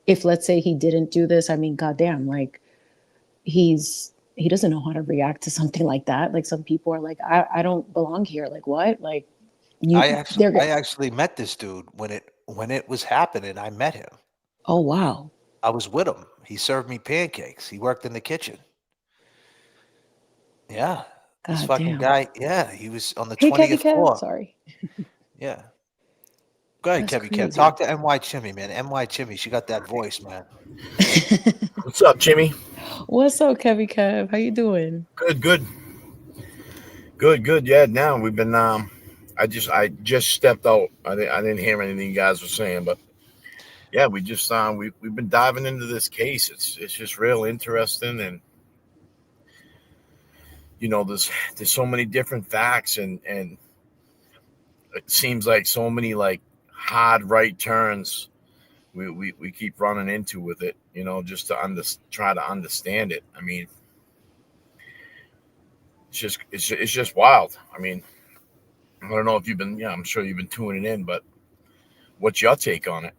if let's say he didn't do this, I mean, goddamn, like he doesn't know how to react to something like that. Like some people are like, I don't belong here. Like what? Like I you actually they're I actually met this dude when it was happening. I met him. oh wow. I was with him. He served me pancakes. He worked in the kitchen. Yeah. This God fucking damn. guy, yeah, he was on the Hey Kevy 20th Kev. floor. Sorry. Yeah. Go ahead, That's Kevy Kev. crazy. Talk to NY Chimmy, man. NY Chimmy, she got that voice, man. What's up, Jimmy? What's up, Kevy Kev? How you doing? Good, good, good. Yeah, now we've been. I just stepped out. I didn't hear anything you guys were saying, but yeah, we've been diving into this case. It's just real interesting, and there's so many different facts, and it seems like so many like hard right turns we keep running into with it. Just to try to understand it. I mean, it's just wild. I mean, I don't know if you've been. Yeah, I'm sure you've been tuning in, but what's your take on it?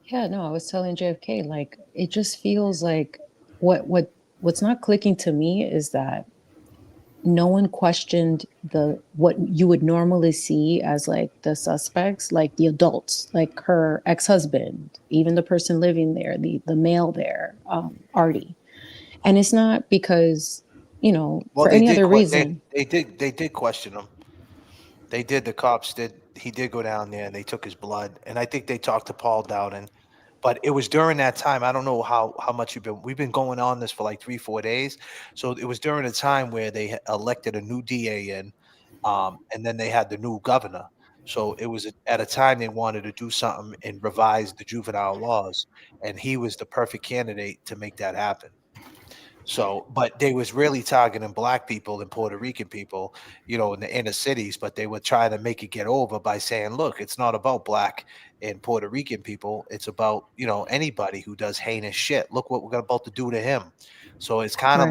Yeah, no, I was telling JFK, like it just feels like what's not clicking to me is that no one questioned the what you would normally see as like the suspects, like the adults, like her ex-husband, even the person living there, the male there, Artie. And it's not because, Well, for they any did other que- they reason. they did question him. They did. The cops did. He did go down there and they took his blood. And I think they talked to Paul Dowden. But it was during that time. I don't know how much we've been going on this for like 3-4 days. So it was during a time where they elected a new DA in, and then they had the new governor. So it was at a time they wanted to do something and revise the juvenile laws, and he was the perfect candidate to make that happen. So, but they was really targeting black people and Puerto Rican people, in the inner cities, but they were trying to make it get over by saying, look, it's not about black and Puerto Rican people. It's about, anybody who does heinous shit. Look what we're about to do to him. So Right. it's kind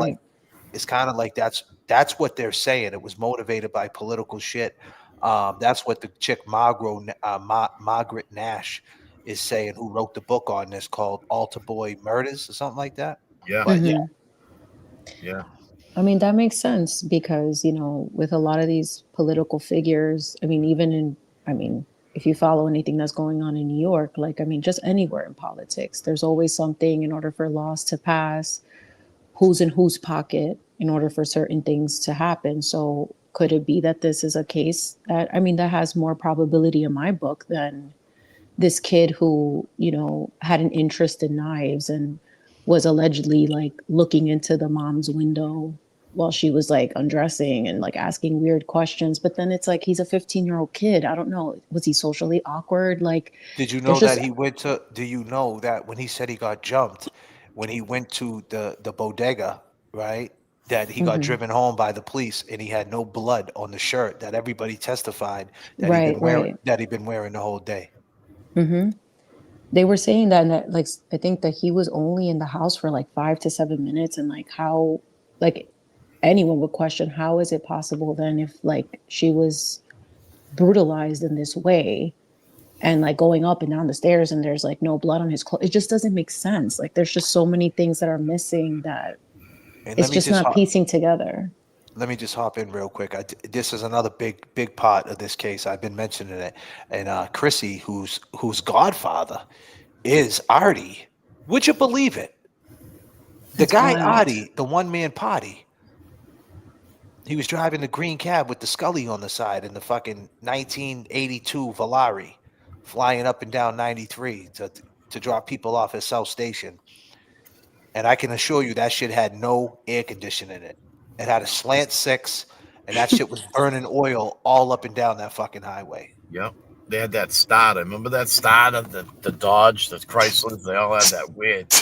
of like that's what they're saying. It was motivated by political shit. That's what the chick Margaret Nash is saying, who wrote the book on this called Altar Boy Murders or something like that. Yeah, But yeah, Hmm. yeah, I mean, that makes sense because, with a lot of these political figures, I mean, I mean, if you follow anything that's going on in New York, like, I mean, just anywhere in politics, there's always something in order for laws to pass, who's in whose pocket in order for certain things to happen. So could it be that this is a case that, I mean, that has more probability in my book than this kid who, had an interest in knives and was allegedly like looking into the mom's window while she was like undressing and like asking weird questions. But then it's like he's a 15-year-old kid. I don't know. Was he socially awkward? Like did you there's know just that he went to? Do you know that when he said he got jumped, when he went to the bodega, right? That he got Mhm. driven home by the police and he had no blood on the shirt that everybody testified that Right, right. he'd been wearing the whole day. Hmm. They were saying that, like, I think that he was only in the house for like 5 to 7 minutes, and like how, like, anyone would question, how is it possible then if like she was brutalized in this way and like going up and down the stairs and there's like no blood on his clothes? It just doesn't make sense. Like there's just so many things that are missing that And it's just not piecing together. let me just hop in real quick. This is another big part of this case. I've been mentioning it, and Chrissy, whose godfather is Artie. Would you believe it? The That's guy wild. Artie, the one man party. He was driving the green cab with the Scully on the side in the fucking 1982 Valari, flying up and down 93 to drop people off at South Station. And I can assure you that shit had no air conditioning in it. It had a slant six, and that shit was burning oil all up and down that fucking highway. Yep. They had that starter. Remember that starter, the Dodge, the Chryslers? They all had that weird.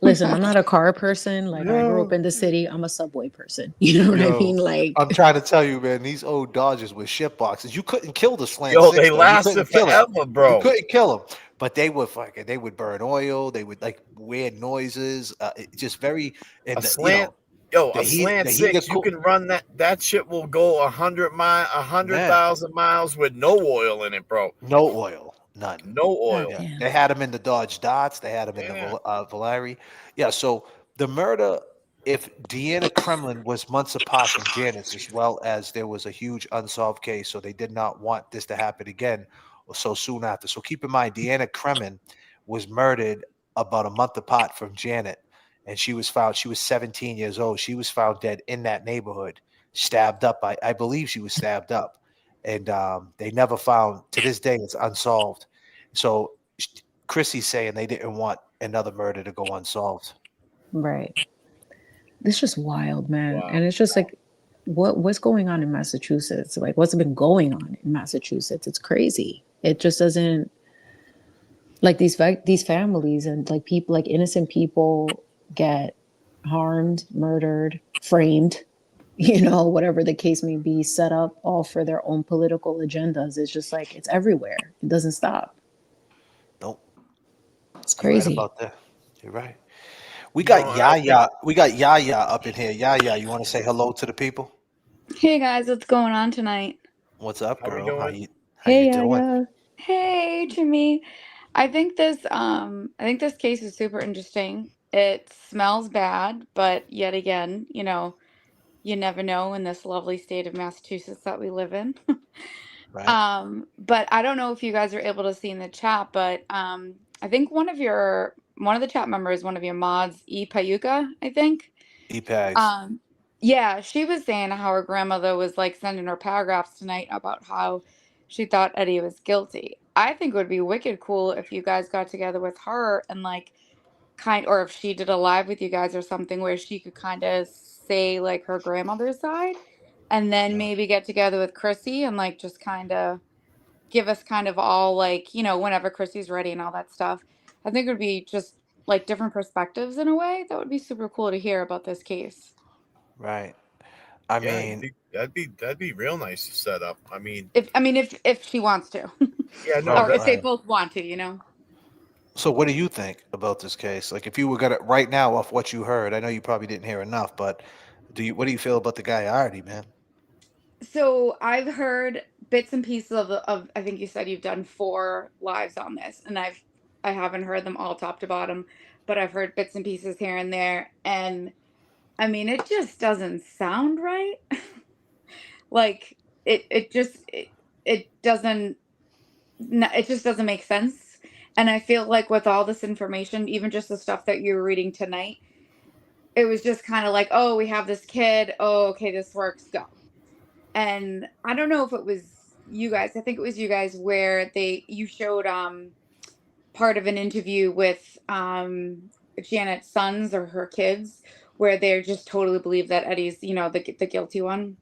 Listen, I'm not a car person. Like I grew up in the city. I'm a subway person. You know what I mean? Like I'm trying to tell you, man, these old Dodges with shit boxes. You couldn't kill the slant Yo, six. they though. lasted forever, bro. You couldn't kill them. But they would burn oil. They would like weird noises. Just very a slant. A slant six. You can run that shit will go 100,000 miles with no oil in it, bro. No oil, none. No oil. Yeah. They had them in the Dodge Dots. They had them in the Valari. Yeah. So the murder, if Deanna Kremlin was months apart from Janice, as well as there was a huge unsolved case, so they did not want this to happen again or so soon after. So keep in mind, Deanna Kremlin was murdered about a month apart from Janet, and she was 17 years old. She was found dead in that neighborhood, stabbed up. I believe she was stabbed up, and they never found, to this day, it's unsolved. So Chrissy's saying they didn't want another murder to go unsolved. Right. It's just wild, man. Wow. And it's just like, what's going on in Massachusetts? Like, what's been going on in Massachusetts? It's crazy. It just doesn't, like these families and like people, like innocent people get harmed, murdered, framed, you know, whatever the case may be, set up all for their own political agendas. It's just like, it's everywhere. It doesn't stop. Nope. It's crazy. You're right about that. You're right. We got Yaya. We got Yaya up in here. Yaya, you want to say hello to the people? Hey guys, what's going on tonight? What's up, girl? How you doing? Hey, Jimmy. I think this case is super interesting. It smells bad, but yet again, you know, you never know in this lovely state of Massachusetts that we live in. Right. But I don't know if you guys are able to see in the chat, but I think one of the chat members, one of your mods, Payuka, I think. Pags. Yeah, she was saying how her grandmother was like sending her paragraphs tonight about how she thought Eddie was guilty. I think it would be wicked cool if you guys got together with her and like or if she did a live with you guys or something where she could kind of say like her grandmother's side and then maybe get together with Chrissy and like just kind of give us kind of all like, you know, whenever Chrissy's ready and all that stuff. I think it would be just like different perspectives in a way. That would be super cool to hear about this case. Right. I mean, that'd be real nice to set up. I mean, if she wants to. Yeah, no. Or if they both want to, you know. So what do you think about this case? Like if you were gonna right now off what you heard, I know you probably didn't hear enough, but what do you feel about the guy Artie, man? So I've heard bits and pieces of I think you said you've done 4 lives on this, and I haven't heard them all top to bottom, but I've heard bits and pieces here and there, and I mean it just doesn't sound right. Like it just doesn't make sense. And I feel like with all this information, even just the stuff that you were reading tonight, it was just kind of like, oh, we have this kid. Oh, okay, this works. Go. And I don't know if it was you guys. I think it was you guys where you showed part of an interview with Janet's sons or her kids, where they just totally believe that Eddie's, you know, the guilty one.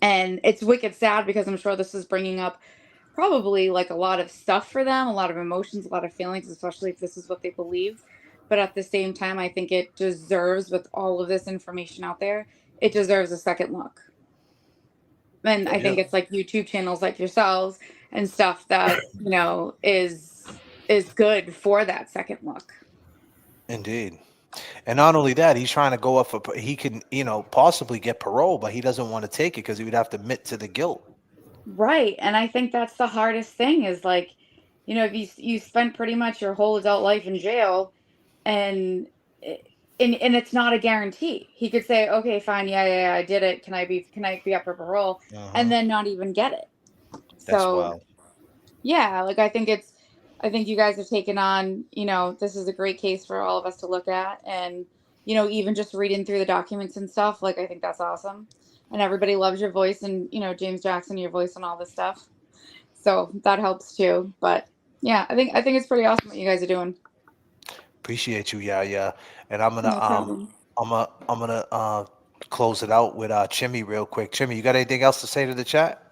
And it's wicked sad because I'm sure this is bringing up probably like a lot of stuff for them, a lot of emotions, a lot of feelings, especially if this is what they believe. But at the same time, I think it deserves, with all of this information out there, it deserves a second look. And I think it's like YouTube channels like yourselves and stuff that, you know, is good for that second look. Indeed. And not only that, he's trying to go up for he can, possibly get parole, but he doesn't want to take it because he would have to admit to the guilt. Right, and I think that's the hardest thing is like, if you spent pretty much your whole adult life in jail, and it- and it's not a guarantee. He could say, "Okay, fine, yeah, I did it. Can I be up for parole?" And Uh-huh. then not even get it. That's So wild. yeah, like I think you guys have taken on, this is a great case for all of us to look at, and even just reading through the documents and stuff, like I think that's awesome, and everybody loves your voice and James Jackson, your voice and all this stuff, so that helps too. But yeah, I think it's pretty awesome what you guys are doing. Appreciate you, yeah. And I'm gonna No problem. close it out with Chimmy real quick. Chimmy, you got anything else to say to the chat?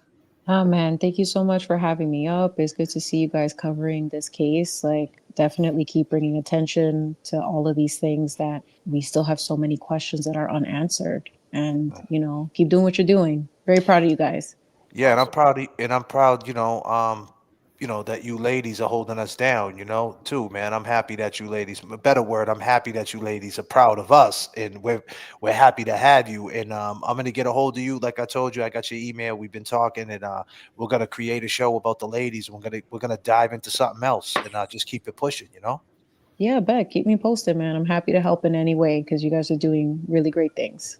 Oh man, thank you so much for having me up. It's good to see you guys covering this case. Like, definitely keep bringing attention to all of these things that we still have so many questions that are unanswered. And, keep doing what you're doing. Very proud of you guys. Yeah, and I'm proud, that you ladies are holding us down, too, man. I'm happy that you ladies, a better word, I'm happy that you ladies are proud of us, and we're happy to have you. And I'm gonna get a hold of you, like I told you. I got your email. We've been talking, and we're gonna create a show about the ladies. We're gonna dive into something else, and just keep it pushing. Yeah, bet. Keep me posted, man. I'm happy to help in any way because you guys are doing really great things.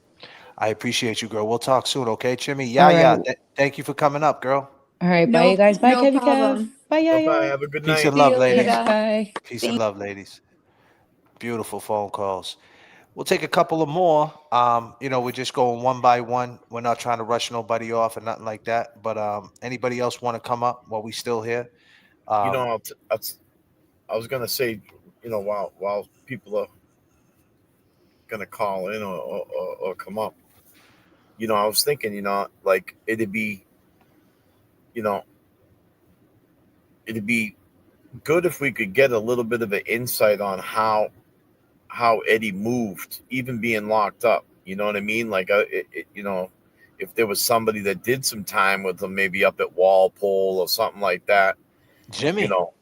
I appreciate you, girl. We'll talk soon, okay, Chimmy? All Yeah, right. yeah. Thank you for coming up, girl. All right. Bye, you No, guys. Bye, no Kevy Kev. problem. Bye, Bye bye. yeah. Have a good Peace night. and See love, you ladies. later. Bye. Peace and love, ladies. Beautiful phone calls. We'll take a couple of more. We're just going one by one. We're not trying to rush nobody off or nothing like that. But anybody else want to come up while we still here? You know, Um, I was gonna say, while people are gonna call in or come up, I was thinking, like you know, it'd be good if we could get a little bit of an insight on how Eddie moved, even being locked up. You know what I mean? Like, if there was somebody that did some time with him, maybe up at Walpole or something like that. You Jimmy. know,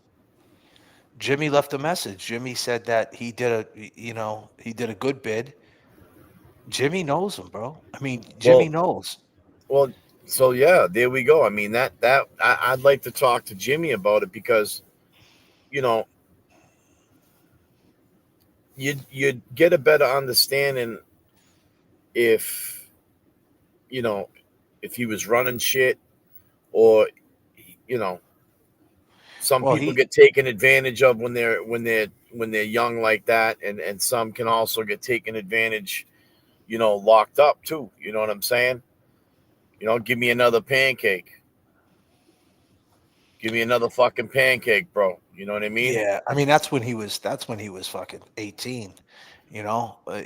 Jimmy left a message. Jimmy said that he did a good bid. Jimmy knows him, bro. I mean, Jimmy well, knows. well, so yeah, there we go. I mean, I'd like to talk to Jimmy about it because you know you'd get a better understanding if you know if he was running shit or you know some Well, people he get taken advantage of when they're young like that, and some can also get taken advantage, locked up too. You know what I'm saying? Give me another pancake. Give me another fucking pancake, bro. You know what I mean? Yeah, I mean that's when he was fucking 18.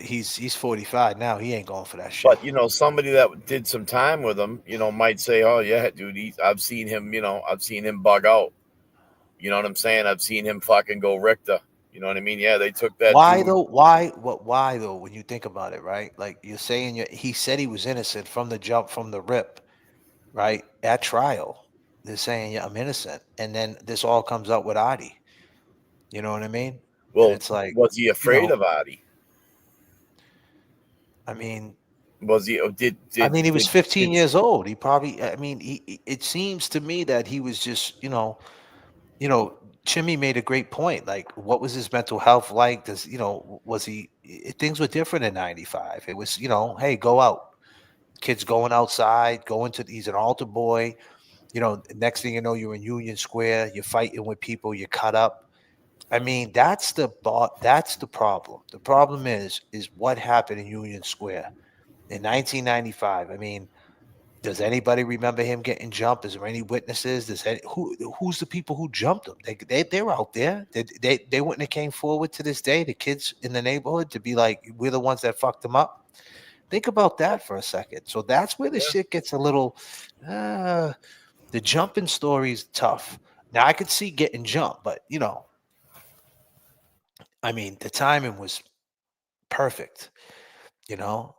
He's 45 now. He ain't going for that shit. But somebody that did some time with him, might say, "Oh yeah, dude, I've seen him. I've seen him bug out. You know what I'm saying? I've seen him fucking go Richter. You know what I mean? Yeah, they took that Why dude. though? Why though? When you think about it, right? Like you're saying, he said he was innocent from the jump, from the rip, right? At trial, they're saying, yeah, I'm innocent, and then this all comes up with Adi. You know what I mean? And Well, it's like, was he afraid of Adi? I mean, Was he? Or did I did mean, he was did 15 did? years old. He probably, I mean, it seems to me that he was just, Chimmy made a great point. Like, what was his mental health like? Was things were different in 95. It was, hey, go out. Kids going outside, he's an altar boy. Next thing you know, you're in Union Square, you're fighting with people, you're cut up. I mean, that's the problem. The problem is what happened in Union Square in 1995. I mean, does anybody remember him getting jumped? Is there any witnesses? Who's the people who jumped him? They're out there. They wouldn't have came forward to this day, the kids in the neighborhood, to be like, we're the ones that fucked him up. Think about that for a second. So that's where the shit gets a little. The jumping story is tough. Now I could see getting jumped, but I mean, the timing was perfect. You know,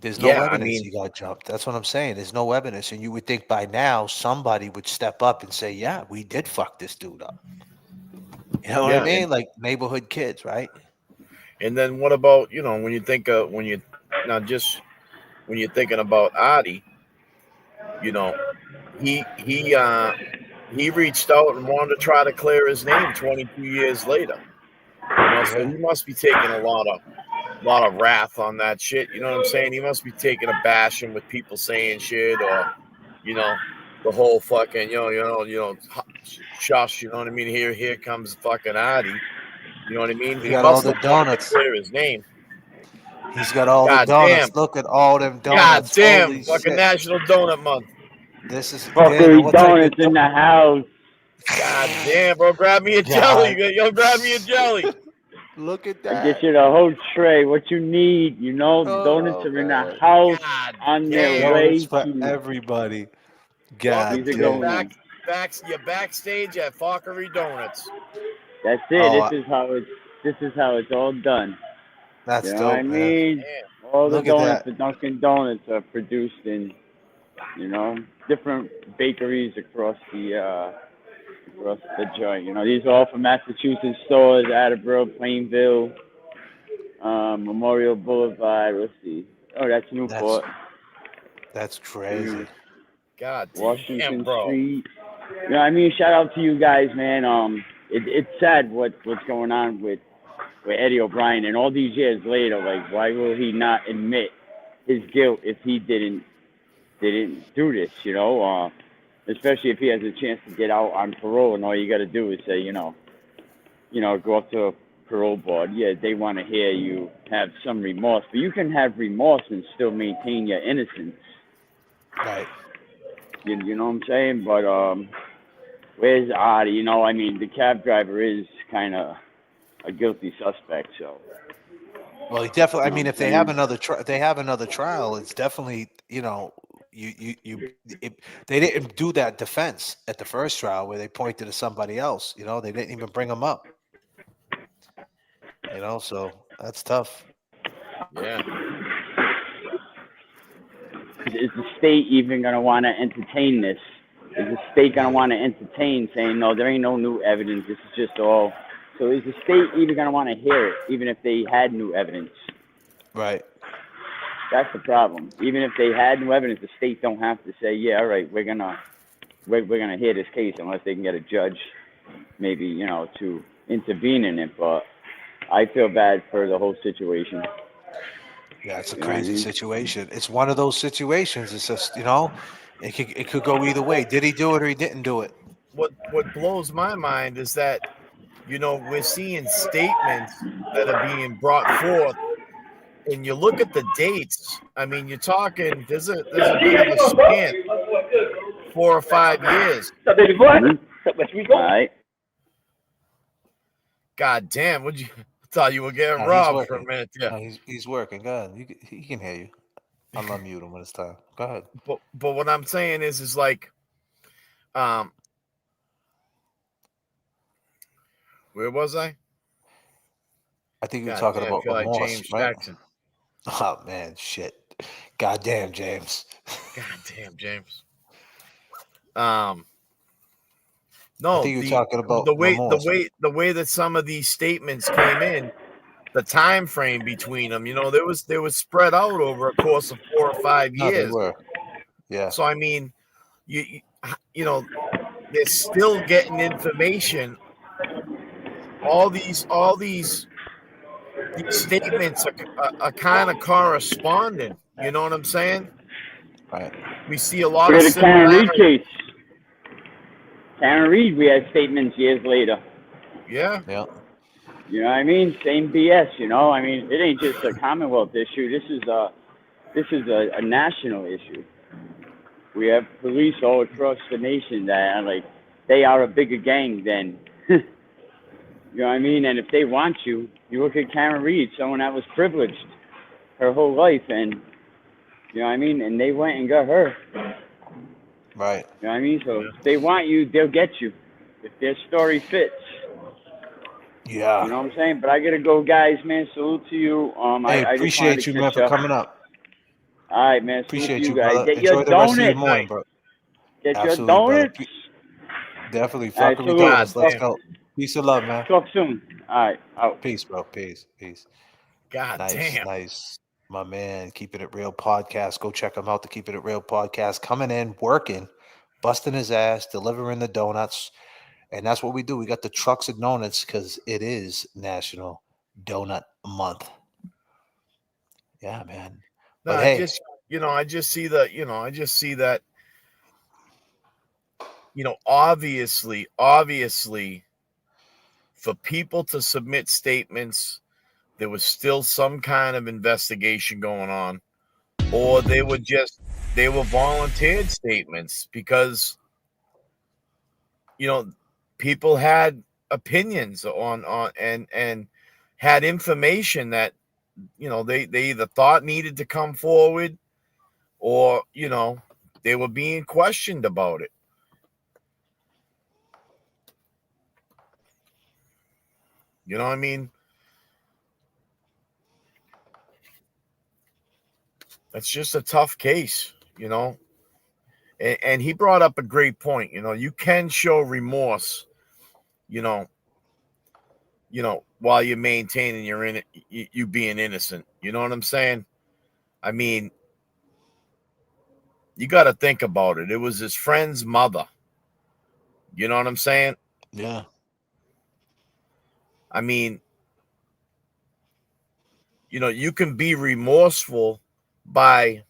there's no Yeah, I evidence mean, he got jumped. That's what I'm saying. There's no evidence, and you would think by now somebody would step up and say, "Yeah, we did fuck this dude up." You know what Yeah, I mean? Like neighborhood kids, right? and then what about when you think of when you now just when you're thinking about Adi, you know, he reached out and wanted to try to clear his name 22 years later. So Yeah. he must be taking a lot of wrath on that shit. You know what I'm saying? He must be taking a bashing with people saying shit, or the whole fucking shush. You know what I mean? Here comes fucking Adi. You know what I mean? He He got all must the have wanted to donuts. clear his name. He's got all the God donuts. damn. Look at all them God donuts. damn. Holy Fucking shit. National Donut Month. This is Dana. Fuckery What type of donuts in the house. God damn, bro. Grab me a jelly. God? Yo, grab me a jelly. Look at I get that. you the whole tray. What you need, donuts Oh are in the man. house God on their damn. Donuts way for to. everybody. Welcome God These are to your going damn. in. your backstage at Fuckery Donuts. That's it. Oh, This is how it's all done. You that's know what I dope, man. mean? All the Look at donuts that. for Dunkin' Donuts are produced in, different bakeries across the joint. These are all from Massachusetts stores: Attleboro, Plainville, Memorial Boulevard. Let's see. Oh, that's That's Newport. crazy. God damn, Washington bro. Street. Shout out to you guys, man. It's sad what's going on with Eddie O'Brien, and all these years later, like, why will he not admit his guilt if he didn't do this? Especially if he has a chance to get out on parole, and all you got to do is say, go up to a parole board. Yeah, they want to hear you have some remorse, but you can have remorse and still maintain your innocence. Right. You know what I'm saying? But where's Adi? The cab driver is kind of a guilty suspect. So. Well, he definitely. I You know mean, what if I'm they have another trial, it's definitely they didn't do that defense at the first trial where they pointed to somebody else. They didn't even bring him up. So that's tough. Yeah. Is the state even going to want to entertain this? Is the state going to want to entertain saying, no, there ain't no new evidence, this is just all. So is the state even going to want to hear it, even if they had new evidence? Right. That's the problem. Even if they had new evidence, the state don't have to say, yeah, all right, we're gonna hear this case unless they can get a judge, maybe, to intervene in it. But I feel bad for the whole situation. Yeah, it's a You know what I crazy mean? situation. It's one of those situations. It's just it could go either way. Did he do it or he didn't do it? What blows my mind is that we're seeing statements that are being brought forth, and you look at the dates. I mean, you're talking. There's a bit of a span, 4 or 5 years. All right. God damn! Would you thought you were getting No, he's robbed for a working. minute? Yeah. No, he's working. Go ahead. He can hear you. I'll unmute him when it's time. Go ahead. But what I'm saying is like, where was I? I think you're God talking damn, I about feel like remorse, James right? Jackson. Oh man, shit. Goddamn, James. God damn, James. I No, think you're talking about the remorse. way that some of these statements came in, the time frame between them, they was spread out over a course of 4 or 5 No, they years. were. Yeah. So I mean, you they're still getting information. All these statements are kind of corresponding. You know what I'm saying? Right. We see a lot Look of at the Karen Reed similarities. case. Karen Reed, we had statements years later. Yeah. Yeah. You know what I mean? Same BS. It ain't just a Commonwealth issue. This is a national issue. We have police all across the nation that are like, they are a bigger gang than, you know what I mean? And if they want you, you look at Karen Reed, someone that was privileged her whole life, and you know what I mean? And they went and got her. Right. You know what I mean? So if they want you, they'll get you. If their story fits. Yeah. You know what I'm saying? But I gotta go, guys, man. Salute to you. Hey, I just wanted appreciate to you, man, catch for up. coming up. All right, man. Salute Appreciate to you, you guys. brother. Get your Enjoy the rest of your donuts. morning, bro. Get your Absolutely, brother. donuts. Definitely. All right, Fuckery salute. donuts. Let's damn. go. Peace and love, man. Talk soon. All right. Out. Peace, bro. Peace. Peace. God Nice, damn. nice. My man, Keeping It Real podcast. Go check him out. The Keeping It Real podcast. Coming in, working, busting his ass, delivering the donuts. And that's what we do. We got the trucks of donuts because it is National Donut Month. Yeah, man. No, But I hey, just, I just see that, obviously, for people to submit statements, there was still some kind of investigation going on, or they were volunteered statements because, people had opinions on and had information that, they either thought needed to come forward or, they were being questioned about it. You know what I mean? That's just a tough case, And he brought up a great point. You can show remorse, while you're maintaining you being innocent. You know what I'm saying? I mean, you got to think about it. It was his friend's mother. You know what I'm saying? yeah. I mean, you can be remorseful by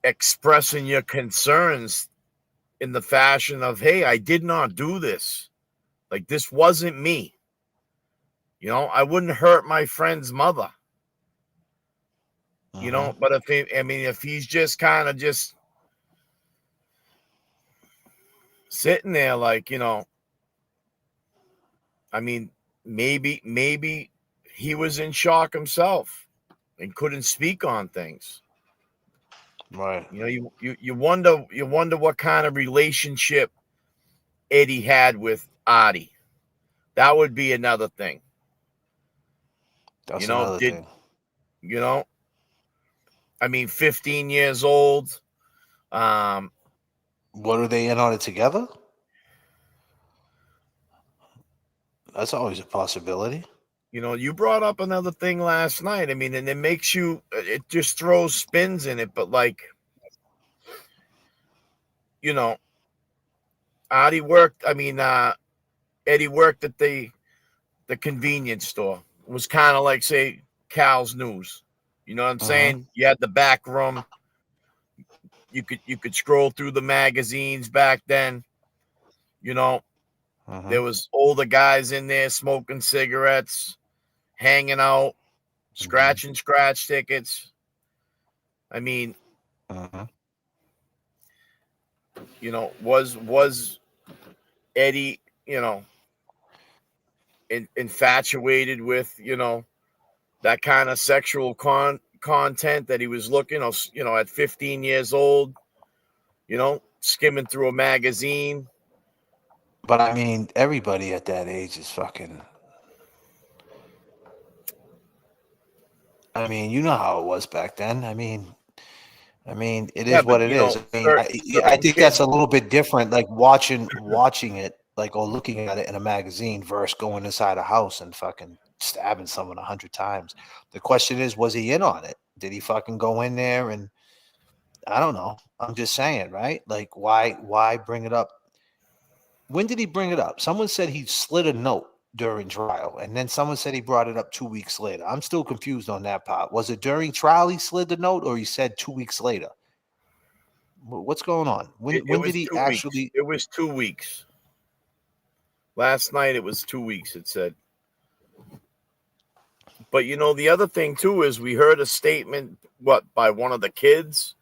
expressing your concerns in the fashion of, hey, I did not do this. Like, this wasn't me. I wouldn't hurt my friend's mother. But if he's just kind of just sitting there, like, maybe he was in shock himself and couldn't speak on things. Right. You wonder what kind of relationship Eddie had with Adi. That would be another thing. That's another thing. 15 years old. What are they in on it together? That's always a possibility. You brought up another thing last night. And it makes it just throws spins in it. But like, Eddie worked at the convenience store. It was kind of like, say, Cal's News. You know what I'm saying? You had the back room. You could scroll through the magazines back then. There was older guys in there smoking cigarettes, hanging out, scratching scratch tickets. Was Eddie, infatuated with, that kind of sexual content that he was looking, at 15 years old, skimming through a magazine. But everybody at that age is fucking. You know how it was back then. It is what it is. I think that's a little bit different, like watching it, like, or looking at it in a magazine versus going inside a house and fucking stabbing someone 100 times. The question is, was he in on it? Did he fucking go in there? And I don't know. I'm just saying, right? Like, why bring it up? When did he bring it up? Someone said he slid a note during trial, and then someone said he brought it up 2 weeks later. I'm still confused on that part. Was it during trial he slid the note, or he said 2 weeks later? What's going on? When did he actually? It was 2 weeks. Last night it was 2 weeks, it said. But the other thing too is we heard a statement by one of the kids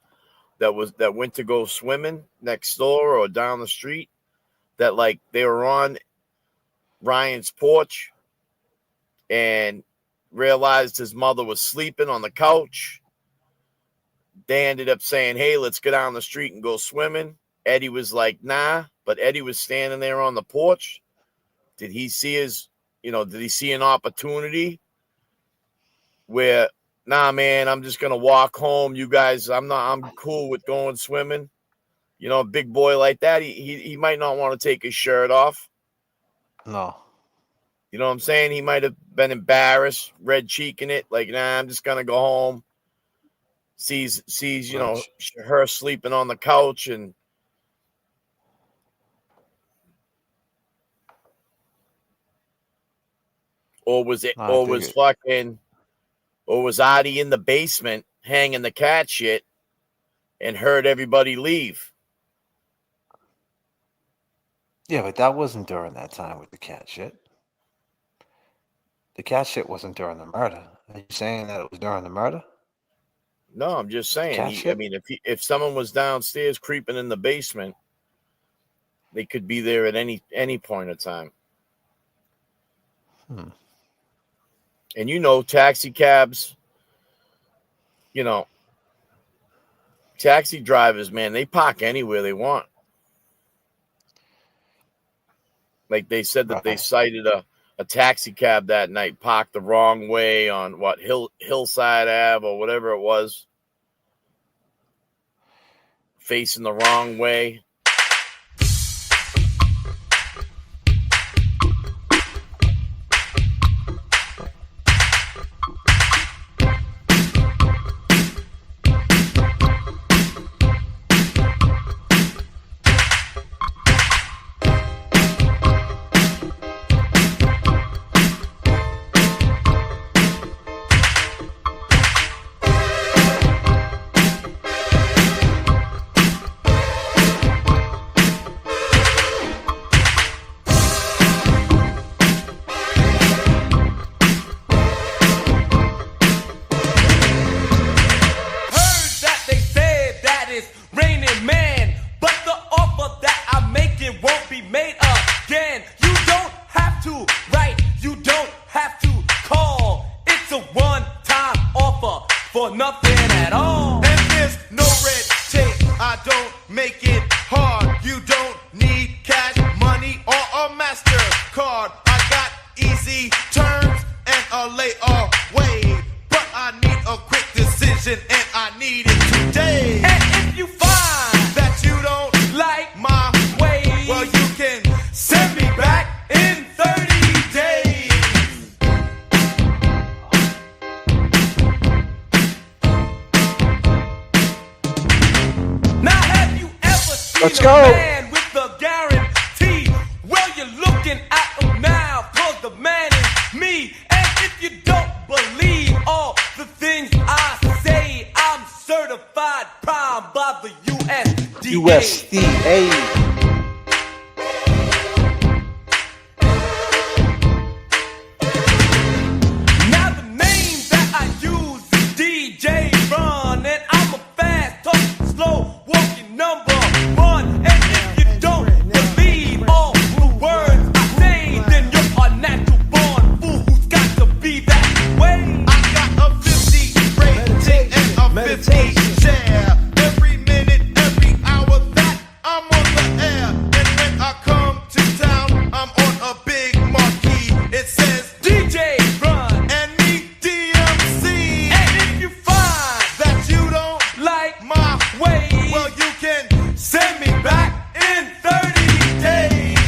that went to go swimming next door or down the street, that like they were on Ryan's porch and realized his mother was sleeping on the couch. They ended up saying, hey, let's go down the street and go swimming. Eddie was like, nah, but Eddie was standing there on the porch. Did he see did he see an opportunity where, nah, man, I'm just going to walk home. You guys, I'm cool with going swimming. You know, a big boy like that, he might not want to take his shirt off. No. You know what I'm saying? He might have been embarrassed, red cheeking it, like, nah, I'm just gonna go home. Sees, you know, her sleeping on the couch and or was Adi in the basement hanging the cat shit and heard everybody leave. Yeah, but that wasn't during that time with the cat shit. The cat shit wasn't during the murder. Are you saying that it was during the murder? No, I'm just saying. I mean, if someone was downstairs creeping in the basement, they could be there at any point of time. And you know, taxi cabs, you know, taxi drivers, man, they park anywhere they want. Like they said that they cited a taxi cab that night parked the wrong way on Hillside Ave or whatever it was, facing the wrong way. Let's go. Man with the guarantee. Well, you're looking at him now, cause the man is me. And if you don't believe all the things I say, I'm certified prime by the USDA. Now the name that I use is DJ Run, and I'm a fast talking, slow walking number one. And if you don't believe all the words I say, then you're a natural born fool who's got to be that way. I got a 50 rating and a 50 share. Every minute, every hour that I'm on the air. And when I come to town, I'm on a big marquee. It says DJ Run and me DMC. And if you find that you don't like my way, well, you can send me back in 30 days.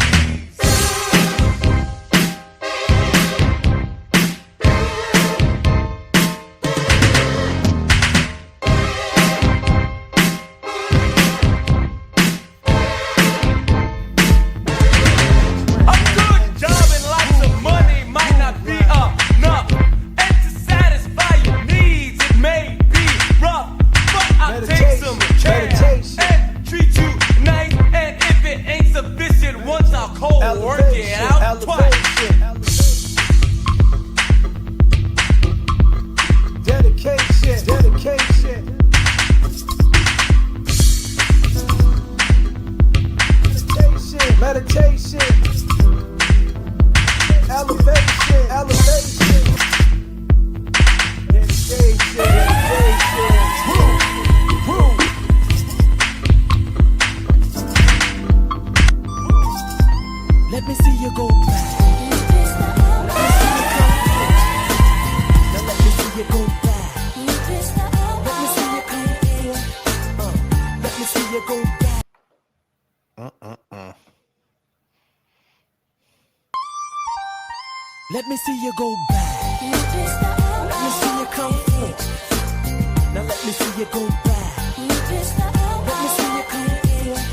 A good job and lots of money might not be enough. And to satisfy your needs, it may be rough. But I'll take some care and treat you nice. And if it ain't sufficient once, I'll cold work it out twice. Dedication. Meditation. Elevation. Dedication. Let me see you go back. Now let me see you go back. Let me see you come in. Let me see you go back. Let me see you go back. Let me see you come forth. Now let me see you go back. Let me see you come forth.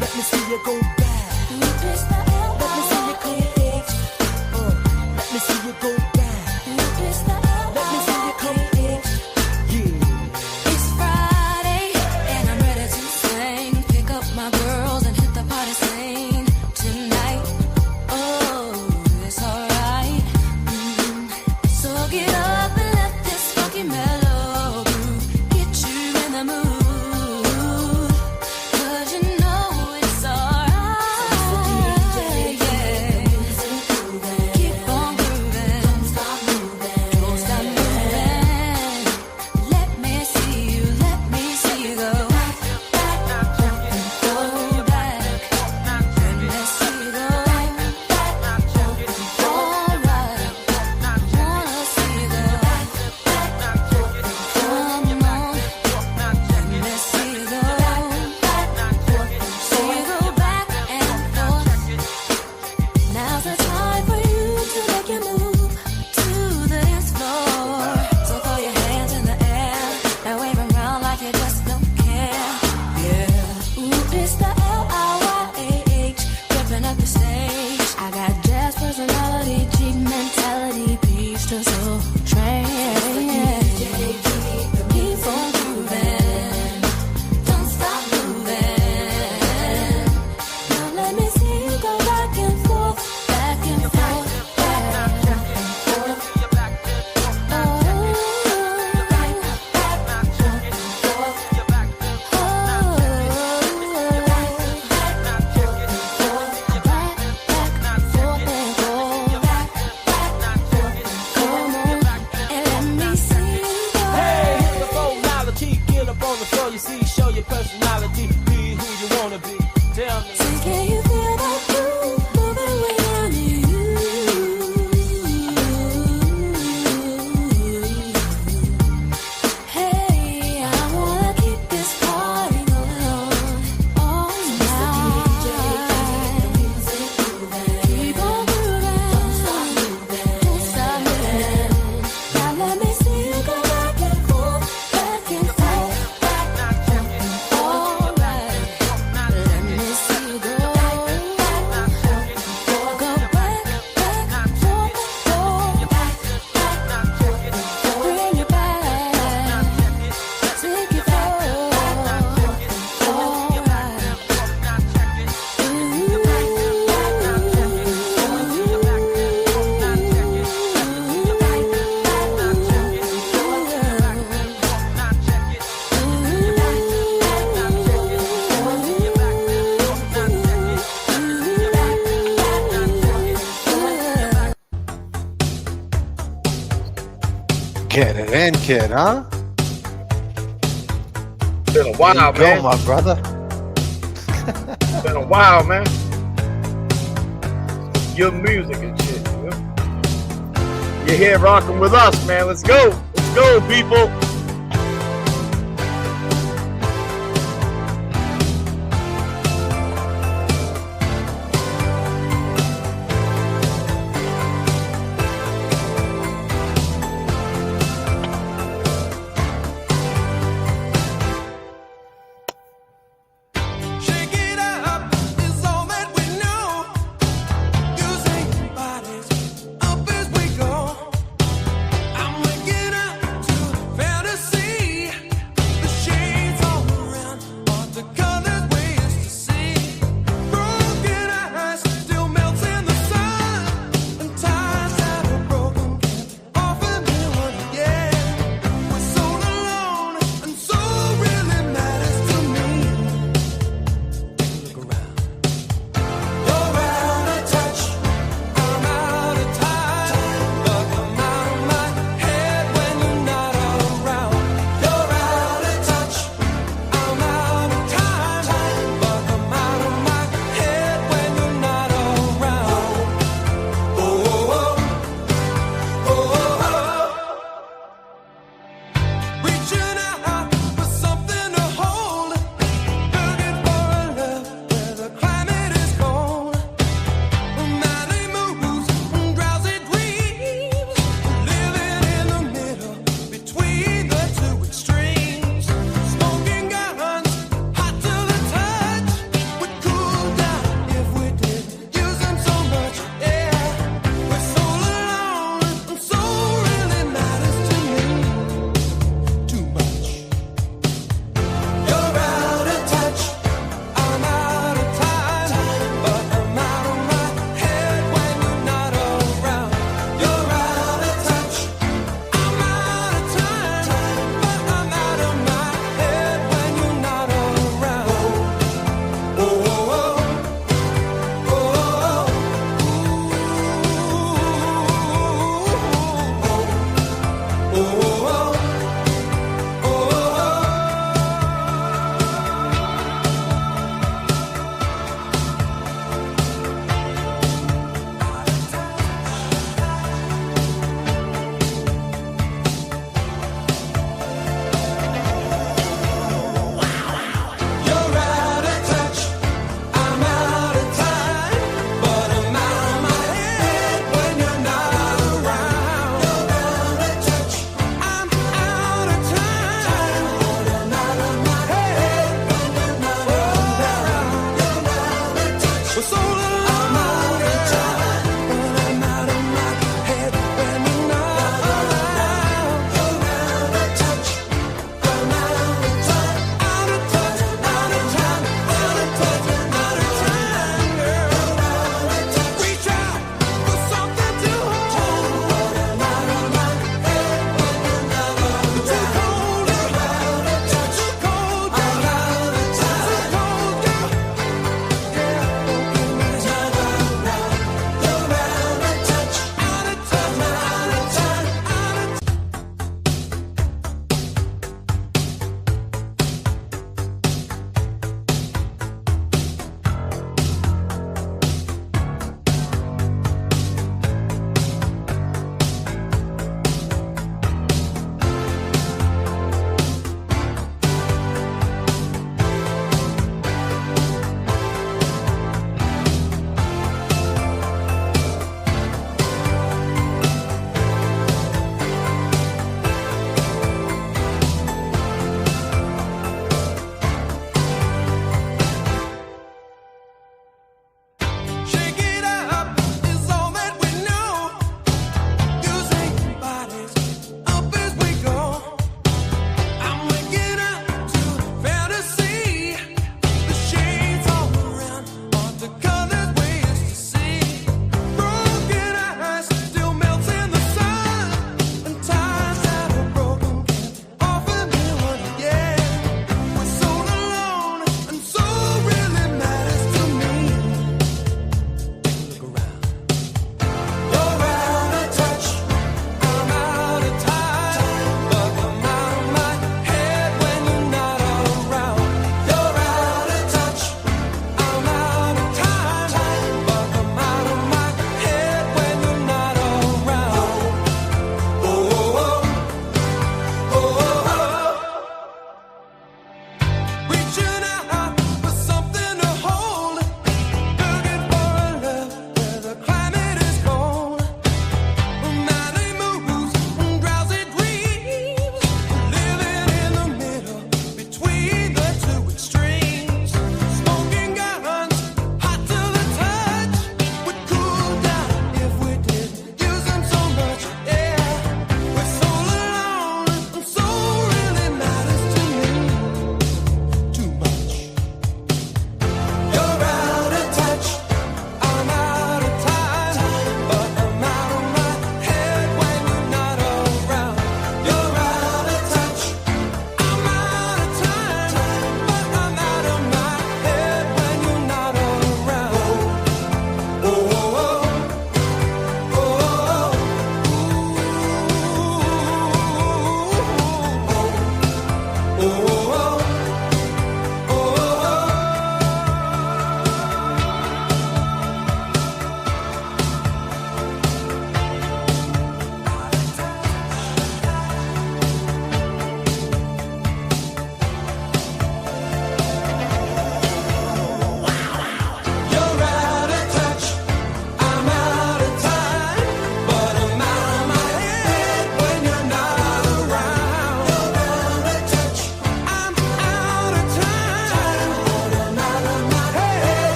Let me see you go back. Let me see you come forth. Let me see you go back. Let me see you come forth. Yeah. It's Friday and I'm ready to sing. Pick up my girls and hit the party scene tonight. Oh, it's alright. So get up and let this funky mellow groove get you in the mood. 'Cause you know it's alright. Yeah. Keep on grooving. Don't stop moving. Don't stop moving. Let me see you go back, back, and go back. Let me see you go back, alright. Wanna see you go back, come on. Let me see you go back, see you go back and forth. Now's the time for you to make your move to the dance floor. So throw your hands in the air and wave them around like you just don't care. Yeah. Ooh, it's the LIYAH ripping up the stage. I got jazz personality, cheap mentality, peace to soul train. Keep on grooving. Don't stop moving. Now let me see you go back and forth, back and forth, back and forth. Hey, hit the phone, knowledge, get up on the floor, you see, show your personality, be who you wanna be. Tell me. Can you feel that groove moving around you? Hey, I wanna keep this party going on all night. Keep on grooving, don't stop moving. Now let me see you go back and forth, back and forth, alright. Let me see you go back, forth, bring it back, take it forward, alright. Get it in, kid, huh? Been a while, There you man. go, my brother. Been a while, man. Your music and shit. You know? You're here rocking with us, man. Let's go. Let's go, people. Shake it up is all that we know. Using bodies up as we go. I'm waking up to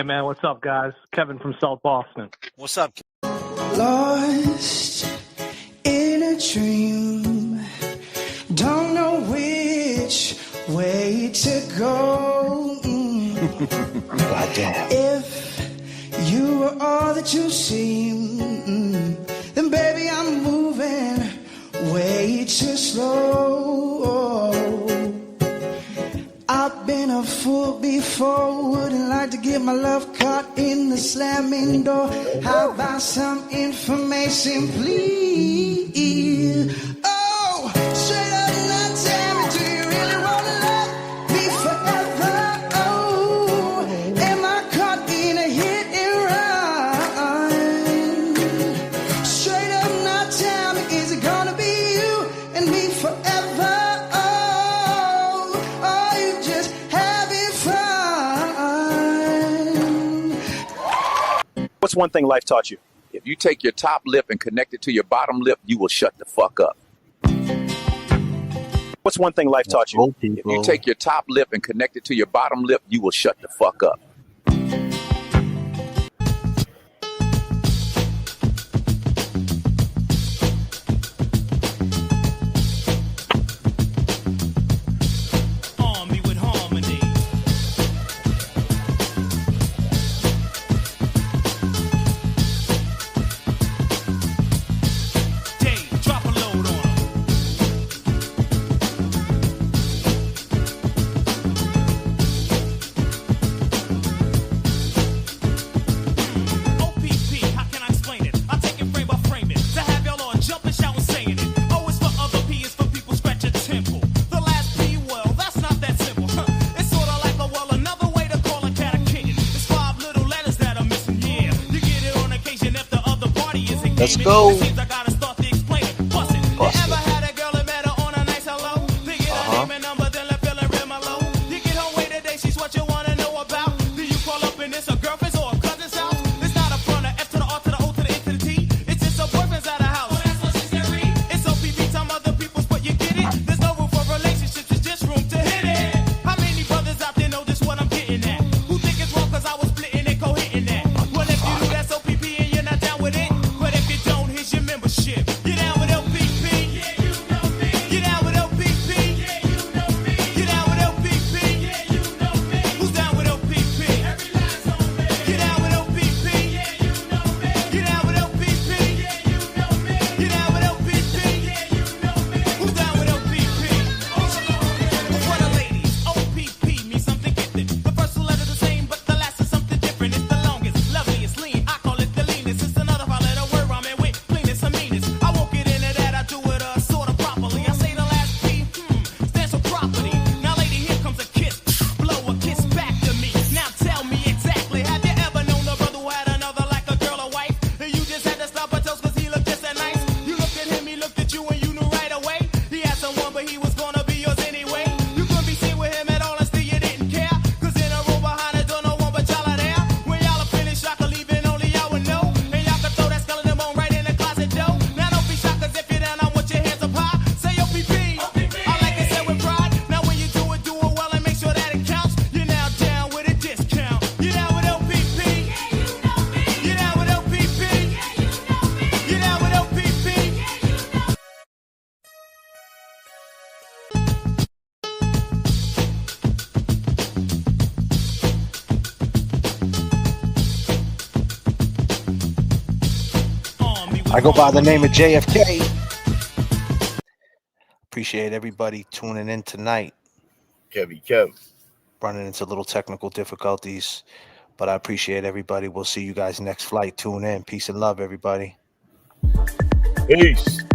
man. What's up, guys? Kevin from South Boston. What's up? Lost in a dream, don't know which way to go. Goddamn. If you were all that you seem, then baby I'm moving way too slow. I've been a fool before, wouldn't like to get my love caught in the slamming door. How about some information, please? Oh, straight up now tell me, do you really wanna love me forever? Oh, am I caught in a hit and run? Straight up now tell me, is it gonna be you and me forever? What's one thing life taught you? If you take your top lip and connect it to your bottom lip, you will shut the fuck up. What's one thing life taught you? If you take your top lip and connect it to your bottom lip, you will shut the fuck up. Let's go. I go by the name of J.F.K. Appreciate everybody tuning in tonight. Kev. Running into little technical difficulties, but I appreciate everybody. We'll see you guys next flight. Tune in. Peace and love, everybody. Peace.